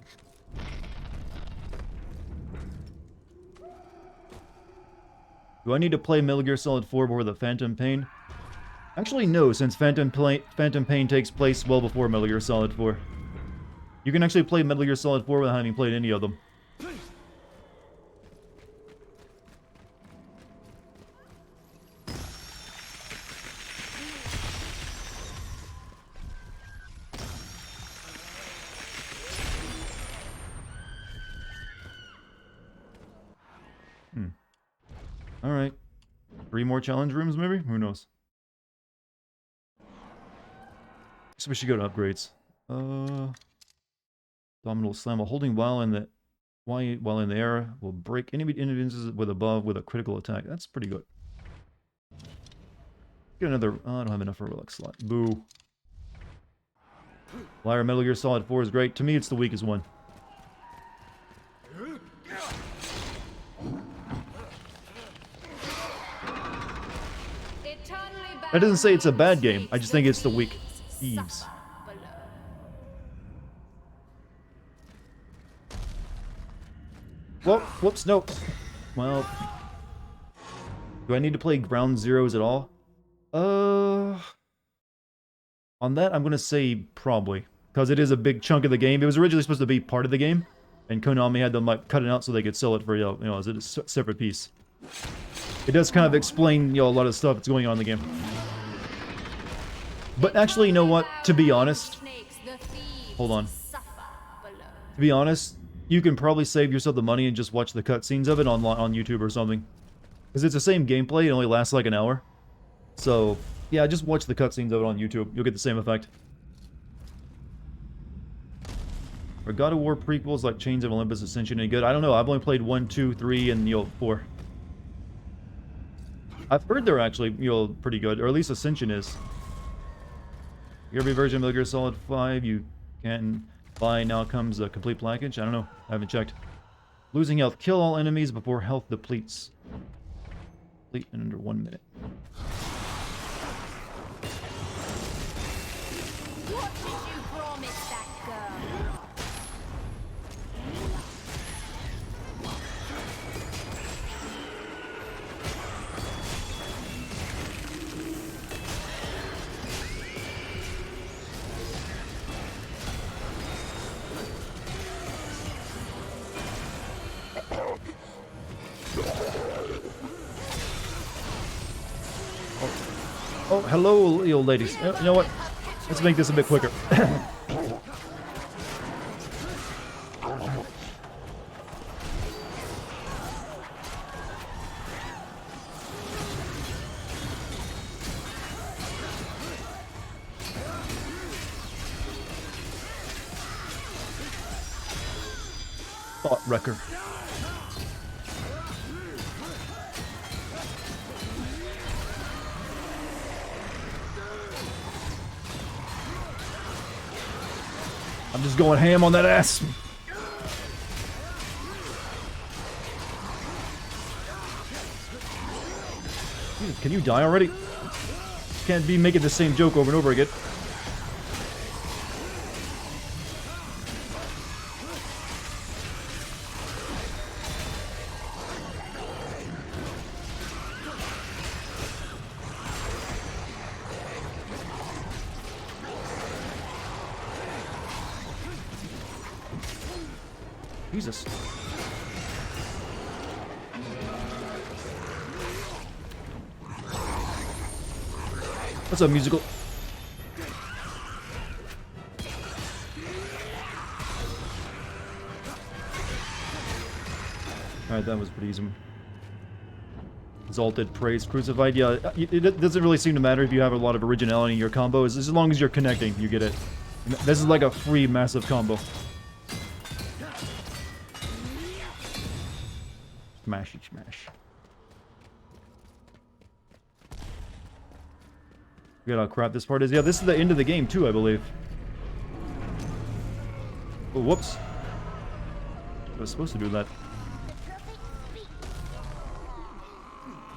Do I need to play Metal Gear Solid 4 before the Phantom Pain? Actually, no, since Phantom Pain takes place well before Metal Gear Solid 4. You can actually play Metal Gear Solid 4 without having played any of them. Alright. 3 more challenge rooms, maybe? Who knows? So we should go to upgrades. Abdominal slam while holding while in the air will break enemy enemies with above with a critical attack. That's pretty good. Get another. I don't have enough for a relic slot. Boo. Liar Metal Gear Solid 4 is great. To me, it's the weakest one. That doesn't say it's a bad game. I just think it's the weak Eves. Whoa, whoops, nope. Well, do I need to play Ground Zeroes at all? On that, I'm gonna say probably. Because it is a big chunk of the game. It was originally supposed to be part of the game. And Konami had them like cut it out so they could sell it for, you know, as a separate piece. It does kind of explain, you know, a lot of stuff that's going on in the game. But actually, you know what? To be honest... Hold on. To be honest, you can probably save yourself the money and just watch the cutscenes of it on YouTube or something. Because it's the same gameplay, it only lasts like an hour. So, yeah, just watch the cutscenes of it on YouTube. You'll get the same effect. Are God of War prequels like Chains of Olympus Ascension any good? I don't know, I've only played 1, 2, 3, and, you know, 4. I've heard they're actually, you know, pretty good, or at least Ascension is. Every version of Metal Gear Solid 5 you can buy now comes a complete package. I don't know. I haven't checked. Losing health. Kill all enemies before health depletes. Complete in under 1 minute. What did you promise that girl? Oh, hello, you old ladies. You know what? Let's make this a bit quicker. Thought wrecker. I'm just going ham on that ass. Can you die already? Can't be making the same joke over and over again. Jesus. What's up, musical? Alright, that was pretty easy. Exalted, praised, crucified. Yeah, it doesn't really seem to matter if you have a lot of originality in your combos. As long as you're connecting, you get it. This is like a free massive combo. Smashy smash. Forget how crap this part is. Yeah, this is the end of the game too, I believe. Oh, whoops. I was supposed to do that.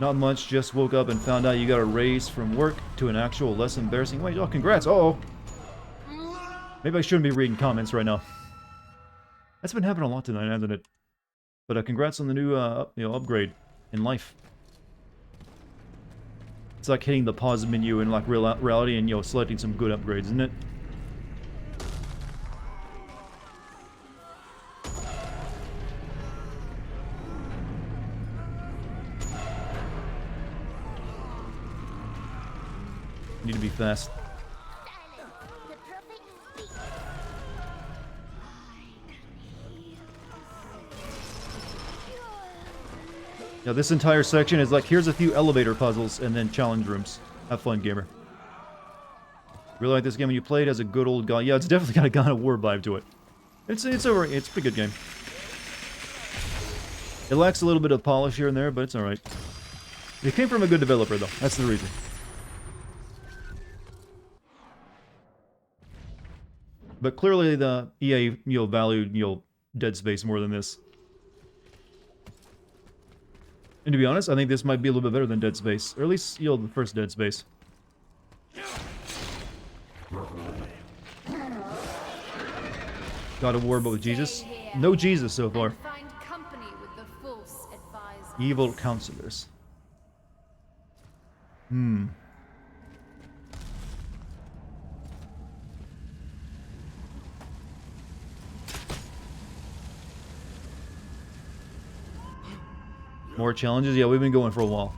Not much, just woke up and found out you got a raise from work to an actual less embarrassing wage. Oh, congrats. Uh-oh. Maybe I shouldn't be reading comments right now. That's been happening a lot tonight, hasn't it? But congrats on the new upgrade in life. It's like hitting the pause menu in like reality and selecting some good upgrades, isn't it? Need to be fast. Now this entire section is like, here's a few elevator puzzles and then challenge rooms. Have fun, gamer. Really like this game when you play it as a good old guy. Yeah, it's definitely got a God of War vibe to it. It's alright. It's a pretty good game. It lacks a little bit of polish here and there, but it's alright. It came from a good developer though. That's the reason. But clearly the EA, valued, Dead Space more than this. And to be honest, I think this might be a little bit better than Dead Space. Or at least, the first Dead Space. God of War, but with Jesus? No Jesus so far. Evil counselors. More challenges? Yeah, we've been going for a while.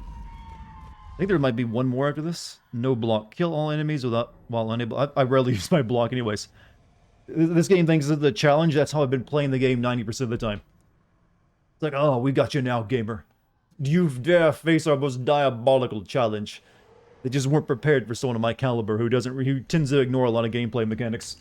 I think there might be one more after this. No block. Kill all enemies while unable... I rarely use my block anyways. This game thinks it's the challenge. That's how I've been playing the game 90% of the time. It's like, oh, we got you now, gamer. You dare face our most diabolical challenge. They just weren't prepared for someone of my caliber who tends to ignore a lot of gameplay mechanics.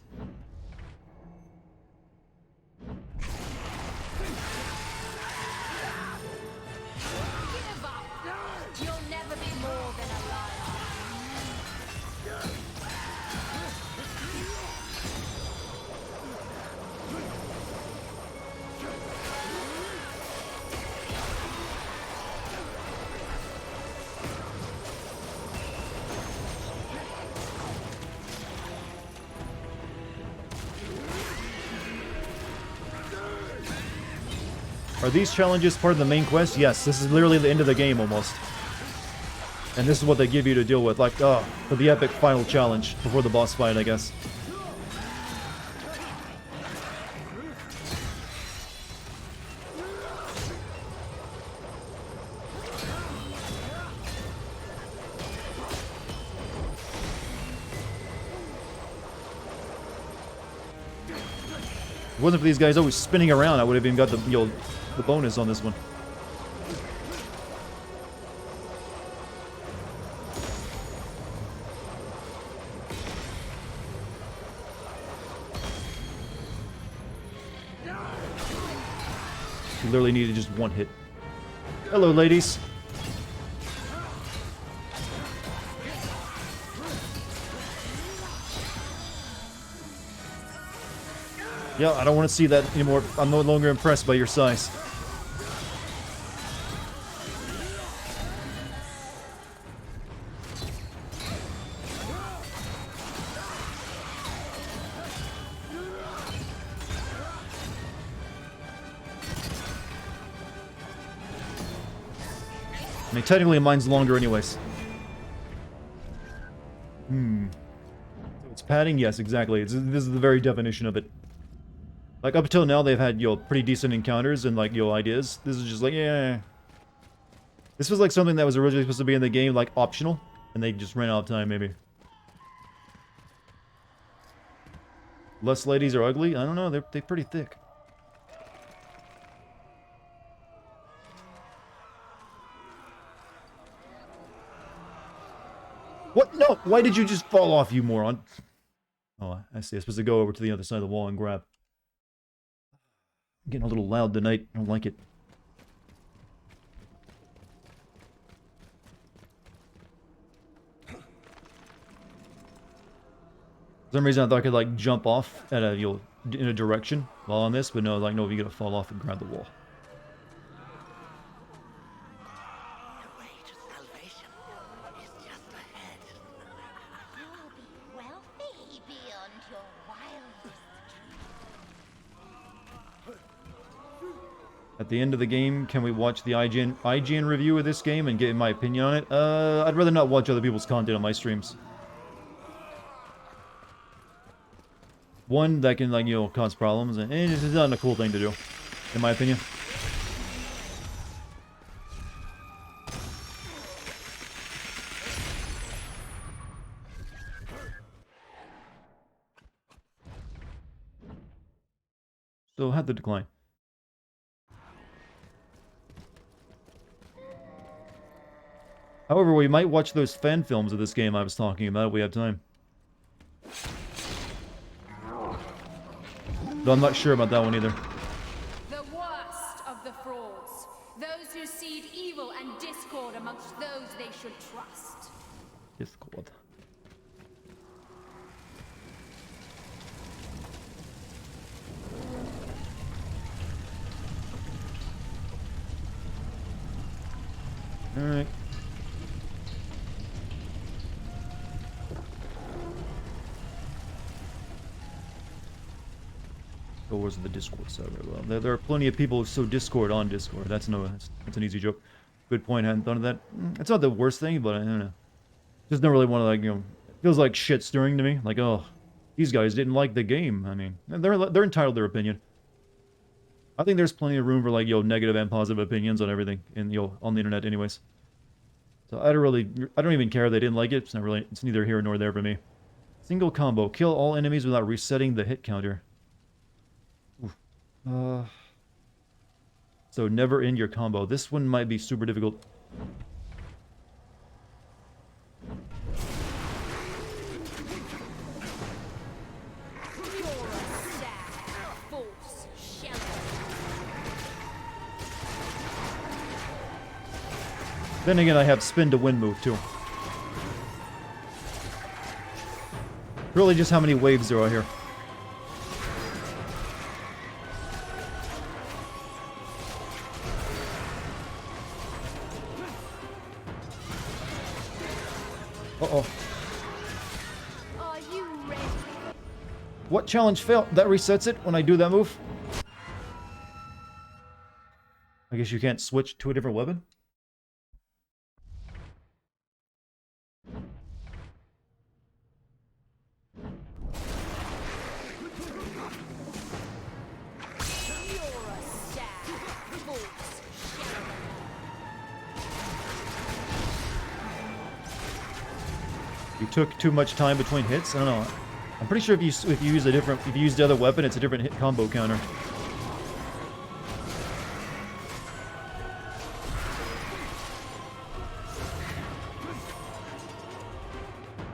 Are these challenges part of the main quest? Yes, this is literally the end of the game almost. And this is what they give you to deal with, like, for the epic final challenge before the boss fight, I guess. If it wasn't for these guys always spinning around, I would have even got the bonus on this one. You literally needed just one hit. Hello, ladies. Yeah, I don't want to see that anymore. I'm no longer impressed by your size. I mean, technically mine's longer anyways. So it's padding? Yes, exactly. This is the very definition of it. Like, up until now, they've had, pretty decent encounters and, like, ideas. This is just like, yeah. This was, like, something that was originally supposed to be in the game, like, optional. And they just ran out of time, maybe. Less ladies are ugly? I don't know, they're pretty thick. What? No! Why did you just fall off, you moron? Oh, I see. I'm supposed to go over to the other side of the wall and grab. I'm getting a little loud tonight. I don't like it. For some reason I thought I could, like, jump off at a, in a direction while on this, but no, like, no, you gotta fall off and grab the wall. The way to salvation is just ahead. You'll be wealthy beyond your wildest dreams. At the end of the game, can we watch the IGN review of this game and get my opinion on it? I'd rather not watch other people's content on my streams. One, that can, like, cause problems, and it's not a cool thing to do, in my opinion. So, had to decline. However, we might watch those fan films of this game I was talking about if we have time. Though I'm not sure about that one either. The worst of the frauds. Those who seed evil and discord amongst those they should trust. Discord. Alright. Doors of the Discord server. Well, there are plenty of people who sow Discord on Discord. That's an easy joke. Good point. I hadn't thought of that. It's not the worst thing, but I don't know. Just don't really want to, like, it feels like shit stirring to me. Like, oh, these guys didn't like the game. I mean, they're entitled to their opinion. I think there's plenty of room for, like, negative and positive opinions on everything in on the internet, anyways. So I don't even care if they didn't like it. It's neither here nor there for me. Single combo: kill all enemies without resetting the hit counter. So never end your combo. This one might be super difficult. Then again, I have spin to win move too. Really, just how many waves there are here. Uh-oh. Are you ready? What challenge failed? That resets it when I do that move? I guess you can't switch to a different weapon? You took too much time between hits? I don't know. I'm pretty sure if you use the other weapon, it's a different hit combo counter.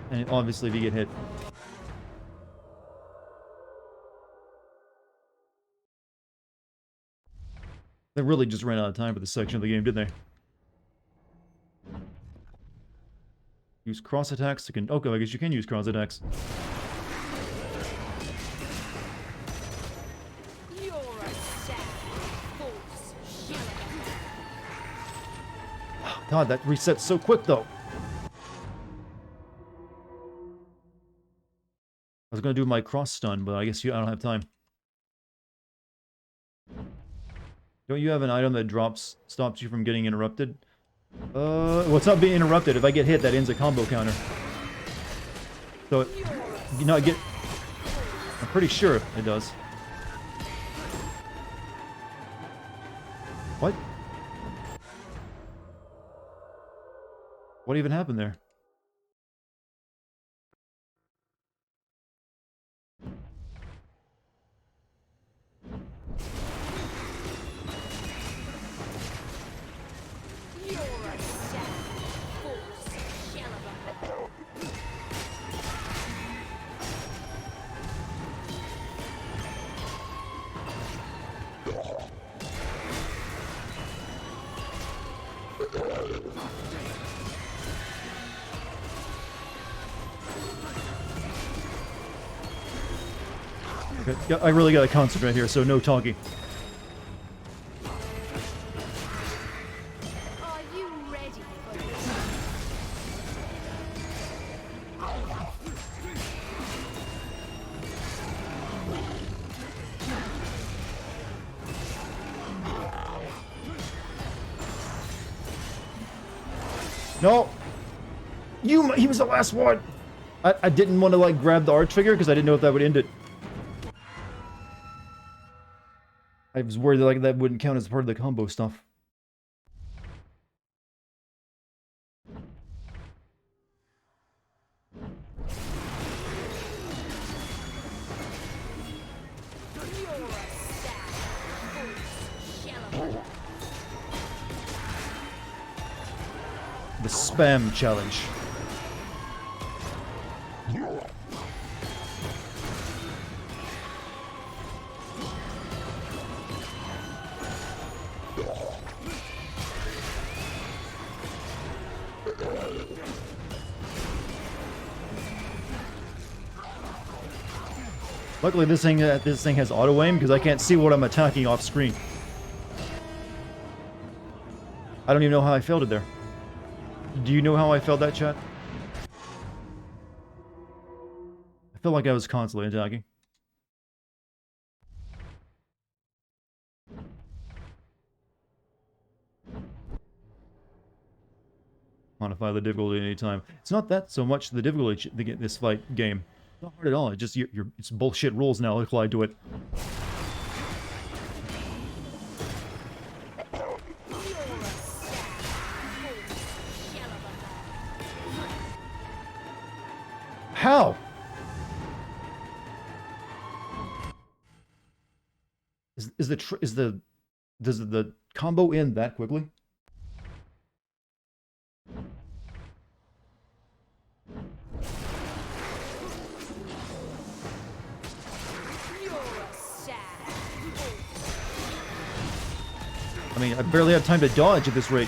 And obviously if you get hit. They really just ran out of time for this section of the game, didn't they? Use cross attacks to okay, I guess you can use cross attacks. God, that resets so quick though. I was gonna do my cross stun, but I guess I don't have time. Don't you have an item that stops you from getting interrupted? Well, it's not being interrupted. If I get hit, that ends a combo counter. So, I'm pretty sure it does. What? What even happened there? Okay. Yeah, I really gotta concentrate here, so no talking. Are you ready for this? No! He was the last one! I didn't want to, like, grab the arch figure because I didn't know if that would end it. I was worried that, like, that wouldn't count as part of the combo stuff. The spam challenge. Luckily, this thing has auto aim because I can't see what I'm attacking off screen. I don't even know how I failed it there. Do you know how I failed that, chat? I felt like I was constantly attacking. Modify the difficulty at any time. It's not that so much the difficulty to get this fight game. It's not hard at all. It's just it's bullshit rules now applied to it. How? Does the combo end that quickly? I mean, I barely have time to dodge at this rate.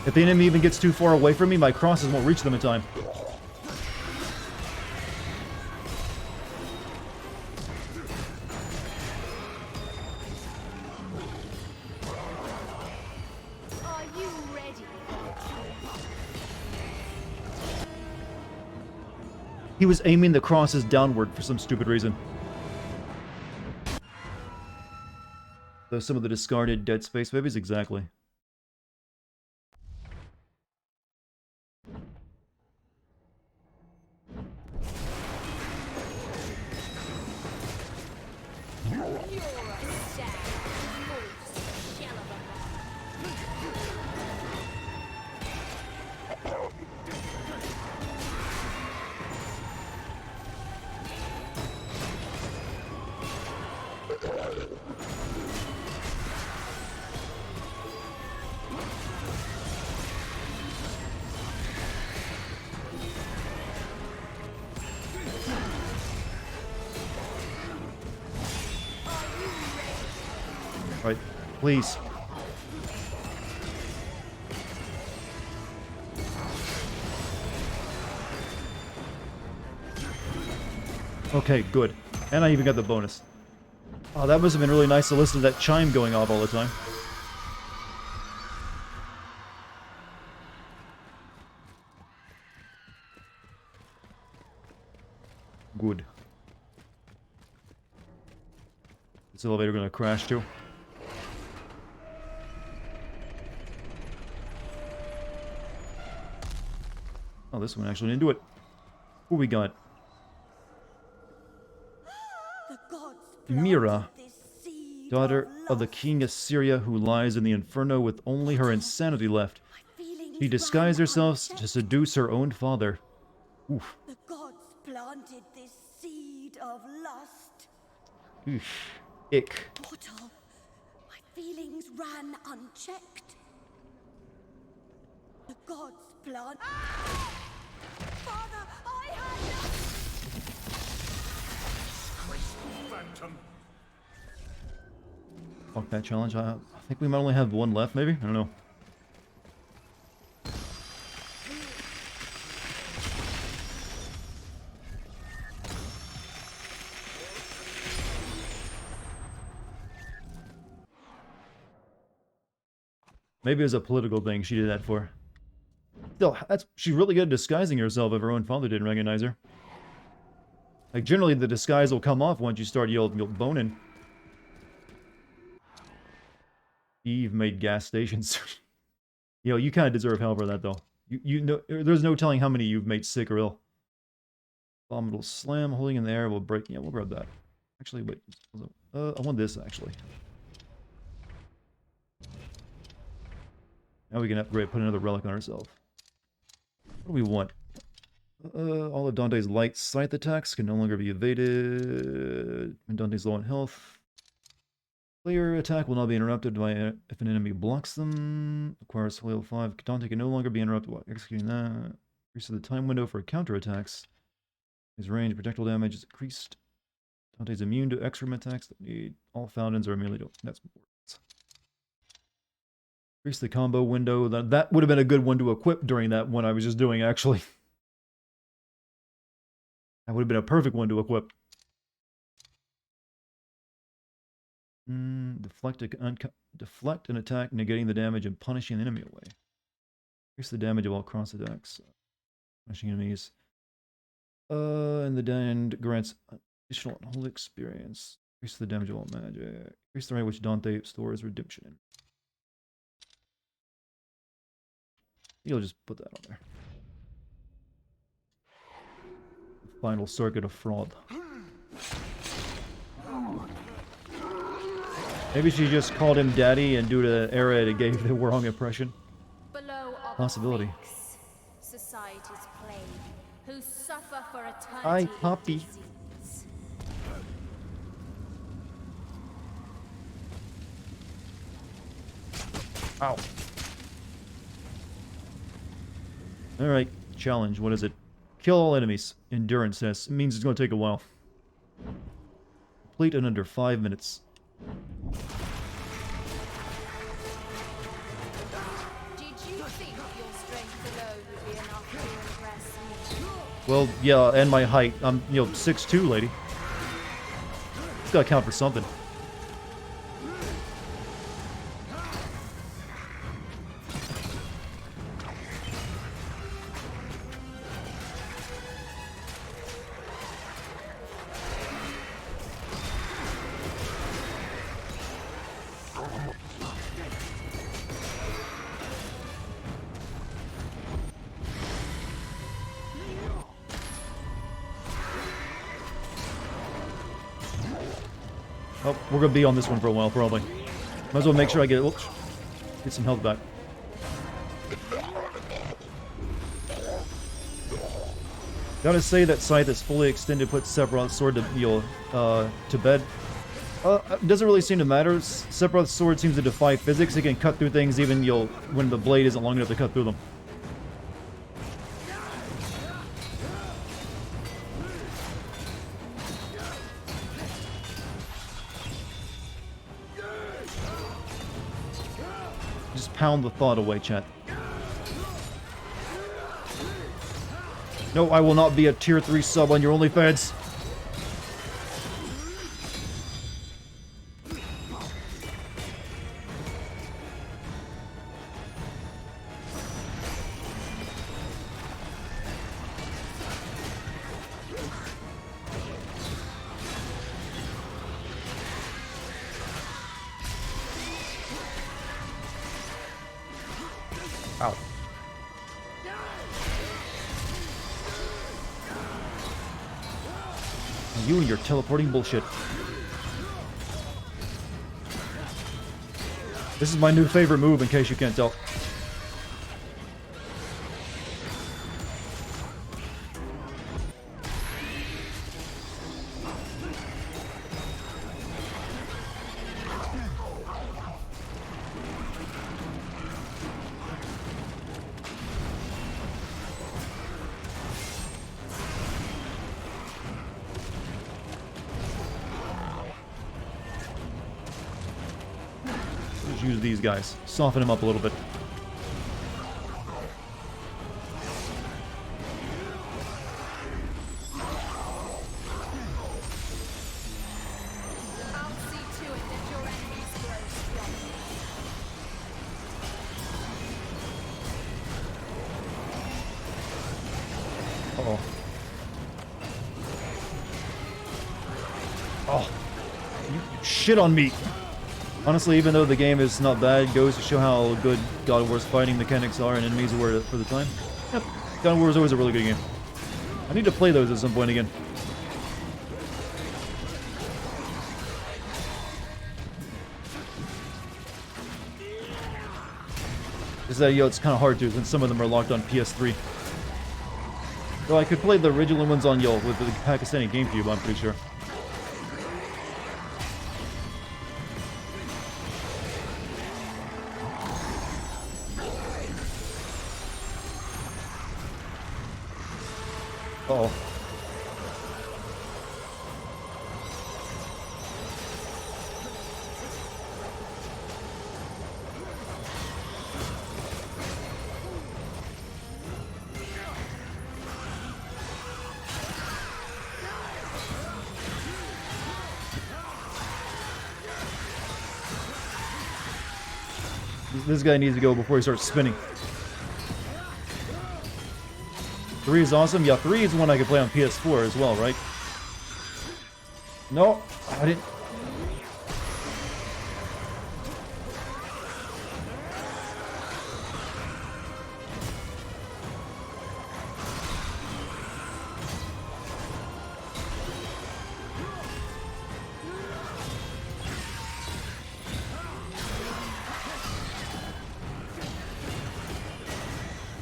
If the enemy even gets too far away from me, my crosses won't reach them in time. Are you ready? He was aiming the crosses downward for some stupid reason. Though some of the discarded Dead Space babies, exactly. Right, please. Okay, good. And I even got the bonus. Oh, that must have been really nice to listen to that chime going off all the time. Good. This elevator gonna crash too. Oh, this one actually didn't do it. Who we got? The gods Mira, planted this seed daughter of the lust. king of Syria, who lies in the Inferno with only her insanity left. Feelings She disguised ran herself to unchecked. seduce her own father. Oof. The gods planted this seed of lust. Oof. Ick. Mortal, my feelings ran unchecked. The gods plant. Father, I had no. Phantom. Fuck that challenge. I think we might only have one left, maybe? I don't know. Maybe it was a political thing she did that for. Still, she's really good at disguising herself if her own father didn't recognize her. Like, generally the disguise will come off once you start boning. Eve made gas stations. You know, you kind of deserve hell for that, though. You know, there's no telling how many you've made sick or ill. Abominable slam, holding in the air will break. Yeah, we'll grab that. Actually, wait. I want this, actually. Now we can upgrade, put another relic on ourselves. What do we want? All of Dante's light scythe attacks can no longer be evaded when Dante's low on health. Player attack will not be interrupted by if an enemy blocks them. Acquires level 5. Dante can no longer be interrupted while executing that. Increases the time window for counterattacks. His range projectile damage is increased. Dante's immune to excrement attacks that need all fountains are immune to. That's important. Increase the combo window. That would have been a good one to equip during that one I was just doing, actually. That would have been a perfect one to equip. Deflect an attack, negating the damage and punishing the enemy away. Increase the damage of all cross attacks. Punishing enemies. And the end grants additional unholy experience. Increase the damage of all magic. Increase the rate which Dante stores redemption in. You'll just put that on there. Final circuit of fraud. Maybe she just called him daddy and due to the era it gave the wrong impression. Below are Possibility. the freaks, society's plague, who suffer for eternity. Hi, in Poppy. disease. Ow. Alright, challenge. What is it? Kill all enemies. Endurance test. It means it's going to take a while. Complete in under 5 minutes. Did you think your strength alone would be enough to impress me? Well, yeah, and my height. I'm, 6'2", lady. It's got to count for something. Oh, we're gonna be on this one for a while, probably. Might as well make sure I get some health back. Gotta say that scythe is fully extended, puts Sephiroth's sword to bed. It doesn't really seem to matter. Sephiroth's sword seems to defy physics. It can cut through things even when the blade isn't long enough to cut through them. Just pound the thought away, chat. No, I will not be a tier 3 sub on your OnlyFans. Ow. You and your teleporting bullshit. This is my new favorite move, in case you can't tell. Just use these guys. Soften them up a little bit. I'll see to it that your enemies grow strong. Uh-oh. Oh. You shit on me. Honestly, even though the game is not bad, it goes to show how good God of War's fighting mechanics are and enemies were for the time. Yep, God of War is always a really good game. I need to play those at some point again. Is that, it's kind of hard to, since some of them are locked on PS3. Though I could play the original ones on with the Pakistani GameCube, I'm pretty sure. Uh-oh. This guy needs to go before he starts spinning. 3 is awesome. Yeah, 3 is one I could play on PS4 as well, right? No, I didn't.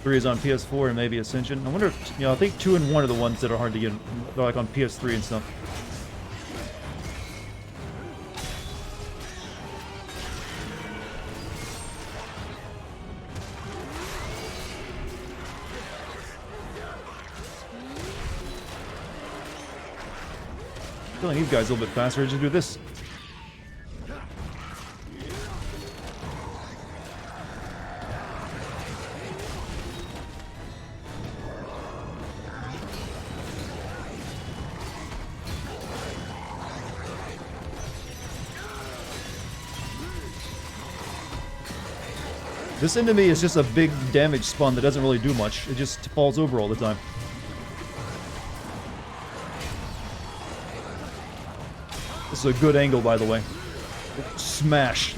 Is on PS4 and maybe Ascension. I wonder if, I think 2 and 1 are the ones that are hard to get, like on PS3 and stuff. Killing these guys a little bit faster, just do this. This enemy is just a big damage spawn that doesn't really do much. It just falls over all the time. This is a good angle, by the way. Smash.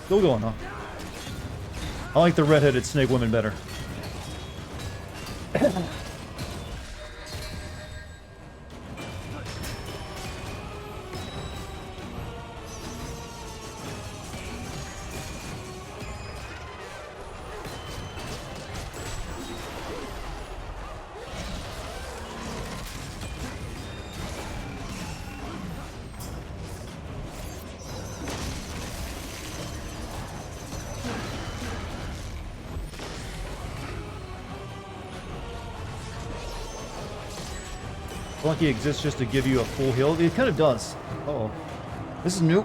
Still going, huh? I like the red-headed snake women better. Lucky exists just to give you a full heal. It kind of does. Uh-oh. This is new.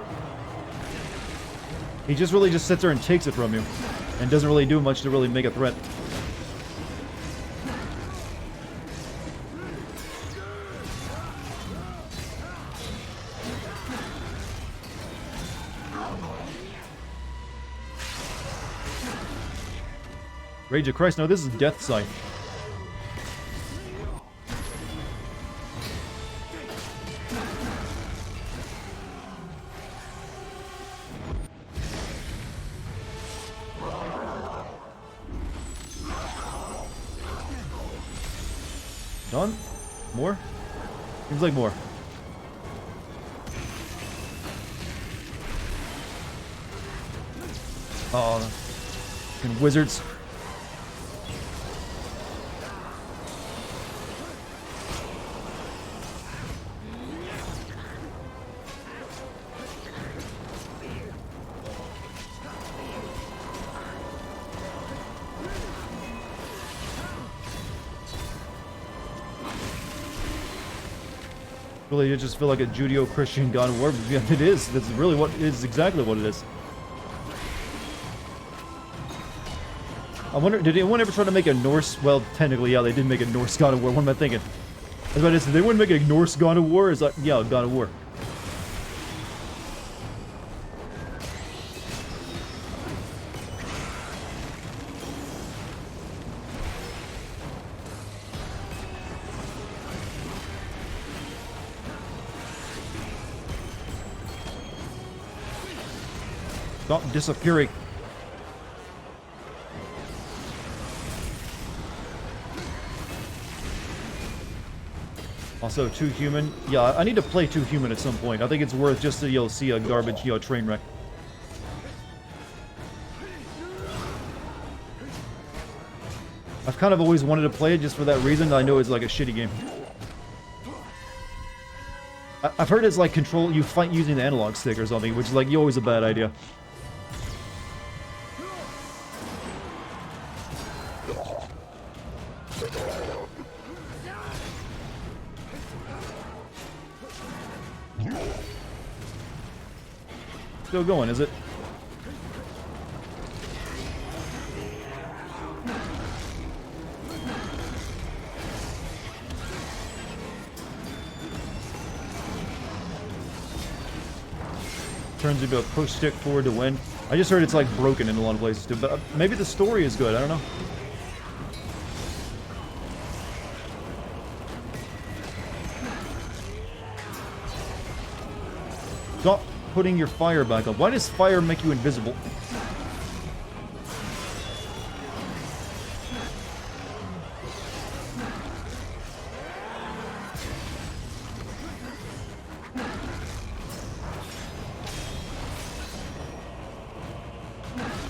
He just really just sits there and takes it from you. And doesn't really do much to really make a threat. Rage of Christ. No, this is Death Scythe. Done? More? Seems like more. Oh, fucking wizards. Really, you just feel like a Judeo-Christian God of War. Yeah, it is. That's really what it is. Exactly what it is. I wonder, did anyone ever try to make a Norse? Well, technically, yeah, they did make a Norse God of War. What am I thinking? I was about to say, they wouldn't make a Norse God of War. It's like, yeah, God of War. Stop disappearing. Also, 2 human. Yeah, I need to play 2 human at some point. I think it's worth just to, see a garbage, train wreck. I've kind of always wanted to play it just for that reason. I know it's like a shitty game. I've heard it's like control, you fight using the analog stick or something, which is like always a bad idea. Still going, is it? Turns into a push stick forward to win. I just heard it's like broken in a lot of places too, but maybe the story is good, I don't know. Stop putting your fire back up. Why does fire make you invisible?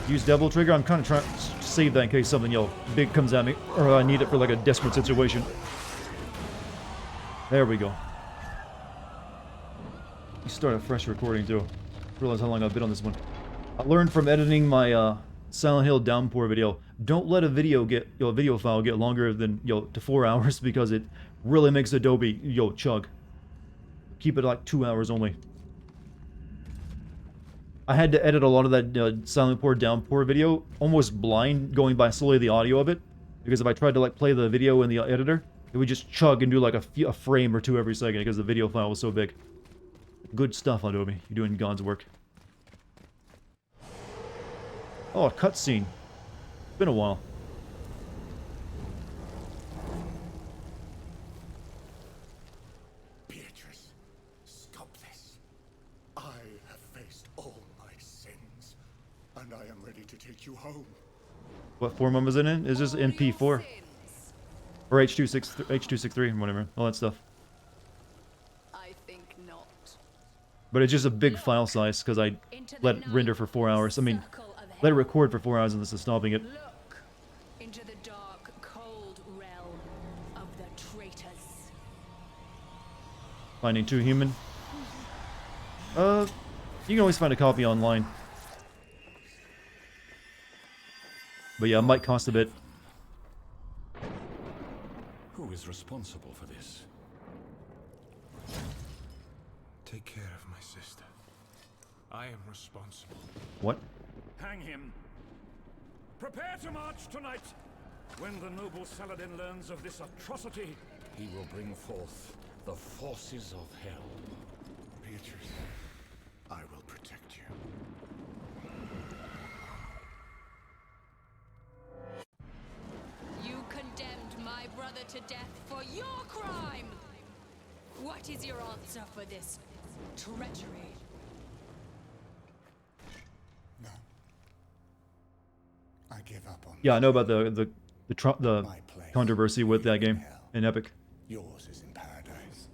Use double trigger. I'm kind of trying to save that in case something big comes at me, or I need it for like a desperate situation. There we go. Start a fresh recording too. Realize how long I've been on this one. I learned from editing my Silent Hill downpour video. Don't let a video file get longer than to 4 hours because it really makes Adobe chug. Keep it like 2 hours only. I had to edit a lot of that Silent Pour downpour video almost blind, going by slowly the audio of it, because if I tried to like play the video in the editor, it would just chug and do like a frame or two every second because the video file was so big. Good stuff, Adobe. You're doing God's work. Oh, a cutscene. Been a while. Beatrice, stop this. I have faced all my sins, and I am ready to take you home. What form was it in? Is this NP4? Or H263, whatever. All that stuff. But it's just a big file size because I let it render for 4 hours. I mean, let it record for 4 hours and this is stopping it. Look into the dark, cold realm of the traitors. Finding 2 human. You can always find a copy online. But yeah, it might cost a bit. Who is responsible for this? Take care of my sister. I am responsible. What? Hang him. Prepare to march tonight. When the noble Saladin learns of this atrocity, He will bring forth the forces of hell. Beatrice, I will protect you. father to death for your crime! What is your answer for this treachery? No. I give up on Yeah, I know about the controversy with that game in Epic. yours is in paradise.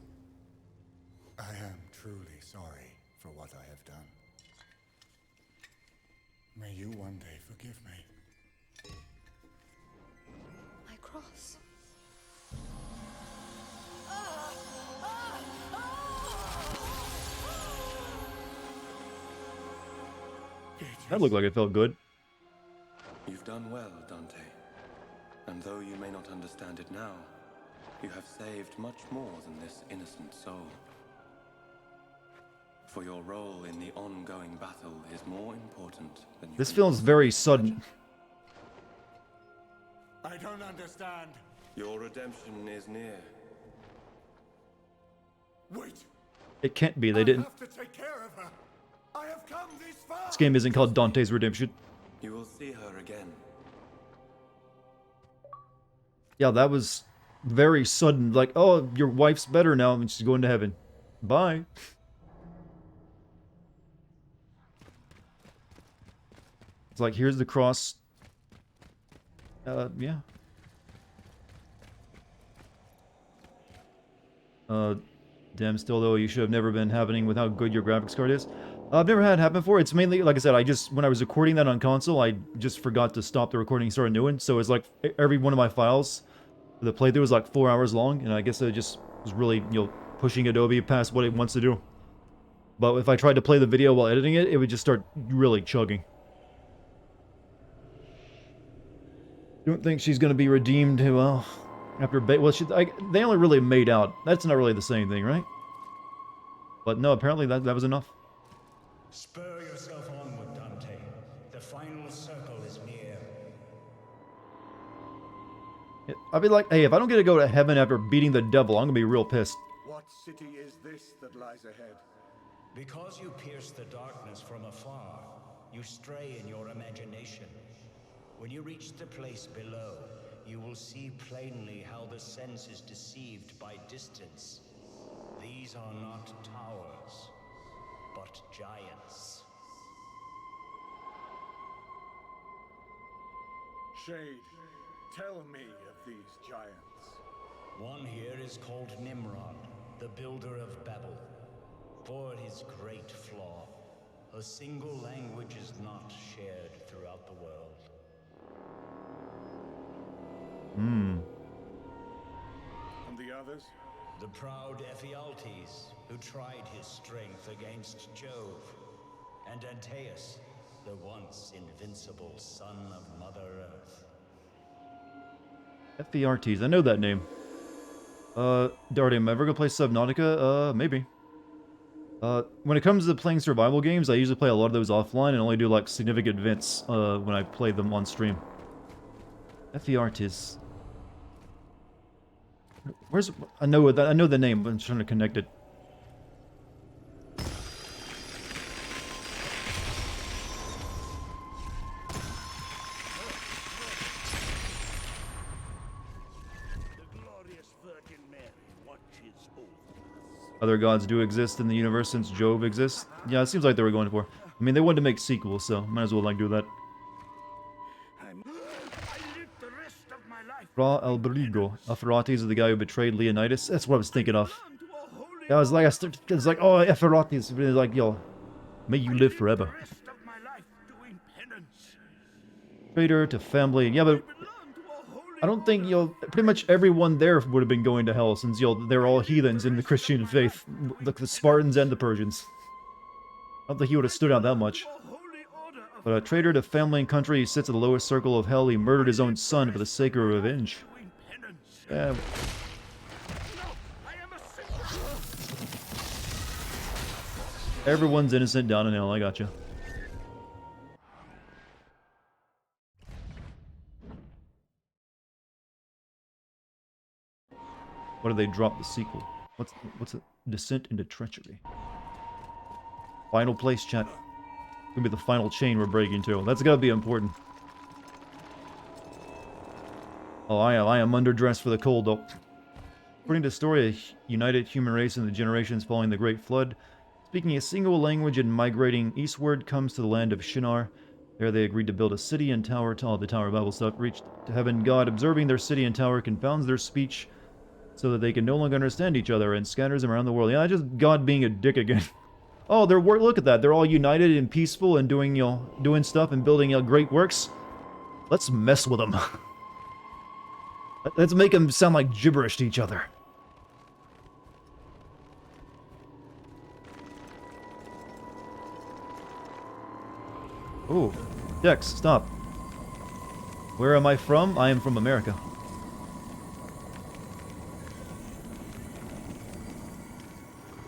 I am truly sorry for what I have done. May you one day forgive me. My cross. That looked like it felt good. You've done well, Dante. And though you may not understand it now, you have saved much more than this innocent soul. For your role in the ongoing battle is more important than you This can feels very sudden. I don't understand. Your redemption is near. Wait. It can't be. They didn't. I have to take care of her. I have come this far. This game isn't called Dante's Redemption. You will see her again. Yeah, that was very sudden. Like, oh, your wife's better now and she's going to heaven. Bye. It's like, here's the cross. Yeah. Damn, still though, you should have never been happening with how good your graphics card is. I've never had it happen before. It's mainly, like I said, when I was recording that on console, I just forgot to stop the recording and start a new one. So it's like every one of my files, the playthrough was like 4 hours long, and I guess it just was really, pushing Adobe past what it wants to do. But if I tried to play the video while editing it, it would just start really chugging. Don't think she's going to be redeemed, well, after they only really made out. That's not really the same thing, right? But no, apparently that was enough. Spur yourself onward, Dante. The final circle is near. I'd be like, hey, if I don't get to go to heaven after beating the devil, I'm going to be real pissed. What city is this that lies ahead? Because you pierce the darkness from afar, you stray in your imagination. When you reach the place below, you will see plainly how the sense is deceived by distance. These are not towers, but giants. Shade, tell me of these giants. One here is called Nimrod, the builder of Babel. For his great flaw, a single language is not shared throughout the world. Hmm. And the others? The proud Ephialtes, who tried his strength against Jove, and Antaeus, the once invincible son of Mother Earth. Ephialtes, I know that name. Dartigan, am I ever gonna play Subnautica? Maybe. When it comes to playing survival games, I usually play a lot of those offline and only do, like, significant events, when I play them on stream. Ephialtes. Where's... I know the name, but I'm trying to connect it. Other gods do exist in the universe since Jove exists. Yeah, it seems like they were going for. I mean, they wanted to make sequels, so might as well, like, do that. Ra Albrigo. Ephialtes is the guy who betrayed Leonidas. That's what I was thinking of. Yeah, I was like, oh, Ephialtes. Like, yo, may you live forever. Traitor to family. Yeah, but I don't think, pretty much everyone there would have been going to hell since, they're all heathens in the Christian faith. Like the Spartans and the Persians. I don't think he would have stood out that much. But a traitor to family and country, he sits at the lowest circle of hell. He murdered his own son for the sake of revenge. Yeah. Everyone's innocent down in hell, I gotcha. What do they drop the sequel? What's it? Descent into treachery. Final place, chat. Gonna be the final chain we're breaking too. That's gotta be important. Oh, I am underdressed for the cold, though. According to the story, a united human race in the generations following the Great Flood, speaking a single language and migrating eastward, comes to the land of Shinar. There they agreed to build a city and tower to all the Tower Bible stuff. Reached to heaven, God, observing their city and tower, confounds their speech so that they can no longer understand each other and scatters them around the world. Yeah, just God being a dick again. Oh, look at that. They're all united and peaceful and doing, doing stuff and building, great works. Let's mess with them. Let's make them sound like gibberish to each other. Oh, Dex, stop. Where am I from? I am from America.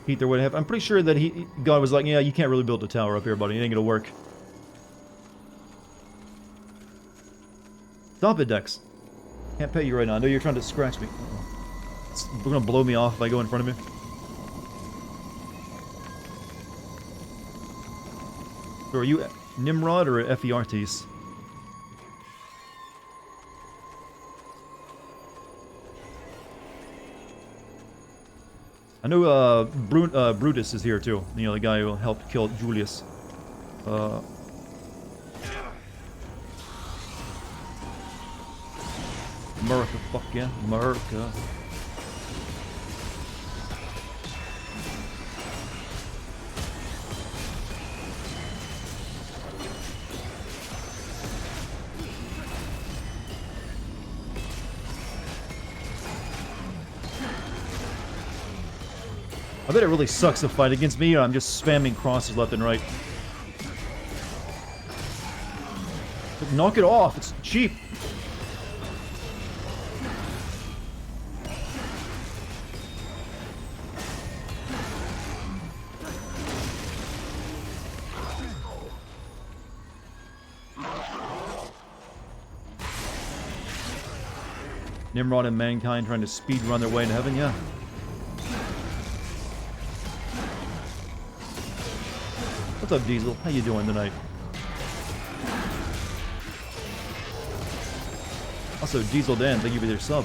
Peter would have. I'm pretty sure that God was like, yeah, you can't really build a tower up here, buddy. It ain't gonna work. Stop it, Dex. Can't pay you right now. I know you're trying to scratch me. We're gonna blow me off if I go in front of me. So are you Nimrod or F-E-R-Ts? I know Brutus is here too. You know, the guy who helped kill Julius. America, fuck yeah, America. I bet it really sucks to fight against me, or I'm just spamming crosses left and right. But knock it off, it's cheap. Nimrod and mankind trying to speed run their way to heaven, yeah. What's up, Diesel? How you doing tonight? Also, Diesel Dan, thank you for your sub.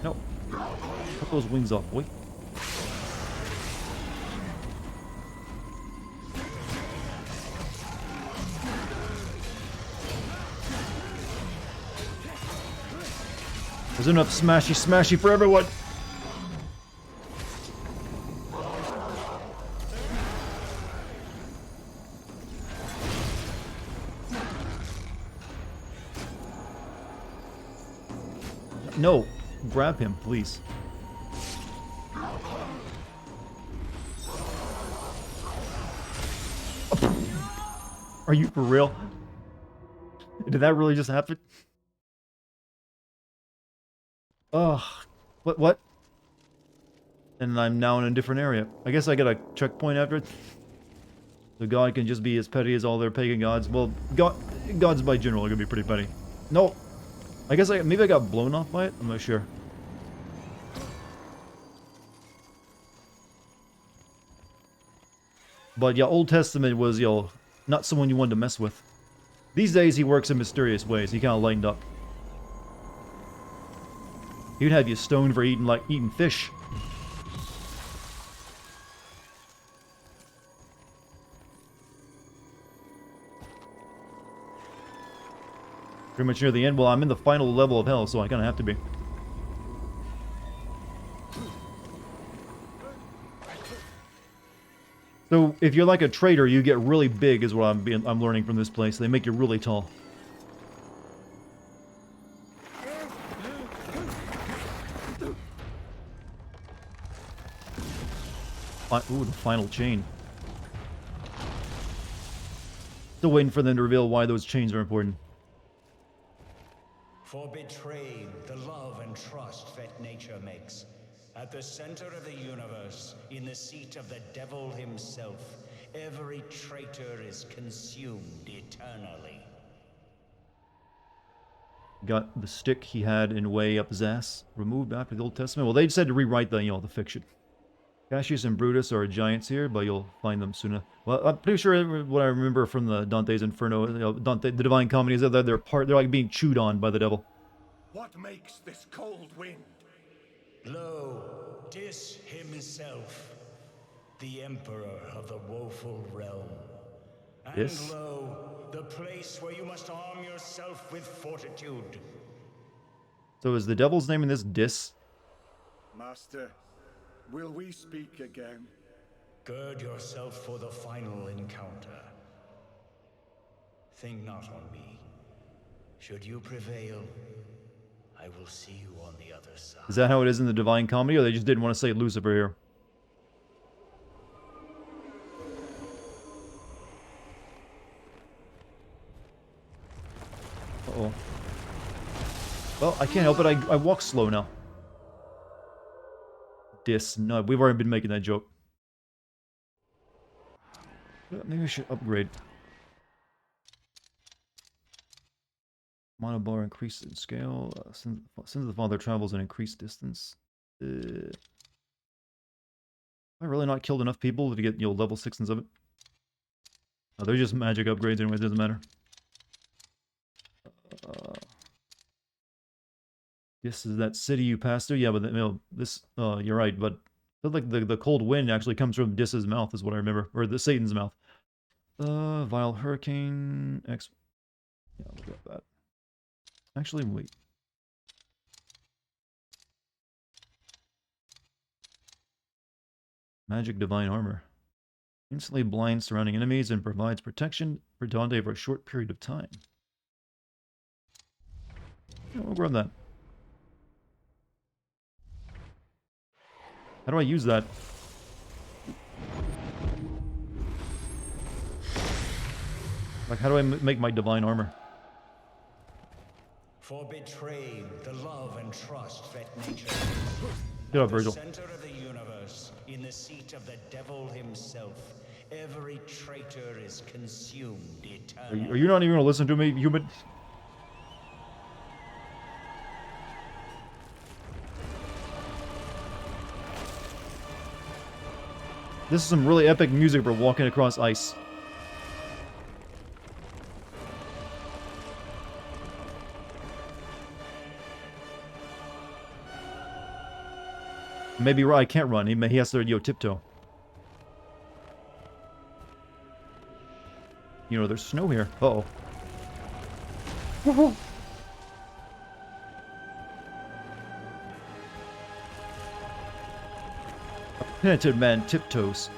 No. Cut those wings off, boy. There's enough smashy for everyone. No, grab him, please. Are you for real? Did that really just happen? Ugh. What? And I'm now in a different area. I guess I got a checkpoint after it. The god can just be as petty as all their pagan gods. Well, gods by general are gonna be pretty petty. No. I guess maybe I got blown off by it? I'm not sure. But yeah, Old Testament was, not someone you wanted to mess with. These days he works in mysterious ways. He kind of lightened up. He'd have you stoned for eating fish. Pretty much near the end. Well, I'm in the final level of hell, so I kind of have to be. So, if you're like a trader, you get really big, is what I'm learning from this place. They make you really tall. Ooh, the final chain. Still waiting for them to reveal why those chains are important. For betraying the love and trust that nature makes. At the center of the universe, in the seat of the devil himself, every traitor is consumed eternally. Got the stick he had in way up his ass removed after the Old Testament. Well, they said to rewrite the, the fiction. Cassius and Brutus are giants here, but you'll find them soon. Well, I'm pretty sure what I remember from the Dante's Inferno, you know, Dante, the Divine Comedy, is that they're like being chewed on by the devil. What makes this cold wind? Lo, Dis himself, the Emperor of the woeful realm. And Dis? lo, the place where you must arm yourself with fortitude. So is the devil's name in this Dis? Master, will we speak again? Gird yourself for the final encounter. Think not on me. Should you prevail, I will see you on the other side. Is that how it is in the Divine Comedy, or they just didn't want to say Lucifer here? Uh-oh. Well, I can't help it. I walk slow now. Dis. No, we've already been making that joke. Maybe I should upgrade. Monobar increased in scale. Since the Father travels an increased distance. Have I really not killed enough people to get, you know, level 6s of it? Oh, they're just magic upgrades anyway, it doesn't matter. This is that city you passed through? Yeah, but you know, this, you're right, but I feel like the cold wind actually comes from Dis's mouth is what I remember. Or the Satan's mouth. Vile Hurricane... Yeah, look at that. Actually, wait. Magic Divine Armor. Instantly blinds surrounding enemies and provides protection for Dante for a short period of time. Yeah, we'll grab that. How do I use that? Like, how do I make my Divine Armor? For betraying the love and trust that nature Get up, Virgil. the center of the universe, in the seat of the devil himself, every traitor is consumed eternally. Are you not even gonna listen to me, human? This is some really epic music for walking across ice. Maybe I can't run. He has to, you know, tiptoe. You know, there's snow here. Uh-oh. Woohoo! A penitent man tiptoes.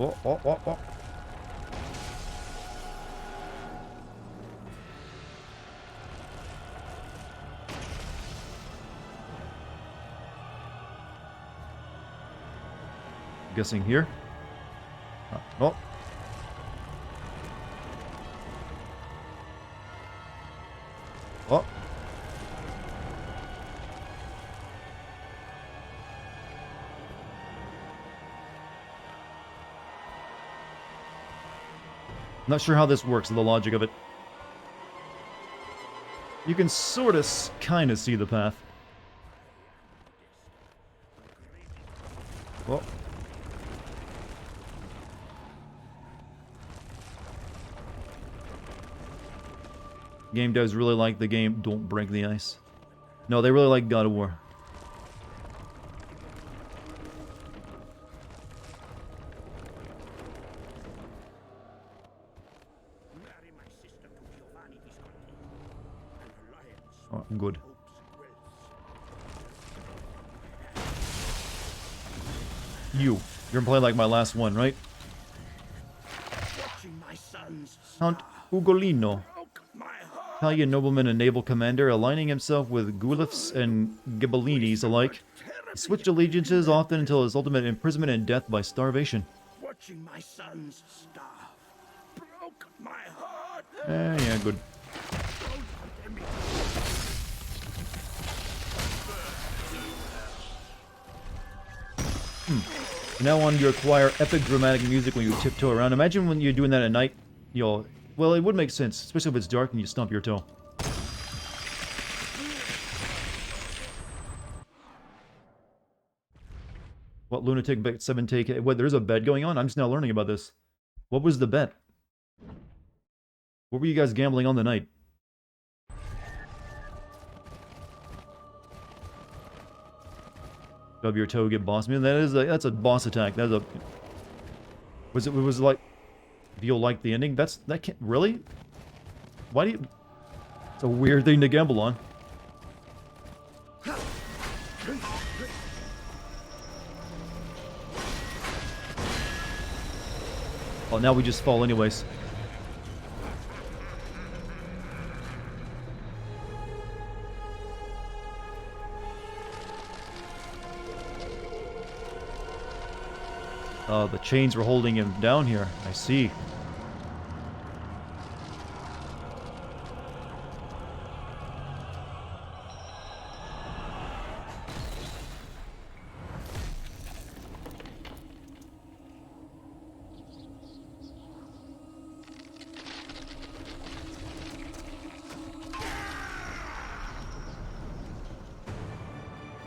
Oh. Guessing here. Oh. Oh. Not sure how this works, the logic of it. You can sort of, kind of see the path. Well. Game devs really like the game Don't Break the Ice. No, they really like God of War. Oh, I'm good. You're gonna play like my last one, right? Count Ugolino. Italian nobleman and naval commander, aligning himself with Guelphs and Ghibellines alike. He switched allegiances often until his ultimate imprisonment and death by starvation. Watching my sons starve broke my heart. Yeah, good. From now on, you acquire epic dramatic music when you tiptoe around. Imagine when you're doing that at night, you'll... Well, it would make sense, especially if it's dark and you stump your toe. What lunatic bet 7 take? Wait, there's a bet going on? I'm just now learning about this. What was the bet? What were you guys gambling on the night? Shove your toe, get boss. Man, that's a boss attack. That's a... Was it like... If you'll like the ending? That can't... Really? Why do you... It's a weird thing to gamble on. Oh, now we just fall anyways. The chains were holding him down here. I see.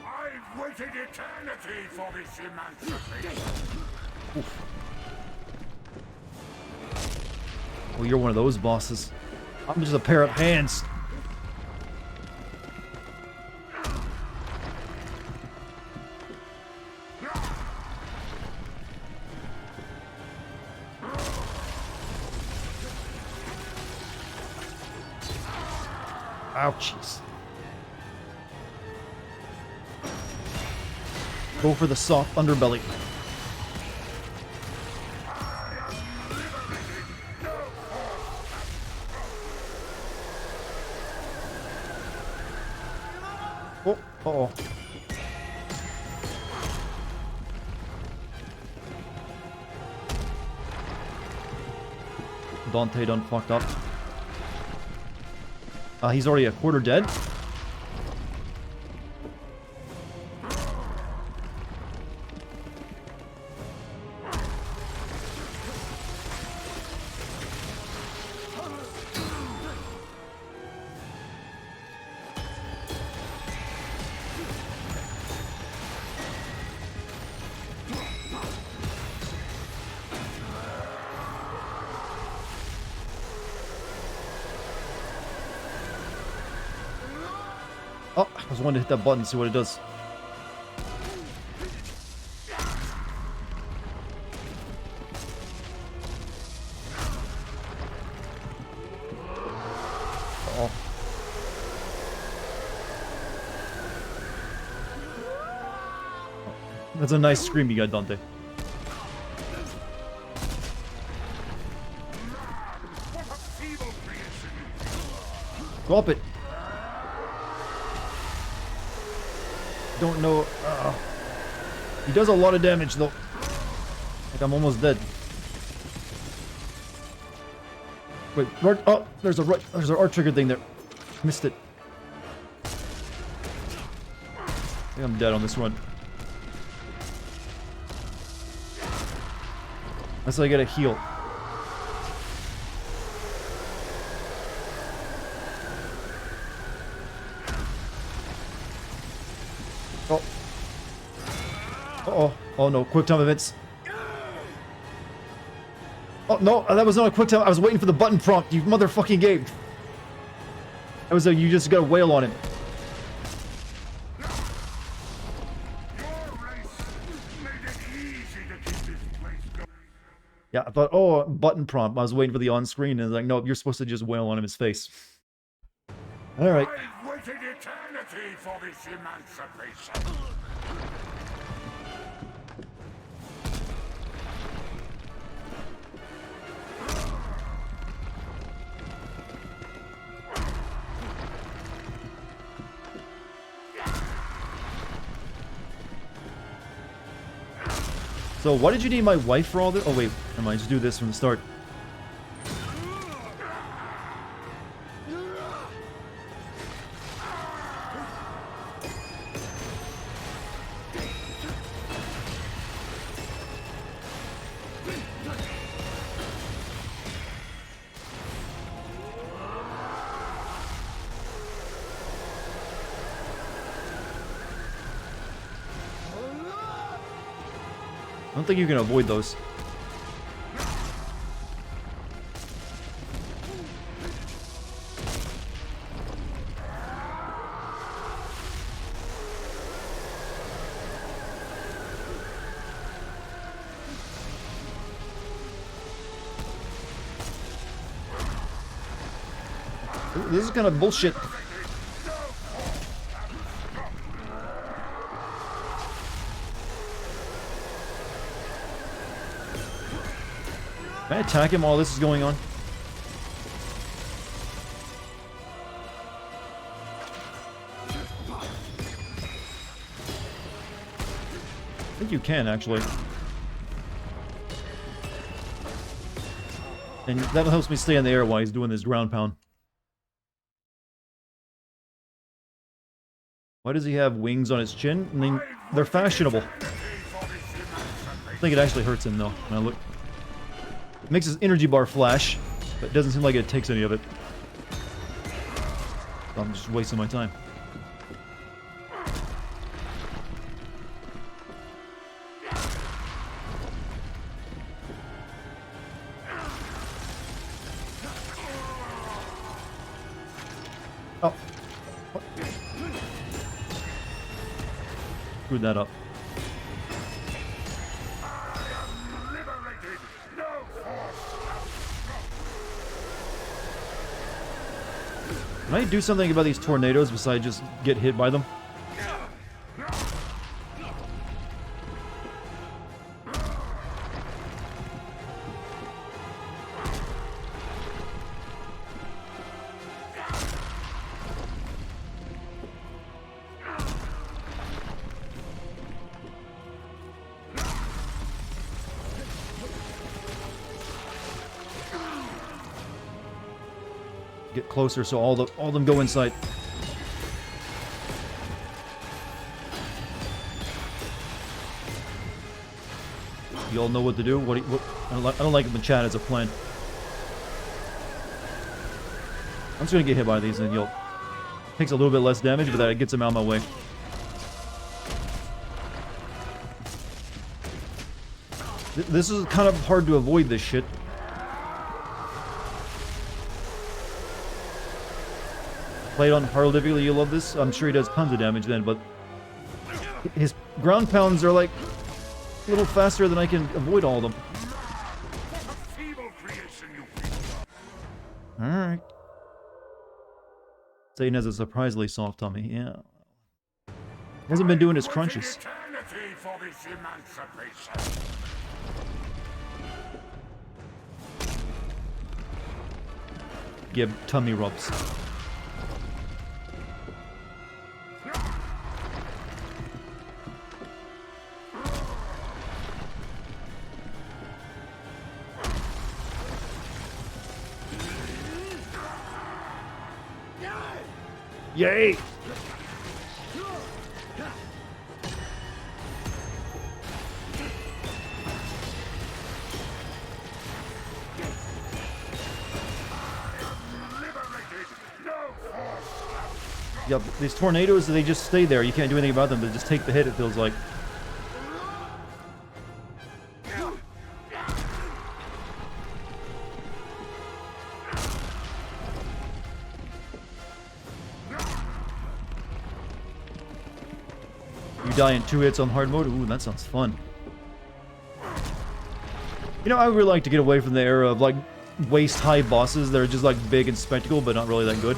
I've waited eternity for this emancipation. Oof. Well, you're one of those bosses. I'm just a pair of hands. Ouchies. Go for the soft underbelly. Oh, uh-oh. Dante done fucked up. He's already a quarter dead. Oh, I was wanting to hit that button and see what it does. Uh-oh. That's a nice scream you got, Dante. Drop it. Don't know. He does a lot of damage though. Like I'm almost dead. Wait, right, oh, there's an art trigger thing there. Missed it. I think I'm dead on this run. Unless I get a heal. Oh. Uh-oh. Oh no, quick time events. Oh no, that was not a quick time. I was waiting for the button prompt, you motherfucking game. That was a, you just got a whale on him. Yeah, I thought, oh, button prompt. I was waiting for the on-screen, and like, nope, you're supposed to just wail on him his face. All right. I've waited eternity for this emancipation. So, why did you need my wife for all this? Oh wait, never mind. Just do this from the start. don't think you can avoid those. This is kind of bullshit. Can I attack him while this is going on? I think you can, actually. And that helps me stay in the air while he's doing this ground pound. Why does he have wings on his chin? I mean, they're fashionable. I think it actually hurts him, though, when I look. It makes his energy bar flash, but it doesn't seem like it takes any of it. So I'm just wasting my time. Oh. What? Screwed that up. Can I do something about these tornadoes besides just get hit by them? Get closer so all of them go inside. You all know what to do? I don't like it when chat has a plan. I'm just gonna get hit by these and you'll... Takes a little bit less damage, but that gets him out of my way. This is kind of hard to avoid this shit. Played on hard difficulty, you love this? I'm sure he does tons of damage then, but his ground pounds are like a little faster than I can avoid all of them. Alright. Satan has a surprisingly soft tummy, yeah. Hasn't been doing his crunches. Give tummy rubs. Yay! Yeah, these tornadoes, they just stay there. You can't do anything about them. They just take the hit, it feels like. You die in 2 hits on hard mode? Ooh, that sounds fun. You know, I would really like to get away from the era of, like, waist-high bosses that are just, like, big and spectacle, but not really that good.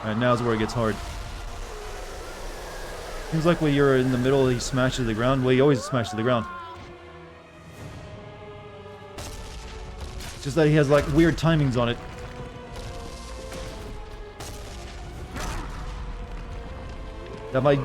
Alright, now's where it gets hard. Seems like when you're in the middle, he smashes the ground. Well, he always smashes the ground. It's just that he has, like, weird timings on it. That might...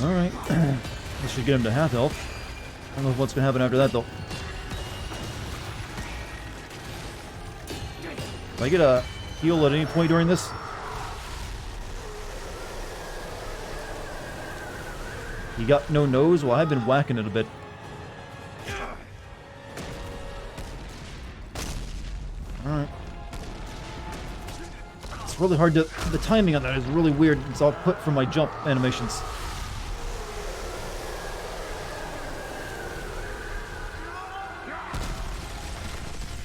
Alright. This should get him to half health. I don't know what's gonna happen after that, though. If I get a heal at any point during this? You got no nose? Well, I've been whacking it a bit. Alright. It's really hard to... The timing on that is really weird. It's all put from my jump animations.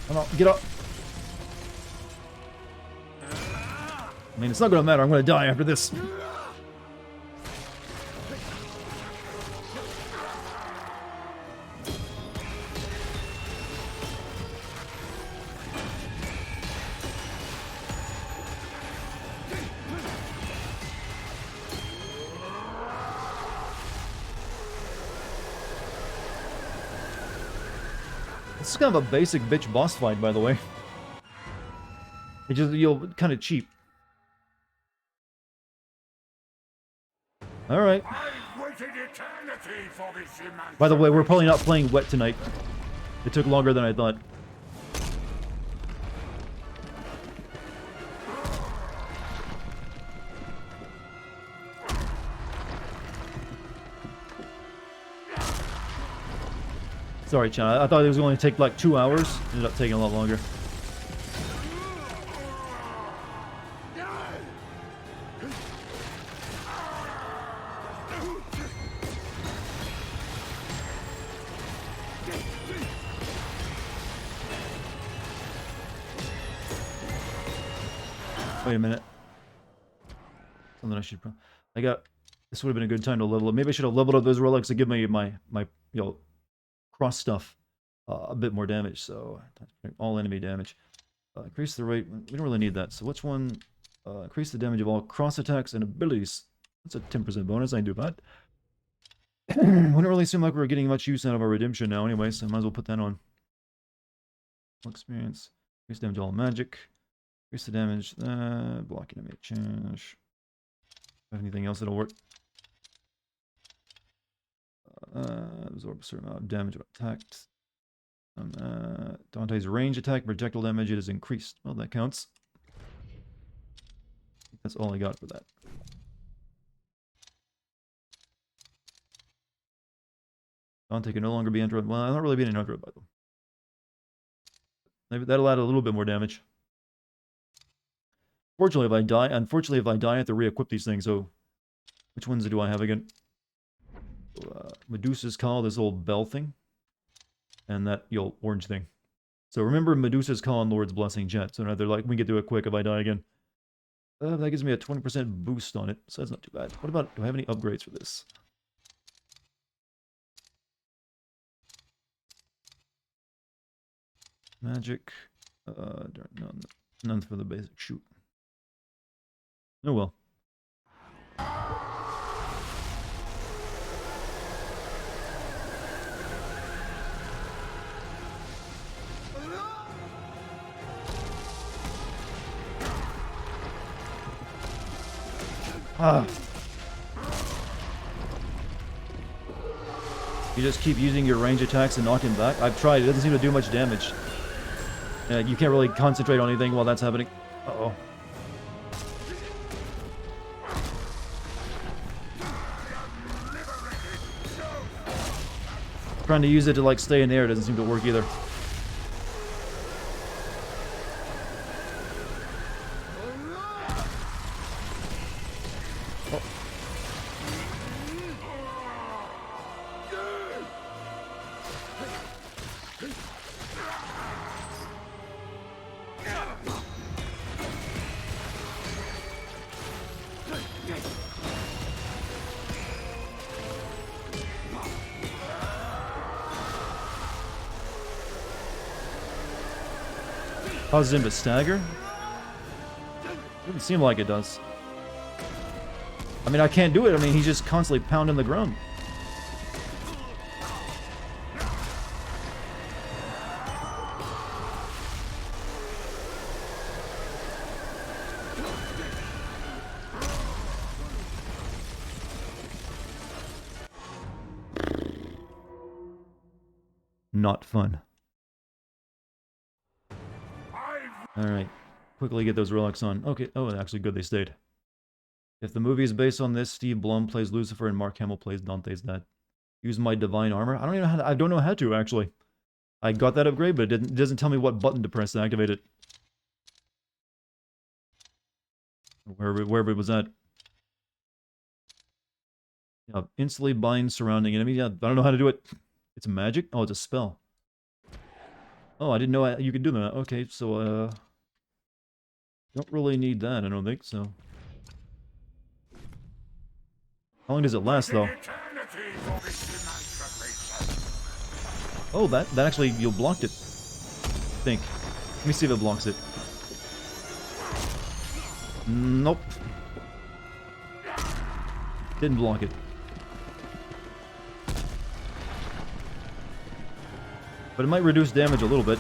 Come on, get up. I mean, it's not gonna matter. I'm gonna die after this. This is kind of a basic bitch boss fight, by the way. It just, you'll kind of cheap. Alright. By the way, we're probably not playing wet tonight. It took longer than I thought. Sorry, Chan. I thought it was going to take like 2 hours. Ended up taking a lot longer. Wait a minute. Something I should... I got... This would have been a good time to level up. Maybe I should have leveled up those relics to give me my you know, cross stuff a bit more damage. So, all enemy damage. Increase the rate... We don't really need that. So which one... increase the damage of all cross attacks and abilities. That's a 10% bonus. I ain't do that. Wouldn't really seem like we're getting much use out of our redemption now anyway, so I might as well put that on. Experience. Increase damage of all magic. Increase the damage. Blocking enemy change. Have anything else that'll work? Absorb a certain amount of damage when attacked. Dante's range attack projectile damage is increased. Well, that counts. That's all I got for that. Dante can no longer be interrupted. Well, I'm not really being interrupted by them. Maybe that'll add a little bit more damage. Unfortunately, if I die, I have to re-equip these things. So, which ones do I have again? Medusa's Call, this old bell thing, and that orange thing. So remember Medusa's Call and Lord's Blessing Jet. So now they're like, we can get through it quick if I die again. That gives me a 20% boost on it, so that's not too bad. What about, do I have any upgrades for this? Magic. None for the basic shoot. Oh well. You just keep using your range attacks and knock him back? I've tried, it doesn't seem to do much damage. You can't really concentrate on anything while that's happening. Uh-oh. Trying to use it to like stay in the air doesn't seem to work either. Causes him to stagger? Doesn't seem like it does. I mean, I can't do it. I mean, he's just constantly pounding the ground. not fun. Alright. Quickly get those relics on. Okay. Oh, actually good they stayed. If the movie is based on this, Steve Blum plays Lucifer and Mark Hamill plays Dante's dad. Use my divine armor. I don't even know how to, I don't know how to actually. I got that upgrade, but it doesn't tell me what button to press to activate it. Wherever it was at. Yeah, instantly bind surrounding enemy. Yeah, I don't know how to do it. It's magic? Oh, it's a spell. Oh, I didn't know you could do that. Okay, so, don't really need that, I don't think, so. How long does it last, though? Oh, that actually, you blocked it. I think. Let me see if it blocks it. Nope. Didn't block it. But it might reduce damage a little bit.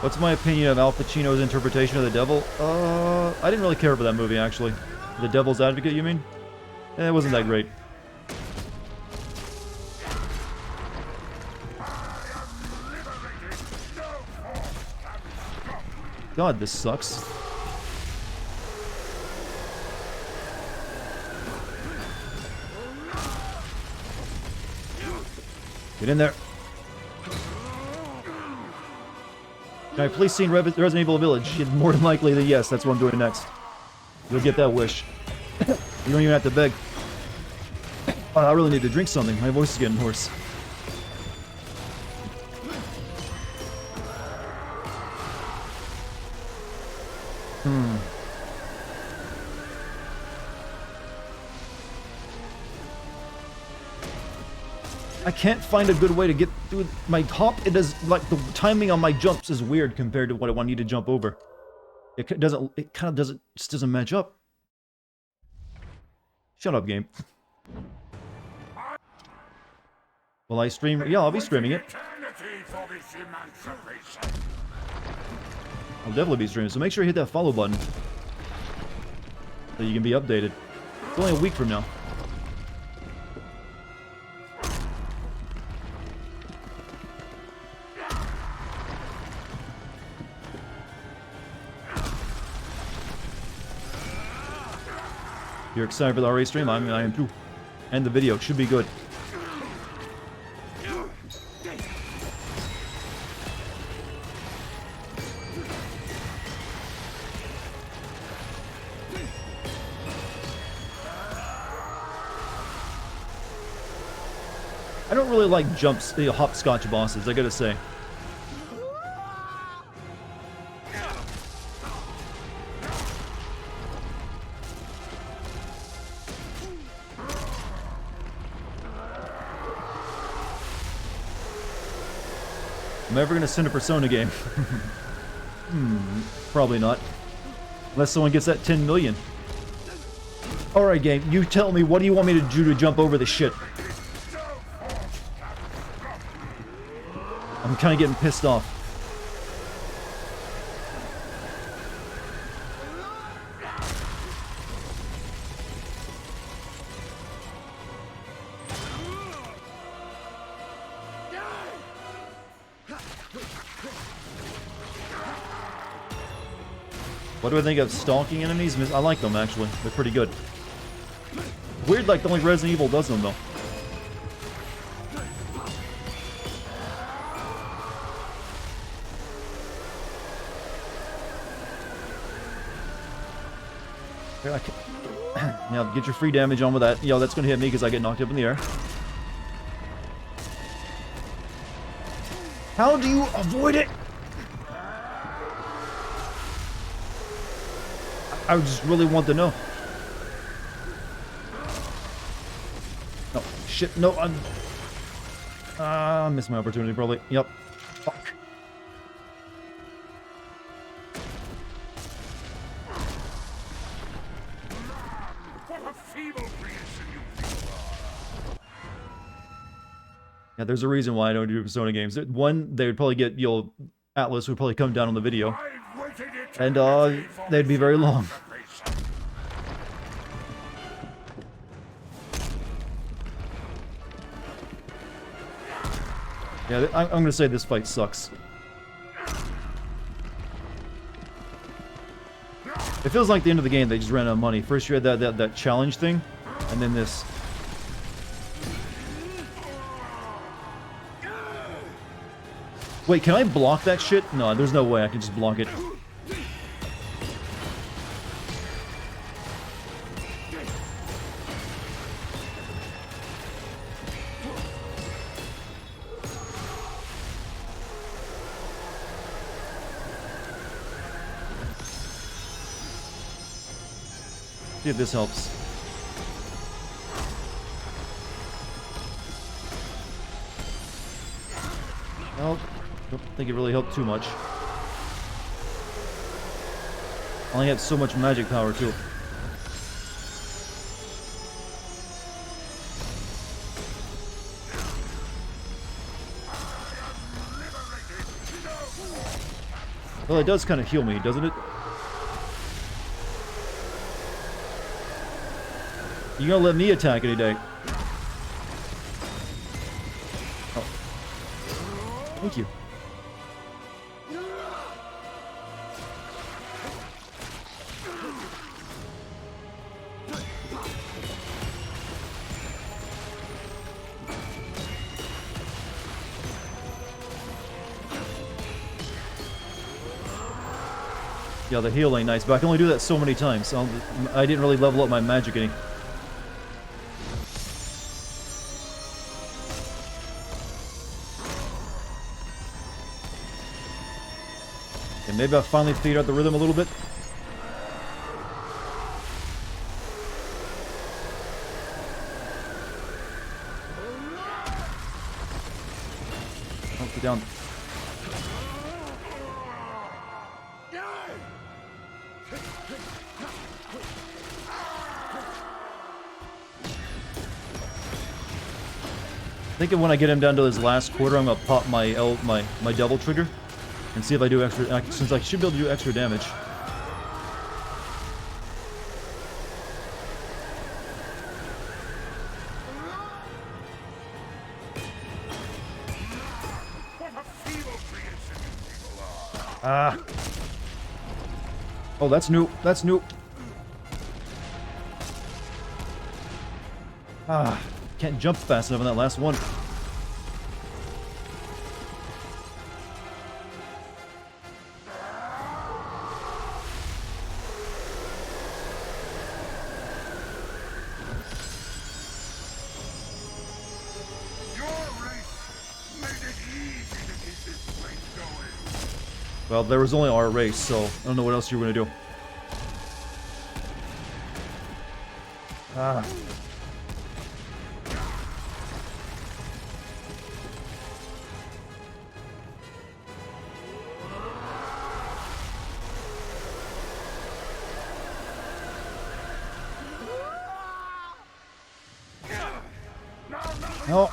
What's my opinion of Al Pacino's interpretation of the devil? I didn't really care for that movie, actually. The Devil's Advocate, you mean? It wasn't that great. God, this sucks. Get in there. Can I please see Resident Evil Village? More than likely that yes, that's what I'm doing next. You'll get that wish. You don't even have to beg. Oh, I really need to drink something. My voice is getting hoarse. I can't find a good way to get through my hop. It does, like, the timing on my jumps is weird compared to what I need to jump over. It kind of doesn't, just doesn't match up. Shut up, game. Will I stream? Yeah, I'll be streaming it. I'll definitely be streaming, so make sure you hit that follow button. So you can be updated. It's only a week from now. You're excited for the RA stream? I am too. And the video should be good. I don't really like jumps, hopscotch bosses, I gotta say. Am I ever gonna send a Persona game? Probably not. Unless someone gets that 10 million. Alright game, you tell me, what do you want me to do to jump over this shit? I'm kinda getting pissed off. What do I think of stalking enemies? I like them, actually. They're pretty good. Weird, like, only Resident Evil does them, though. Now, get your free damage on with that. Yo, that's gonna hit me because I get knocked up in the air. How do you avoid it? I just really want to know. shit. No, I missed my opportunity, probably. Yep. Fuck. Yeah, there's a reason why I don't do Persona games. One, they would probably get, Atlas would probably come down on the video. And, they'd be very long. Yeah, I'm gonna say this fight sucks. It feels like the end of the game, they just ran out of money. First you had that challenge thing, and then this. Wait, can I block that shit? No, there's no way I can just block it. See if this helps. Well, don't think it really helped too much. I only had so much magic power too. Well, it does kind of heal me, doesn't it? You're gonna let me attack any day. Oh. Thank you. Yeah, the heal ain't nice, but I can only do that so many times. So I didn't really level up my magic any. Okay, maybe I finally figured out the rhythm a little bit. Oh, get down. I think when I get him down to his last quarter, I'm gonna pop my double trigger and see if I do extra. Since I should be able to do extra damage. Ah. Oh, that's new. That's new. Ah. Can't jump fast enough on that last one. Well, there was only our race, so I don't know what else you were gonna do. Ah. No.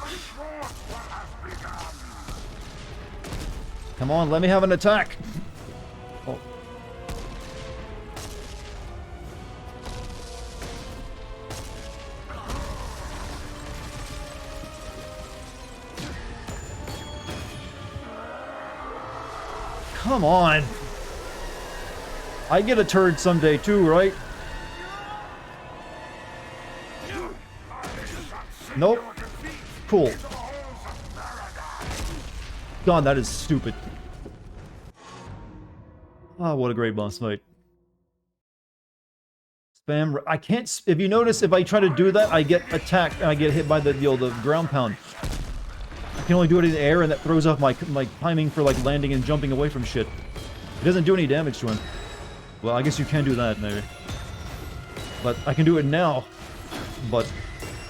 Come on, let me have an attack. Oh. Come on. I get a turd someday too, right? Nope. Cool. God, that is stupid. Ah, what a great boss fight. Spam. I can't. If you notice, if I try to do that, I get attacked and I get hit by the ground pound. I can only do it in the air, and that throws off my timing for like landing and jumping away from shit. It doesn't do any damage to him. Well, I guess you can do that maybe. But I can do it now. But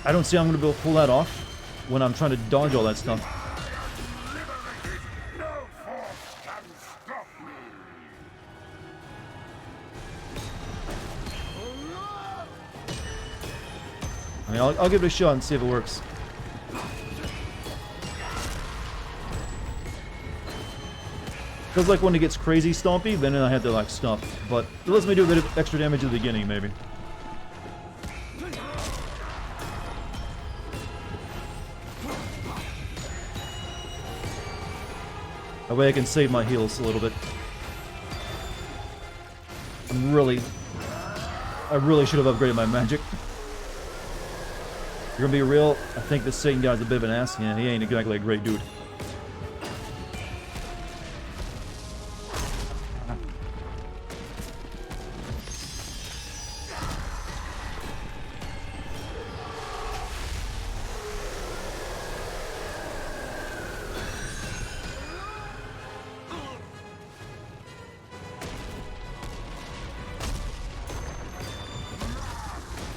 I don't see how I'm gonna be able to pull that off. when I'm trying to dodge all that stuff. I mean, I'll give it a shot and see if it works. Feels like when it gets crazy stompy, then I have to like stop. But it lets me do a bit of extra damage at the beginning, maybe. That way I can save my heals a little bit. I really should have upgraded my magic. You're gonna be real, I think this Satan guy's a bit of an ass. Yeah, he ain't exactly a great dude.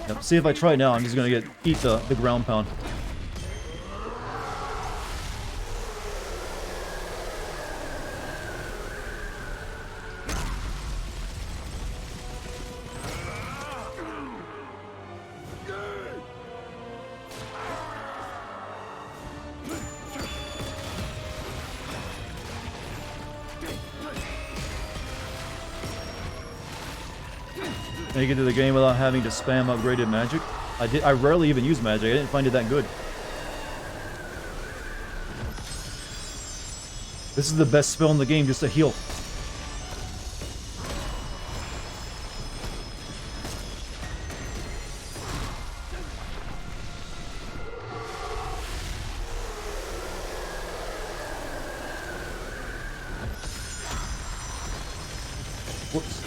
Yep, see if I try now, I'm just gonna eat the ground pound. Make it to the game without having to spam upgraded magic. I rarely even use magic. I didn't find it that good. This is the best spell in the game, just to heal. Whoops.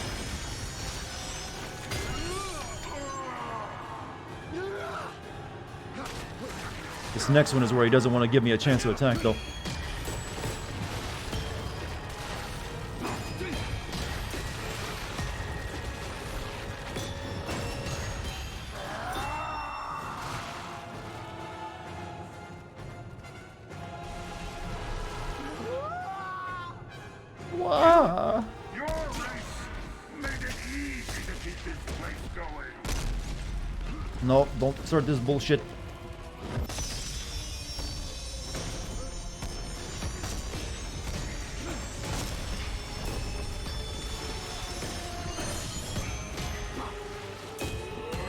This next one is where he doesn't want to give me a chance to attack, though. Wow. Your race made it easy to keep this place going. No, don't start this bullshit.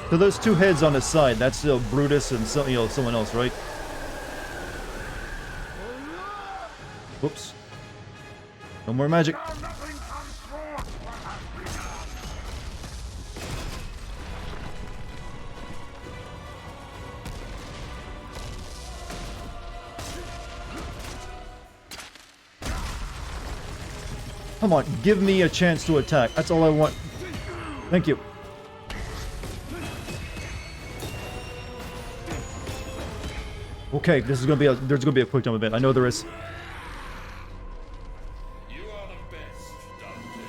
So those two heads on the side, that's still Brutus and someone else, right? Whoops. No more magic. Come on, give me a chance to attack. That's all I want. Thank you. Okay, this is gonna be there's gonna be a quick time event. I know there is. You are the best, Dante.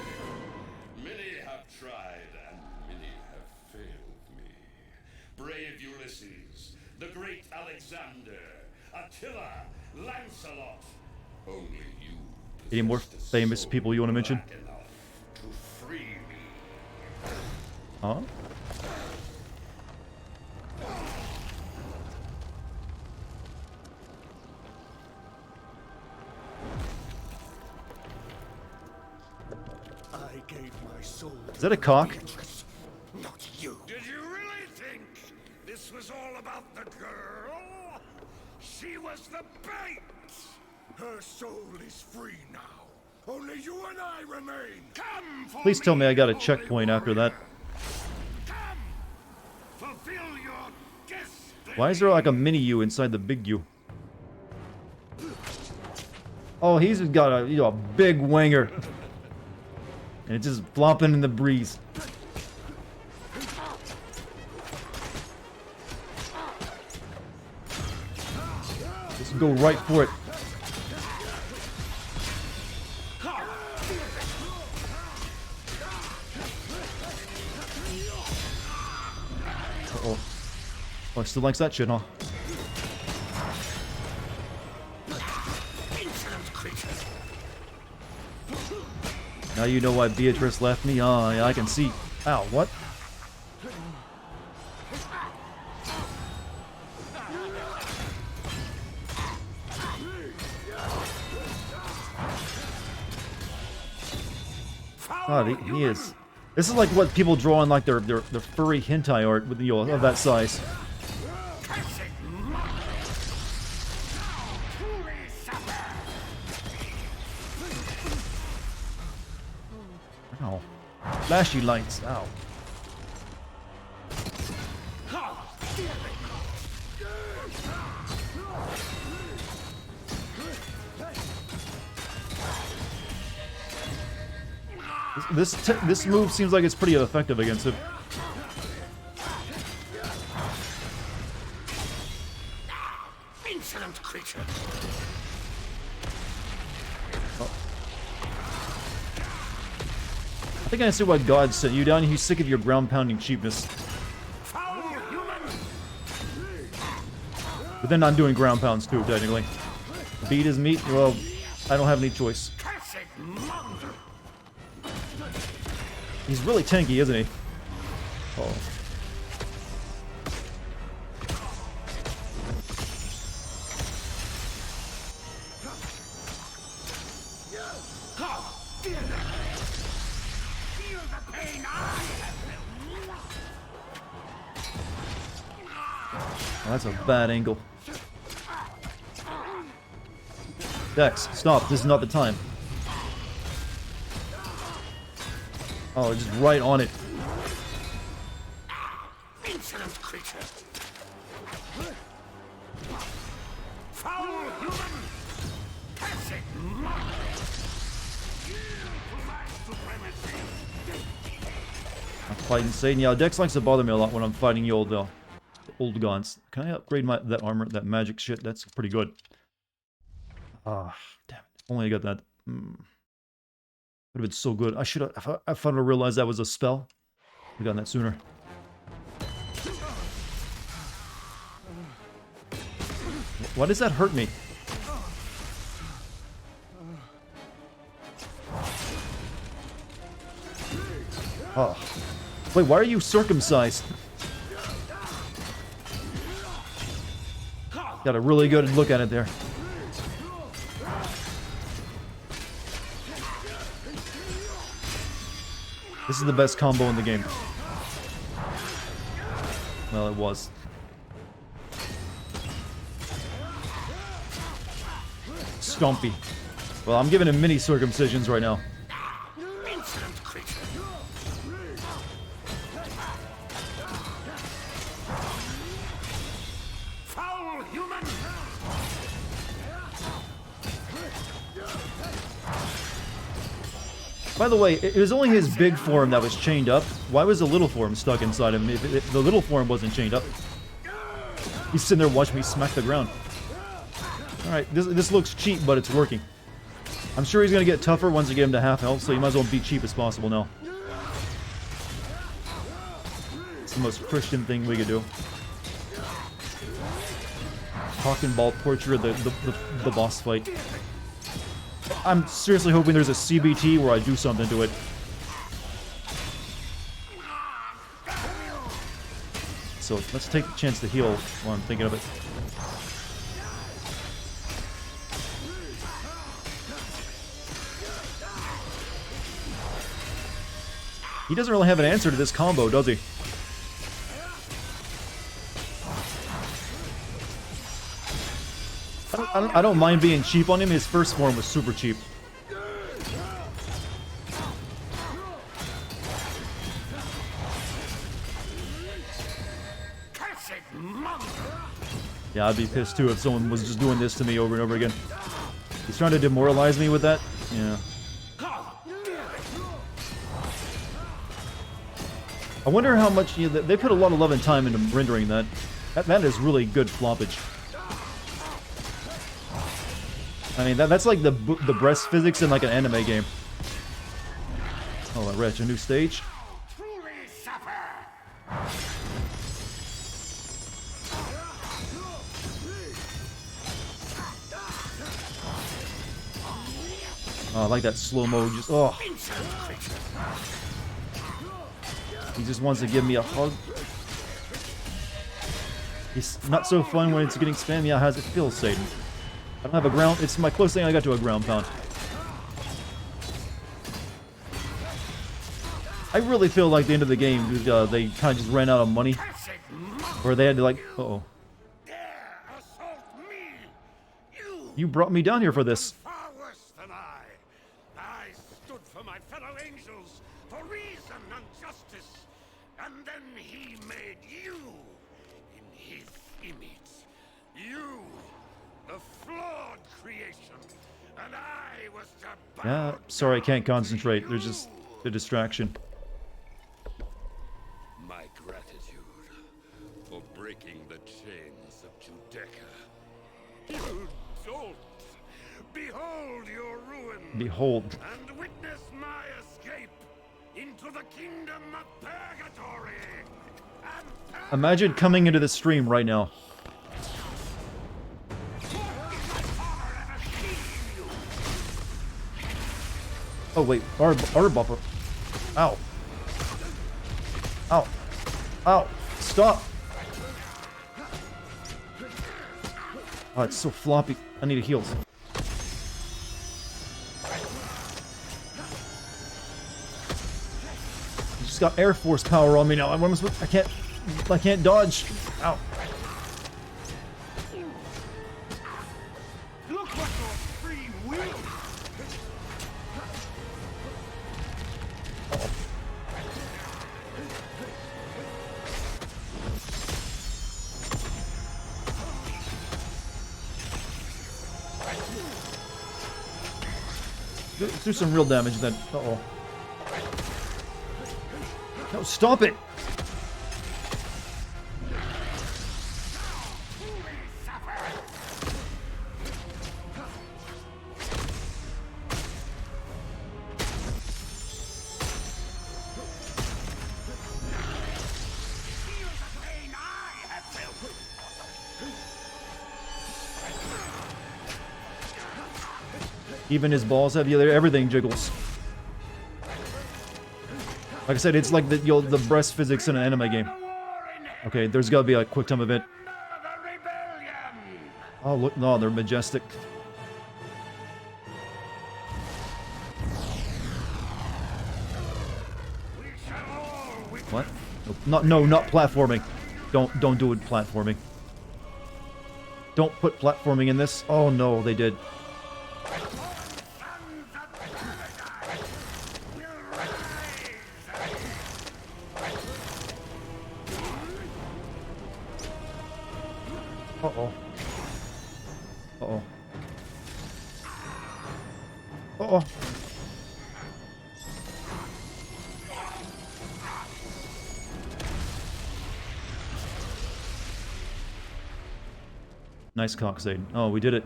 Many have tried and many have failed me. Brave Ulysses, the great Alexander, Attila, Lancelot. Only you. Any more famous people you want to mention? To free me. Huh? Is that a cock? Not you. Did you really think this was all about the girl? She was the bait! Her soul is free now. Only you and I remain. Come for Please tell me I got a checkpoint after that. Come! Fulfill your destiny! Why is there like a mini U inside the big U? Oh, he's got a big wanger. And it's just flopping in the breeze. Just go right for it. Uh-oh. Oh, he still likes that shit, huh? Now you know why Beatrice left me. Oh, yeah, I can see. Ow, what? God, he is. This is like what people draw on like their furry hentai art with of that size. Ow. Flashy lights. Ow. This move seems like it's pretty effective against him. Insolent creature. I think I see why God sent you down. He's sick of your ground-pounding cheapness. But then I'm doing ground pounds too, technically. Beat his meat. Well, I don't have any choice. He's really tanky, isn't he? Oh. Oh, that's a bad angle. Dex, stop. This is not the time. Oh, just right on it. Insolent creature. Foul human. Classic monk. I'm fighting Satan. Yeah, Dex likes to bother me a lot when I'm fighting you old guns. Can I upgrade that armor, that magic shit? That's pretty good. Ah, damn it. Only I got that. Would have been so good. I should have. If I would have realized that was a spell, I gotten that sooner. Why does that hurt me? Oh. Wait, why are you circumcised? Got a really good look at it there. This is the best combo in the game. Well, it was. Stompy. Well, I'm giving him mini circumcisions right now. By the way, it was only his big form that was chained up. Why was the little form stuck inside him if the little form wasn't chained up? He's sitting there watching me smack the ground. Alright, this looks cheap, but it's working. I'm sure he's going to get tougher once you get him to half health, so you might as well be cheap as possible now. It's the most Christian thing we could do. Cock and ball torture the boss fight. I'm seriously hoping there's a CBT where I do something to it. So let's take the chance to heal while I'm thinking of it. He doesn't really have an answer to this combo, does he? I don't mind being cheap on him. His first form was super cheap. Yeah, I'd be pissed too if someone was just doing this to me over and over again. He's trying to demoralize me with that? Yeah. I wonder how much... they put a lot of love and time into rendering that. That is really good floppage. I mean, that's like the breast physics in like an anime game. Oh, wretch, a new stage? Oh, I like that slow-mo, just, oh. He just wants to give me a hug. It's not so fun when it's getting spammed. Yeah, how's it feel, Satan? I don't have a ground, it's my closest thing I got to a ground pound. I really feel like the end of the game, they kind of just ran out of money. Or they had to like, uh-oh. You brought me down here for this. Far worse than I. I stood for my fellow angels, for reason and justice. And then he made you in his image. You, the flawed creation. And I was to bow. Yeah, sorry, I can't concentrate. There's just a distraction. My gratitude for breaking the chains of Judecca. You dolt! Behold your ruin! Behold. And witness my escape into the kingdom of purgatory! Imagine coming into the stream right now. Oh wait, our bumper. Ow. Ow. Ow. Stop. Oh, it's so floppy. I need a heals. I just got Air Force power on me now. What am I supposed? I can't dodge. Ow. Look what your free will! Do some real damage then. Uh-oh. No, stop it! Even his balls have, yeah, everything jiggles. Like I said, it's like the breast physics in an anime game. Okay, there's gotta be a quick time event. Oh look, no, they're majestic. What? No, not platforming. Don't do it platforming. Don't put platforming in this. Oh no, they did. Uh-oh. Uh-oh. Uh-oh. Nice cocksade. Oh, we did it.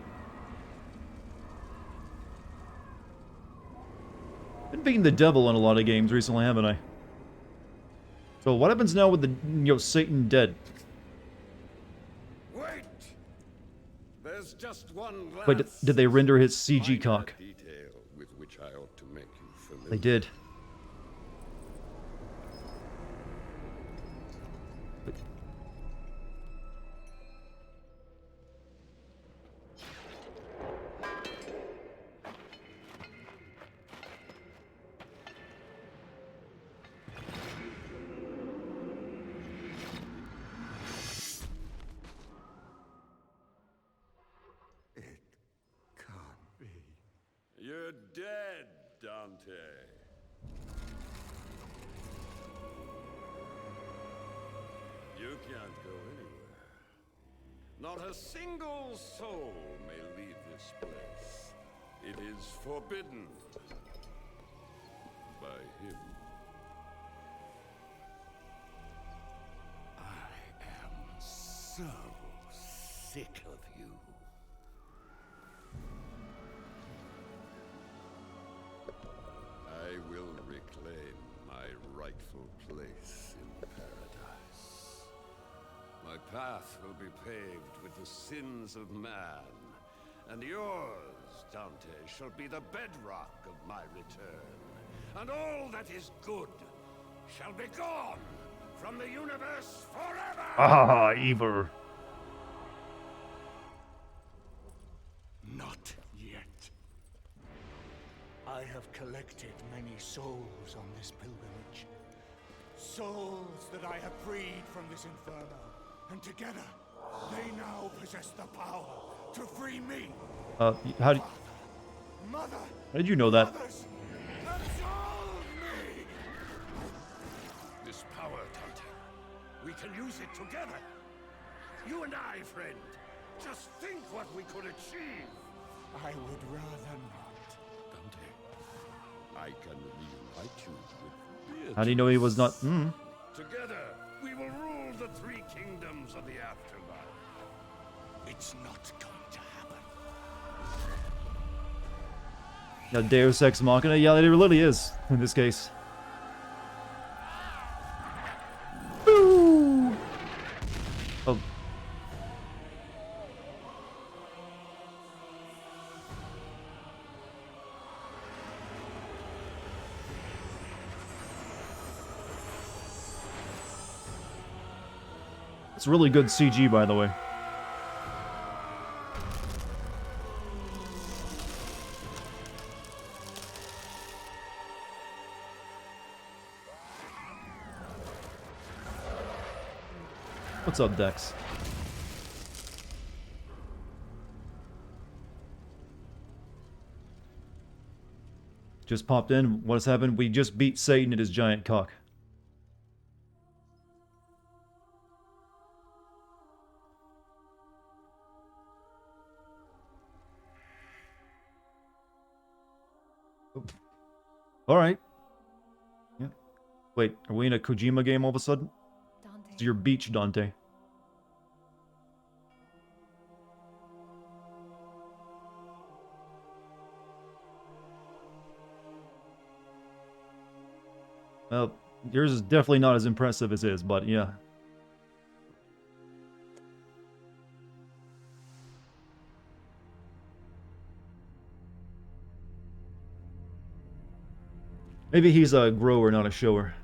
Been beating the devil in a lot of games recently, haven't I? So what happens now with the, Satan dead? Wait! There's just one last Wait, did they render his CG cock? detail with which I ought to make you familiar. They did. You're dead, Dante. You can't go anywhere. Not a single soul may leave this place. It is forbidden by him. I am so sick of you. I will reclaim my rightful place in paradise. My path will be paved with the sins of man, and yours Dante, shall be the bedrock of my return. And all that is good shall be gone from the universe forever! Ah, evil. Not yet. I have collected many souls on this pilgrimage. Souls that I have freed from this Inferno. And together, they now possess the power to free me. How did... Mother, How did you know that? mothers, absolve me! This power, Dante, we can use it together. You and I, friend. Just think what we could achieve. I would rather not. Dante, I can reunite you with Beatrice. How do you know he was not... Together, we will rule the three kingdoms of the afterlife. It's not going to happen. Yeah, Deus Ex Machina? Yeah, it really is, in this case. Boo! Oh. It's really good CG, by the way. What's up, Dex? Just popped in. What has happened? We just beat Satan at his giant cock. Alright. Yeah. Wait, are we in a Kojima game all of a sudden? Dante. It's your beach, Dante. Well, yours is definitely not as impressive as his, but yeah. Maybe he's a grower, not a shower.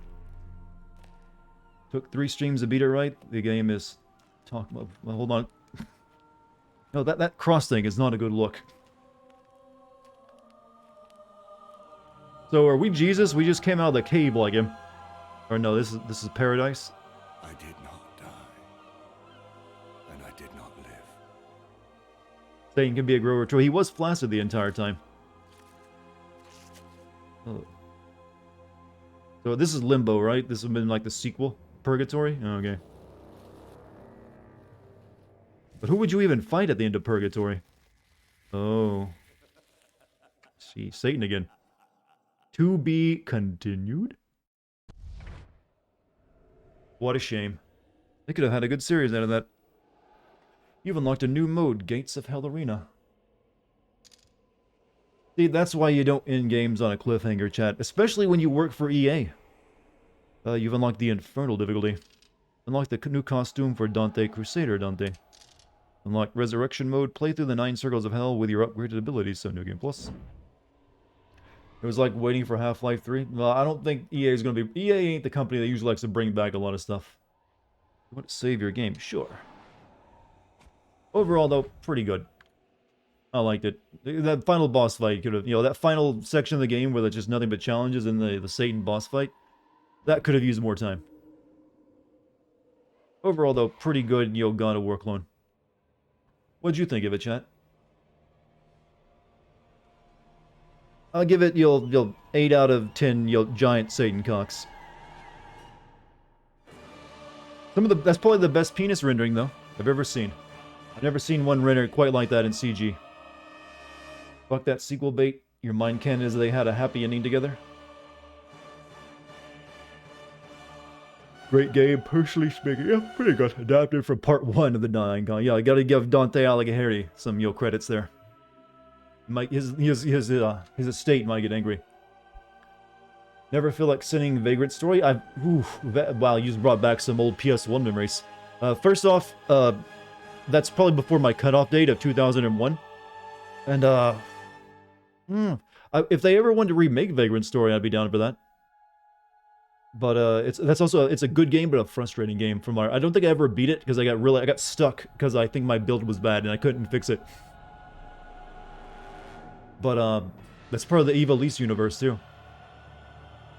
Took 3 streams to beat it right. The game is... Talk about... Well, hold on. No, that cross thing is not a good look. So, are we Jesus? We just came out of the cave like him. Or no, this is paradise? I did not die. And I did not live. Satan can be a grower too. He was flaccid the entire time. Oh. So this is Limbo, right? This has been like the sequel? Purgatory? Oh, okay. But who would you even fight at the end of Purgatory? Oh. See, Satan again. To be continued? What a shame. They could have had a good series out of that. You've unlocked a new mode, Gates of Hell Arena. See, that's why you don't end games on a cliffhanger, chat. Especially when you work for EA. You've unlocked the Infernal difficulty. Unlock the new costume for Dante Crusader Dante. Unlock Resurrection mode. Play through the 9 circles of hell with your upgraded abilities. So, New Game Plus. It was like waiting for Half-Life 3. Well, I don't think EA is going to be... EA ain't the company that usually likes to bring back a lot of stuff. You want to save your game? Sure. Overall, though, pretty good. I liked it. That final boss fight could have... You know, that final section of the game where there's just nothing but challenges in the Satan boss fight. That could have used more time. Overall, though, pretty good, you know, God of War clone. What'd you think of it, chat? I'll give it, you know, 8 out of 10, you know, giant Satan cocks. That's probably the best penis rendering, though, I've ever seen. I've never seen one render quite like that in CG. Fuck that sequel bait. Your mind canon is they had a happy ending together. Great game, personally speaking. Yeah, pretty good. Adapted from part 1 of the Dying God. Yeah, I gotta give Dante Alighieri some, you know, credits there. His estate might get angry. Never feel like sending Vagrant Story? Wow, you just brought back some old PS1 memories. First off, that's probably before my cutoff date of 2001. And, If they ever wanted to remake Vagrant Story, I'd be down for that. But it's a good game, but a frustrating game. From I don't think I ever beat it because I got stuck because I think my build was bad and I couldn't fix it. But that's part of the Ivalice universe too.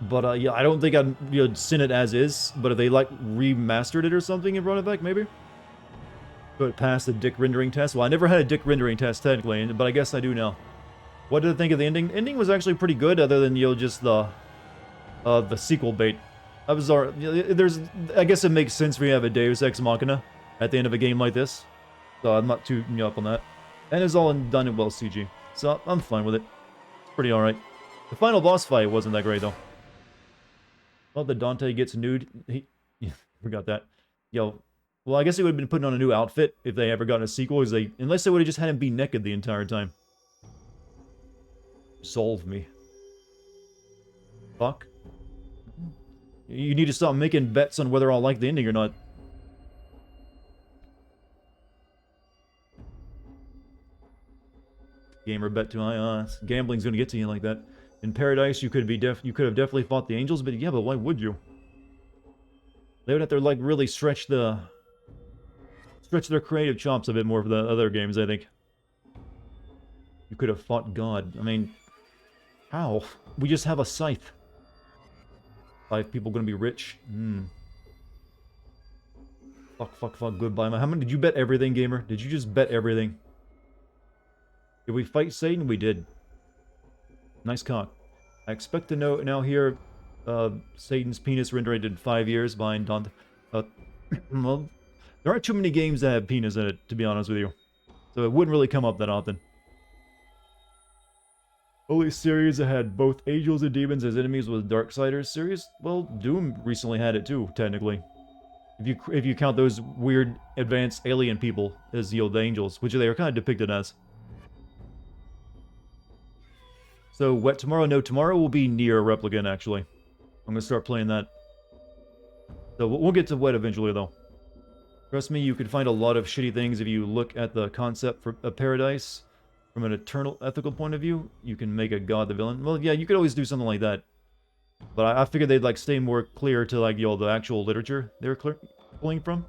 But yeah, I don't think I'd sin it as is. But if they like remastered it or something and brought it back, maybe. But it passed the dick rendering test. Well, I never had a dick rendering test technically, but I guess I do now. What did I think of the ending? Ending was actually pretty good, other than just the sequel bait. I was I guess it makes sense for you to have a Deus Ex Machina at the end of a game like this. So I'm not too up on that. And it's all done in well CG. So I'm fine with it. It's pretty alright. The final boss fight wasn't that great though. Well, the Dante gets nude. Forgot that. Well, I guess he would have been putting on a new outfit if they ever gotten a sequel, unless they would have just had him be naked the entire time. Solve me. Fuck. You need to stop making bets on whether I'll like the ending or not. Gamer bet too high. Gambling's gonna get to you like that. In Paradise, you could have definitely fought the angels, but yeah, but why would you? They would have to like really stretch their creative chops a bit more for the other games, I think. You could have fought God. I mean, how? We just have a scythe. 5 people gonna be rich? Fuck, goodbye. How many did you bet everything, gamer? Did you just bet everything? Did we fight Satan? We did. Nice cock. I expect to now hear Satan's penis rendered in 5 years behind Dante. Well, there aren't too many games that have penis in it, to be honest with you. So it wouldn't really come up that often. Only series that had both angels and demons as enemies was Darksiders series. Well, Doom recently had it too, technically. If you count those weird advanced alien people as the angels, which they are kind of depicted as. So, what tomorrow? No, tomorrow will be Nier Replicant, actually. I'm gonna start playing that. So, we'll get to Wet eventually, though. Trust me, you can find a lot of shitty things if you look at the concept of Paradise. From an eternal ethical point of view, you can make a god the villain. Well, yeah, you could always do something like that. But I figured they'd, like, stay more clear to, like, the actual literature they were pulling from.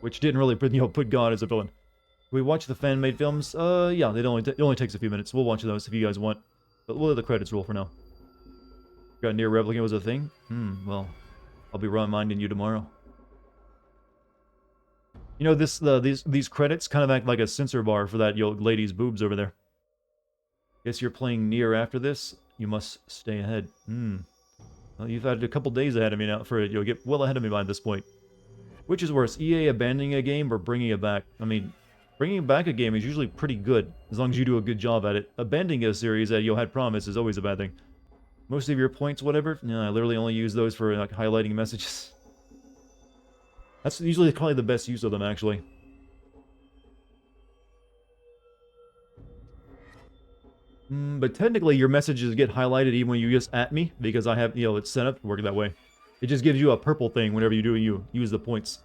Which didn't really, put God as a villain. We watch the fan-made films? Yeah, it only takes a few minutes. We'll watch those if you guys want. But we'll let the credits roll for now. Got Nier Replicant was a thing? Well, I'll be reminding you tomorrow. You know, these credits kind of act like a censor bar for that lady's boobs over there. Guess you're playing Nier after this? You must stay ahead. Well, you've had a couple days ahead of me now for it. You'll get well ahead of me by this point. Which is worse, EA abandoning a game or bringing it back? I mean, bringing back a game is usually pretty good, as long as you do a good job at it. Abandoning a series that you had promised is always a bad thing. Most of your points, whatever, I literally only use those for like highlighting messages. That's usually probably the best use of them, actually. But technically, your messages get highlighted even when you just at me, because I have, it's set up to work that way. It just gives you a purple thing whenever you use the points.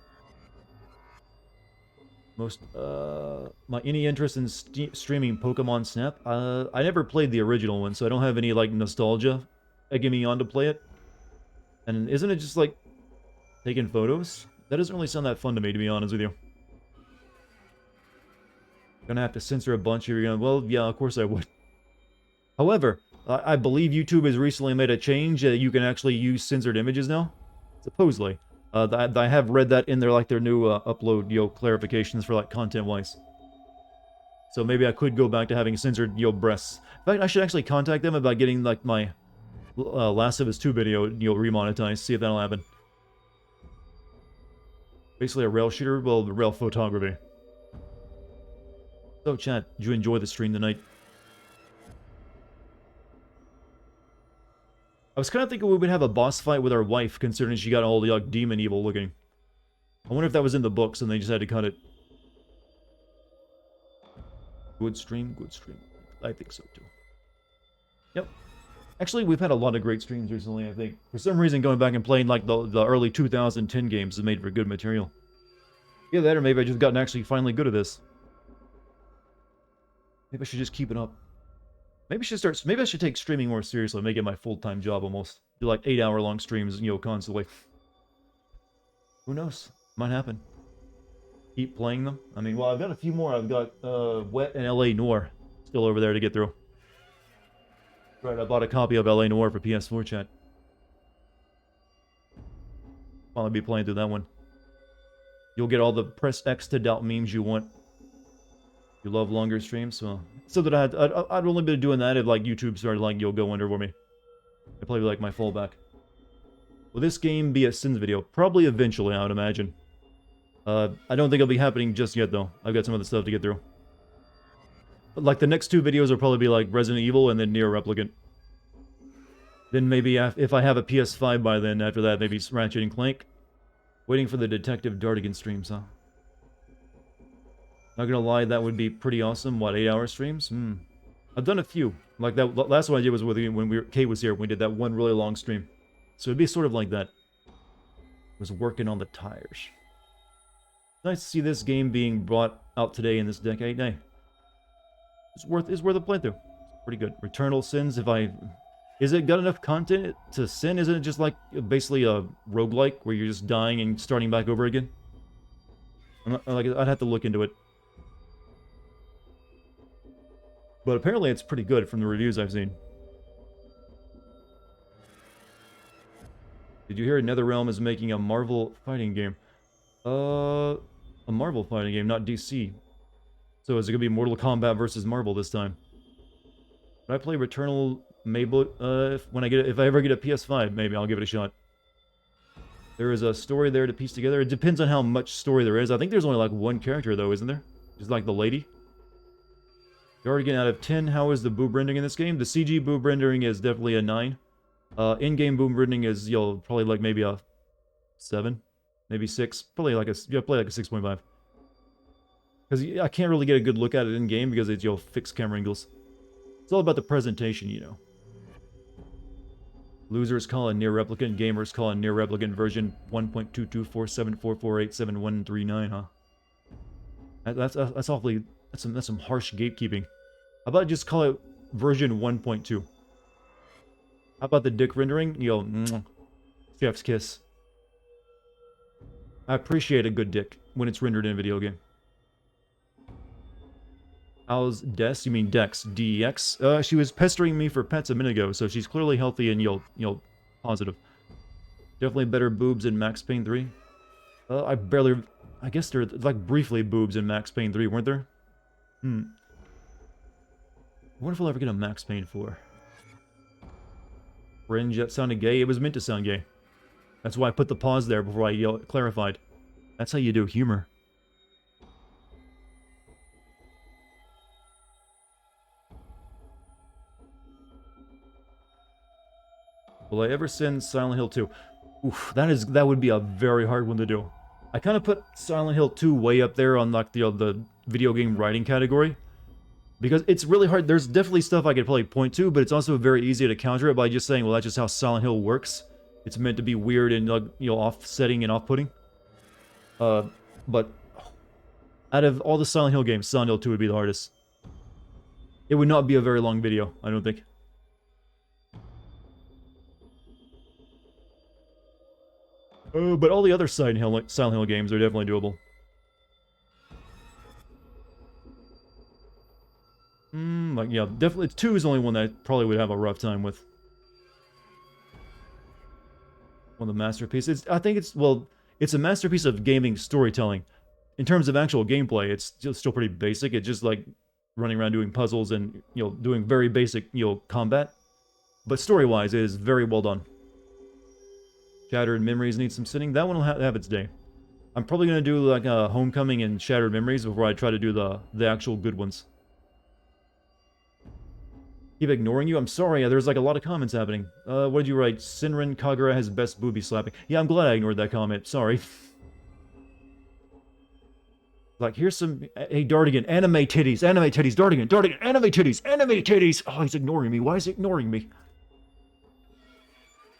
Any interest in streaming Pokemon Snap? I never played the original one, so I don't have any, like, nostalgia egging me on to play it. And isn't it just, like, taking photos? That doesn't really sound that fun to me, to be honest with you. Gonna have to censor a bunch of you. Well, yeah, of course I would. However, I believe YouTube has recently made a change that you can actually use censored images now. Supposedly. I have read that in their new upload, clarifications for, like, content-wise. So maybe I could go back to having censored, breasts. In fact, I should actually contact them about getting, like, my Last of Us 2 video, remonetized. See if that'll happen. Basically a rail shooter, well, rail photography. So, chat, did you enjoy the stream tonight? I was kind of thinking we would have a boss fight with our wife, considering she got all like demon evil looking. I wonder if that was in the books and they just had to cut it. Good stream, good stream. I think so too. Yep. Actually, we've had a lot of great streams recently, I think. For some reason, going back and playing like the early 2010 games has made for good material. Yeah, that or maybe I just gotten actually finally good at this. Maybe I should just keep it up. Maybe I should start. Maybe I should take streaming more seriously. Make it my full-time job almost. Do like 8-hour-long streams, you know, constantly. Who knows? Might happen. Keep playing them. I mean, well, I've got a few more. I've got Wet and LA Noir still over there to get through. Right, I bought a copy of LA Noir for PS4 chat. I'll be playing through that one. You'll get all the press X to doubt memes you want. You love longer streams, so that I'd only been doing that if like YouTube started like go under for me. It'd probably be like my fallback. Will this game be a Sins video? Probably eventually, I would imagine. I don't think it'll be happening just yet though. I've got some other stuff to get through. But like the next 2 videos will probably be like Resident Evil and then Nier Replicant. Then maybe if I have a PS5 by then, after that maybe Ratchet and Clank. Waiting for the Detective Dartigan streams, huh? Not gonna lie, that would be pretty awesome. What, 8-hour streams? I've done a few. Like that last one I did was with when Kate was here. We did that one really long stream. So it'd be sort of like that. Was working on the tires. Nice to see this game being brought out today in this decade. Hey, it's worth a playthrough. Pretty good. Returnal Sins. Is it got enough content to sin? Isn't it just like basically a roguelike where you're just dying and starting back over again? I'd have to look into it. But apparently it's pretty good from the reviews I've seen. Did you hear NetherRealm is making a Marvel fighting game? A Marvel fighting game, not DC. So is it gonna be Mortal Kombat versus Marvel this time? Would I play Returnal? Maybe if I ever get a PS5, maybe I'll give it a shot. There is a story there to piece together. It depends on how much story there is. I think there's only like 1 character though, isn't there? Just like the lady. Dartigan out of 10. How is the boob rendering in this game? The CG boob rendering is definitely a 9. In-game boob rendering is probably like maybe a 7, maybe 6. Probably like probably like a 6.5. Because I can't really get a good look at it in game because it's fixed camera angles. It's all about the presentation, you know. Losers call a Nier Replicant, gamers call a Nier Replicant version 1.22474487139, huh? That's awfully... That's some harsh gatekeeping. How about just call it version 1.2? How about the dick rendering? Chef's kiss. I appreciate a good dick when it's rendered in a video game. How's Des? You mean Dex? DEX? She was pestering me for pets a minute ago, so she's clearly healthy and, positive. Definitely better boobs in Max Payne 3. I guess there like briefly boobs in Max Payne 3, weren't there? I wonder if we'll ever get a Max Payne 4. Fringe, that sounded gay. It was meant to sound gay. That's why I put the pause there before I clarified. That's how you do humor. Will I ever send Silent Hill 2? Oof, that would be a very hard one to do. I kind of put Silent Hill 2 way up there on like the video game writing category. Because it's really hard. There's definitely stuff I could probably point to, but it's also very easy to counter it by just saying, well, that's just how Silent Hill works. It's meant to be weird and, offsetting and off-putting. But out of all the Silent Hill games, Silent Hill 2 would be the hardest. It would not be a very long video, I don't think. But all the other Silent Hill games are definitely doable. Definitely 2 is the only one that I probably would have a rough time with. One of the masterpieces. I think it's a masterpiece of gaming storytelling. In terms of actual gameplay, it's still pretty basic. It's just like running around doing puzzles and, doing very basic, combat. But story-wise, it is very well done. Shattered Memories needs some sitting. That one will have its day. I'm probably going to do like Homecoming and Shattered Memories before I try to do the actual good ones. Keep ignoring you? I'm sorry, there's like a lot of comments happening. What did you write? Sinrin Kagura has best booby slapping. Yeah, I'm glad I ignored that comment. Sorry. Like, here's some... Hey, Dartigan, anime titties, Dartigan, anime titties! Oh, he's ignoring me. Why is he ignoring me?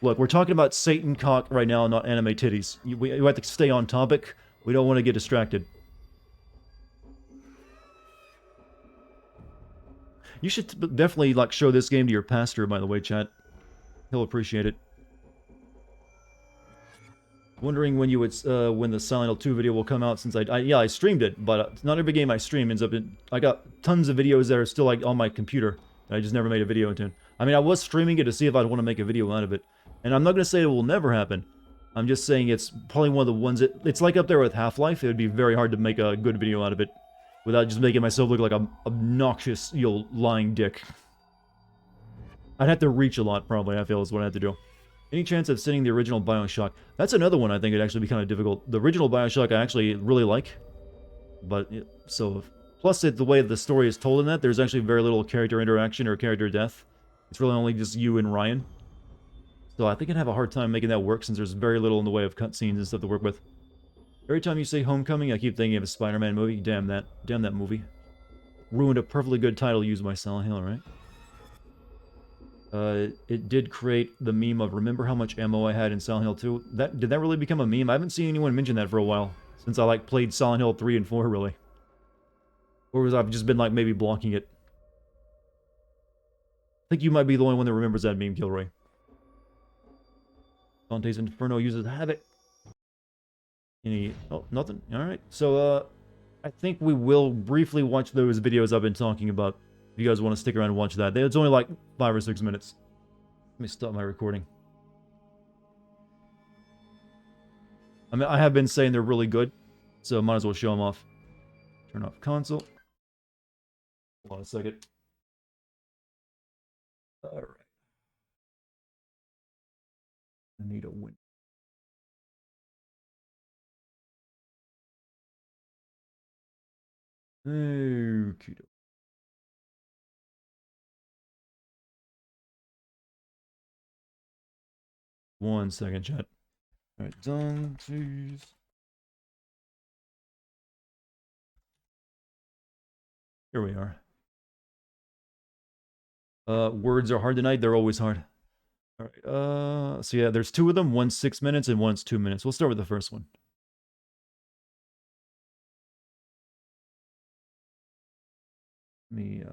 Look, we're talking about Satan cock right now, not anime titties. We have to stay on topic. We don't want to get distracted. You should definitely like show this game to your pastor, by the way, chat. He'll appreciate it. Wondering when you would when the Silent Hill 2 video will come out, since I streamed it, but not every game I stream ends up in... I got tons of videos that are still like on my computer. I just never made a video into it. I mean, I was streaming it to see if I'd want to make a video out of it. And I'm not going to say it will never happen. I'm just saying it's probably one of the ones that... It's like up there with Half-Life. It would be very hard to make a good video out of it without just making myself look like an obnoxious, lying dick. I'd have to reach a lot, probably, I feel, is what I have to do. Any chance of sending the original Bioshock? That's another one I think would actually be kind of difficult. The original Bioshock I actually really like. But, so... Plus, the way the story is told in that, there's actually very little character interaction or character death. It's really only just you and Ryan. So I think I'd have a hard time making that work since there's very little in the way of cutscenes and stuff to work with. Every time you say Homecoming, I keep thinking of a Spider-Man movie. Damn that movie. Ruined a perfectly good title used by Silent Hill, right? It did create the meme of, remember how much ammo I had in Silent Hill 2? Did that really become a meme? I haven't seen anyone mention that for a while. Since I, like, played Silent Hill 3 and 4, really. Or was I've just been, like, maybe blocking it? I think you might be the only one that remembers that meme, Kilroy. Dante's Inferno uses Havoc. Any... Oh, nothing. Alright. So, I think we will briefly watch those videos I've been talking about. If you guys want to stick around and watch that. It's only like 5 or 6 minutes. Let me stop my recording. I mean, I have been saying they're really good, so might as well show them off. Turn off console. Hold on a second. Alright. I need a win. Okay. 1 second, chat. Alright, done, please. Here we are. Words are hard tonight. They're always hard. Alright, so yeah, there's 2 of them. One's 6 minutes and one's 2 minutes. We'll start with the first one. Let me,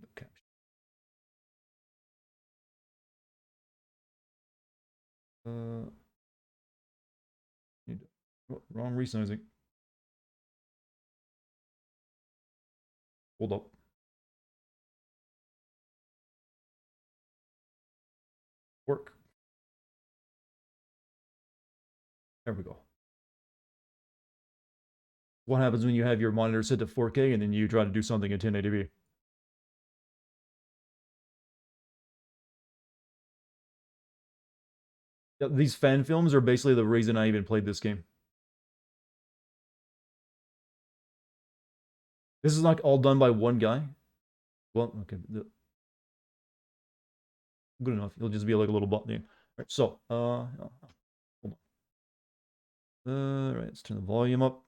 okay. Wrong resizing. Hold up. Work. There we go. What happens when you have your monitor set to 4K and then you try to do something in 1080p? These fan films are basically the reason I even played this game. This is like all done by one guy. Well, okay. Good enough. It'll just be like a little bot thing. Alright, so, hold on. Alright, let's turn the volume up.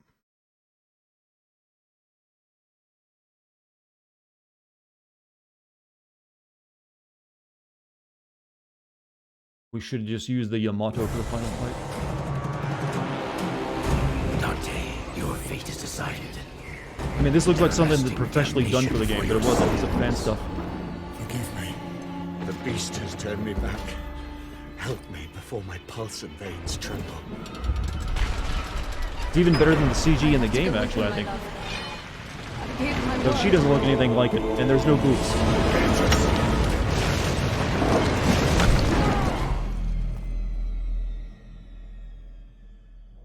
We should just use the Yamato for the final fight. Dante, your fate is decided. I mean, this looks like something that's professionally done for the game, but it wasn't. It was fan stuff. Forgive me. The beast has turned me back. Help me before my pulse and veins tremble. It's even better than the CG in the game, actually, I think. Though she doesn't look anything like it, and there's no boobs.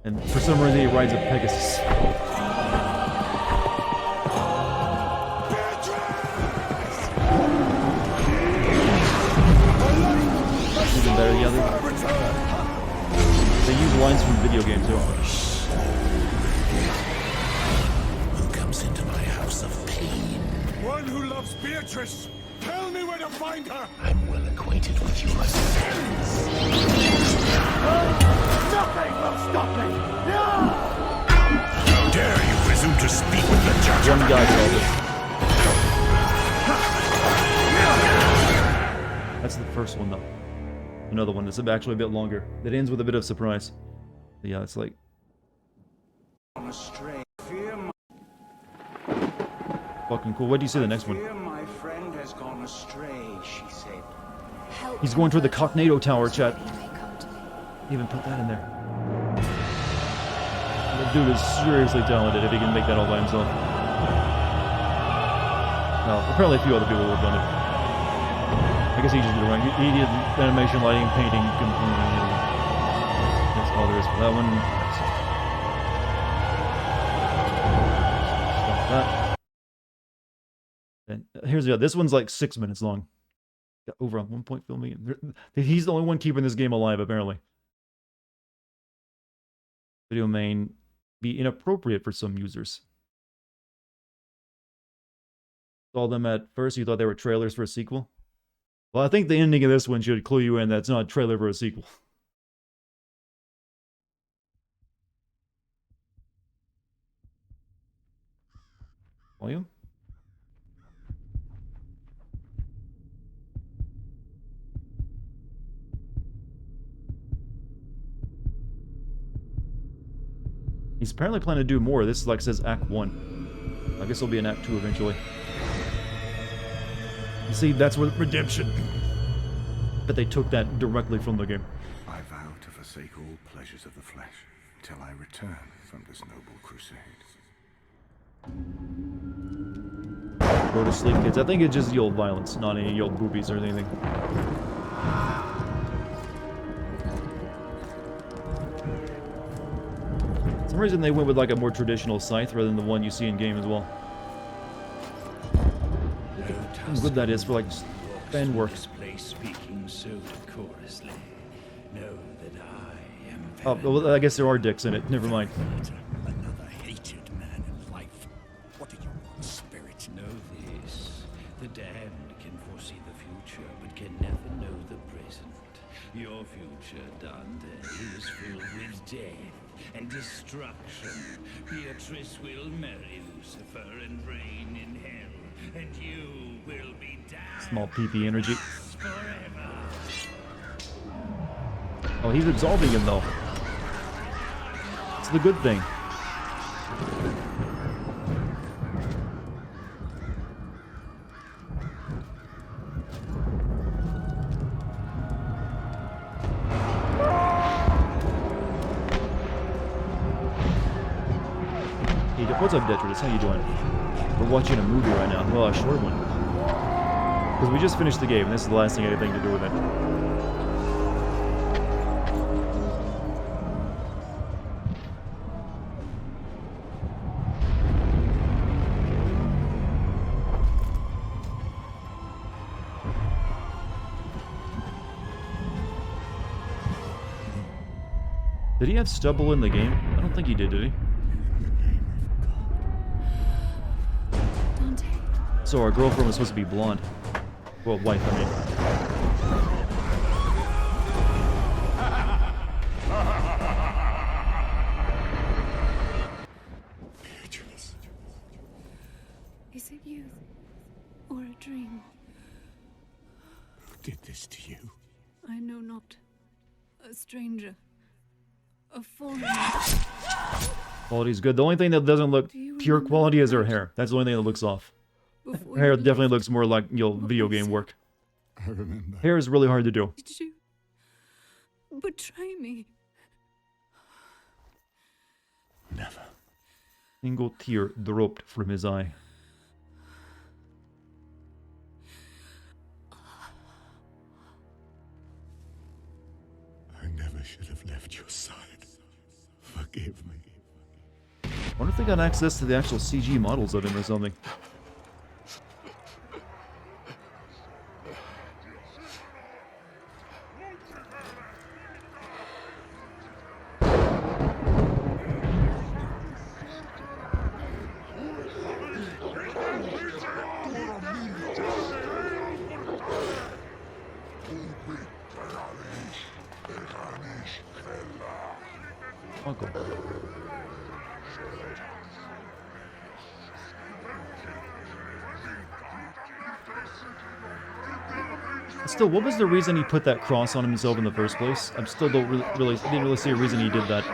And for some reason he rides a Pegasus. Even better, yeah. They use lines from video games too. Who comes into my house of pain? One who loves Beatrice! Tell me where to find her! I'm well acquainted with your sins. Nothing will stop me! How dare you presume to speak with the judge? One guy called it. That's the first one, though. Another one that's actually a bit longer. That ends with a bit of surprise. But yeah, it's like... Fucking cool. What do you see the next one? Fear my friend has gone astray, she said. Help He's going toward the convert Cognado Tower, chat. that he may come to me. Even put that in there. The dude is seriously talented if he can make that all by himself. Well, apparently a few other people worked on it. I guess he just did it right. He did animation, lighting, painting, that's all there is for that one. Stop that. And here's the other. This one's like 6 minutes long. Got over on 1.5 million. He's the only one keeping this game alive, apparently. Video may be inappropriate for some users. Saw them at first, you thought they were trailers for a sequel? Well, I think the ending of this one should clue you in that it's not a trailer for a sequel. Volume? He's apparently planning to do more. This like says Act 1. I guess it'll be an Act 2 eventually. You see, that's where redemption. But they took that directly from the game. I vow to forsake all pleasures of the flesh until I return from this noble crusade. Go to sleep, kids. I think it's just the old violence, not any old boobies or anything. For some reason they went with like a more traditional scythe rather than the one you see in game as well. How good that is for like fan work. Speaking so decorously. Know that I am Oh, well, I guess there are dicks in it. Never mind. another hated man in life. What do you want, spirit? Know this. The damned can foresee the future, but can never know the present. Your future, Dante, is filled with death and destruction. Beatrice will marry Lucifer and reign in hell, and you will be damned. Small PP energy. Forever. Oh, he's absolving him though. It's the good thing. Hey, what's up, Detritus? How you doing? We're watching a movie right now. Well, a short one. Because we just finished the game, and this is the last thing I had anything to do with it. Did he have stubble in the game? I don't think he did he? Dante. So our girlfriend was supposed to be blonde. Well, wife, I mean. Is it you? Or a dream? Who did this to you? I know not. A stranger. A foreigner. Quality's good. The only thing that doesn't look pure quality is her hair. That's the only thing that looks off. Her hair definitely looks more like, you know, video game work. I remember. Hair is really hard to do. Did you betray me? Never. Single tear dropped from his eye. I never should have left your side. Forgive me. I wonder if they got access to the actual CG models of him or something. Uncle. Still, what was the reason he put that cross on himself in the first place? I still don't didn't really see a reason he did that.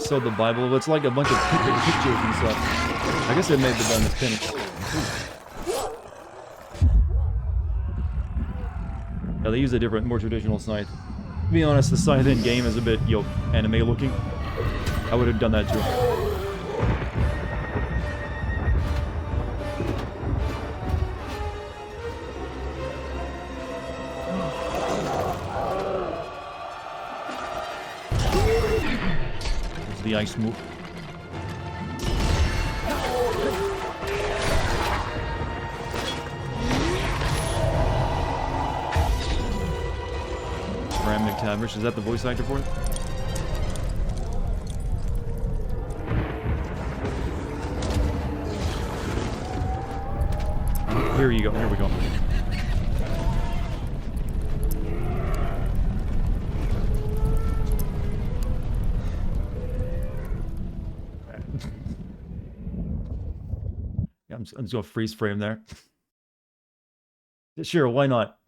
sell the Bible. It's like a bunch of pictures and stuff. I guess they made the done as penance. Yeah, they use a different, more traditional scythe. To be honest, the scythe in game is a bit, anime looking. I would have done that too. There's the ice move. Ram McTavish, is that the voice actor for it? Here you go, here we go. Yeah, I'm just gonna freeze frame there. Sure, why not?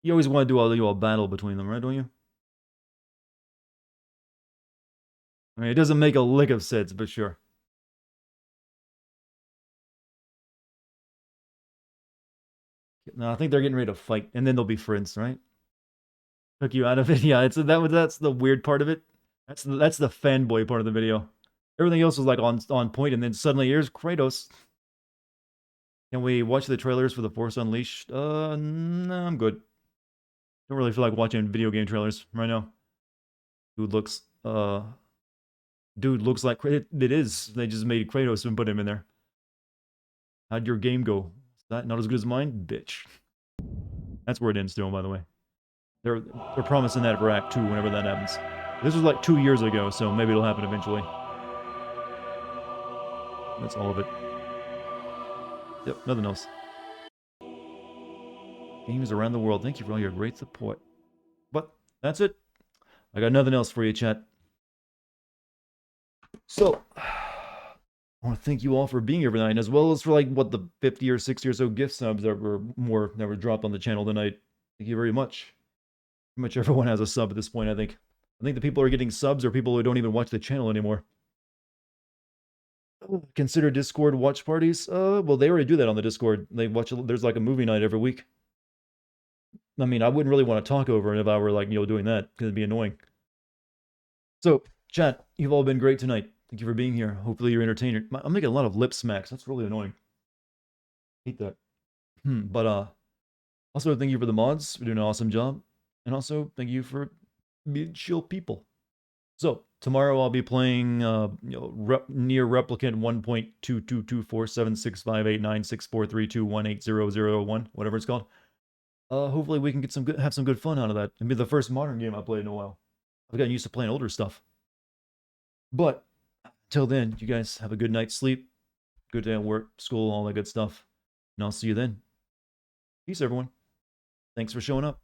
You always want to do a battle between them, right, don't you? I mean, it doesn't make a lick of sense, but sure. No, I think they're getting ready to fight, and then they'll be friends, right? Took you out of it, yeah. That's the weird part of it. That's the fanboy part of the video. Everything else was like on point, and then suddenly here's Kratos. Can we watch the trailers for The Force Unleashed? No, I'm good. Don't really feel like watching video game trailers right now. Dude looks like it is. They just made Kratos and put him in there. How'd your game go? Is that not as good as mine? Bitch. That's where it ends still, by the way. They're promising that for Act 2 whenever that happens. This was like 2 years ago, so maybe it'll happen eventually. That's all of it. Yep, nothing else. Games around the world. Thank you for all your great support. But that's it. I got nothing else for you, chat. So, I want to thank you all for being here tonight, as well as for like what the 50 or 60 or so gift subs that were dropped on the channel tonight. Thank you very much. Pretty much everyone has a sub at this point, I think. I think the people who are getting subs are people who don't even watch the channel anymore. Consider Discord watch parties? Well, they already do that on the Discord. They watch. There's like a movie night every week. I mean, I wouldn't really want to talk over it if I were like, doing that, because it'd be annoying. So, chat, you've all been great tonight. Thank you for being here. Hopefully you're entertained. I'm making a lot of lip smacks. That's really annoying. Hate that. But, also thank you for the mods. You're doing an awesome job. And also, thank you for being chill people. So, tomorrow I'll be playing, Near Replicant 1.222476589643218001, whatever it's called. Hopefully we can get have some good fun out of that. It'll be the first modern game I've played in a while. I've gotten used to playing older stuff. But, till then, you guys have a good night's sleep, good day at work, school, all that good stuff. And I'll see you then. Peace, everyone. Thanks for showing up.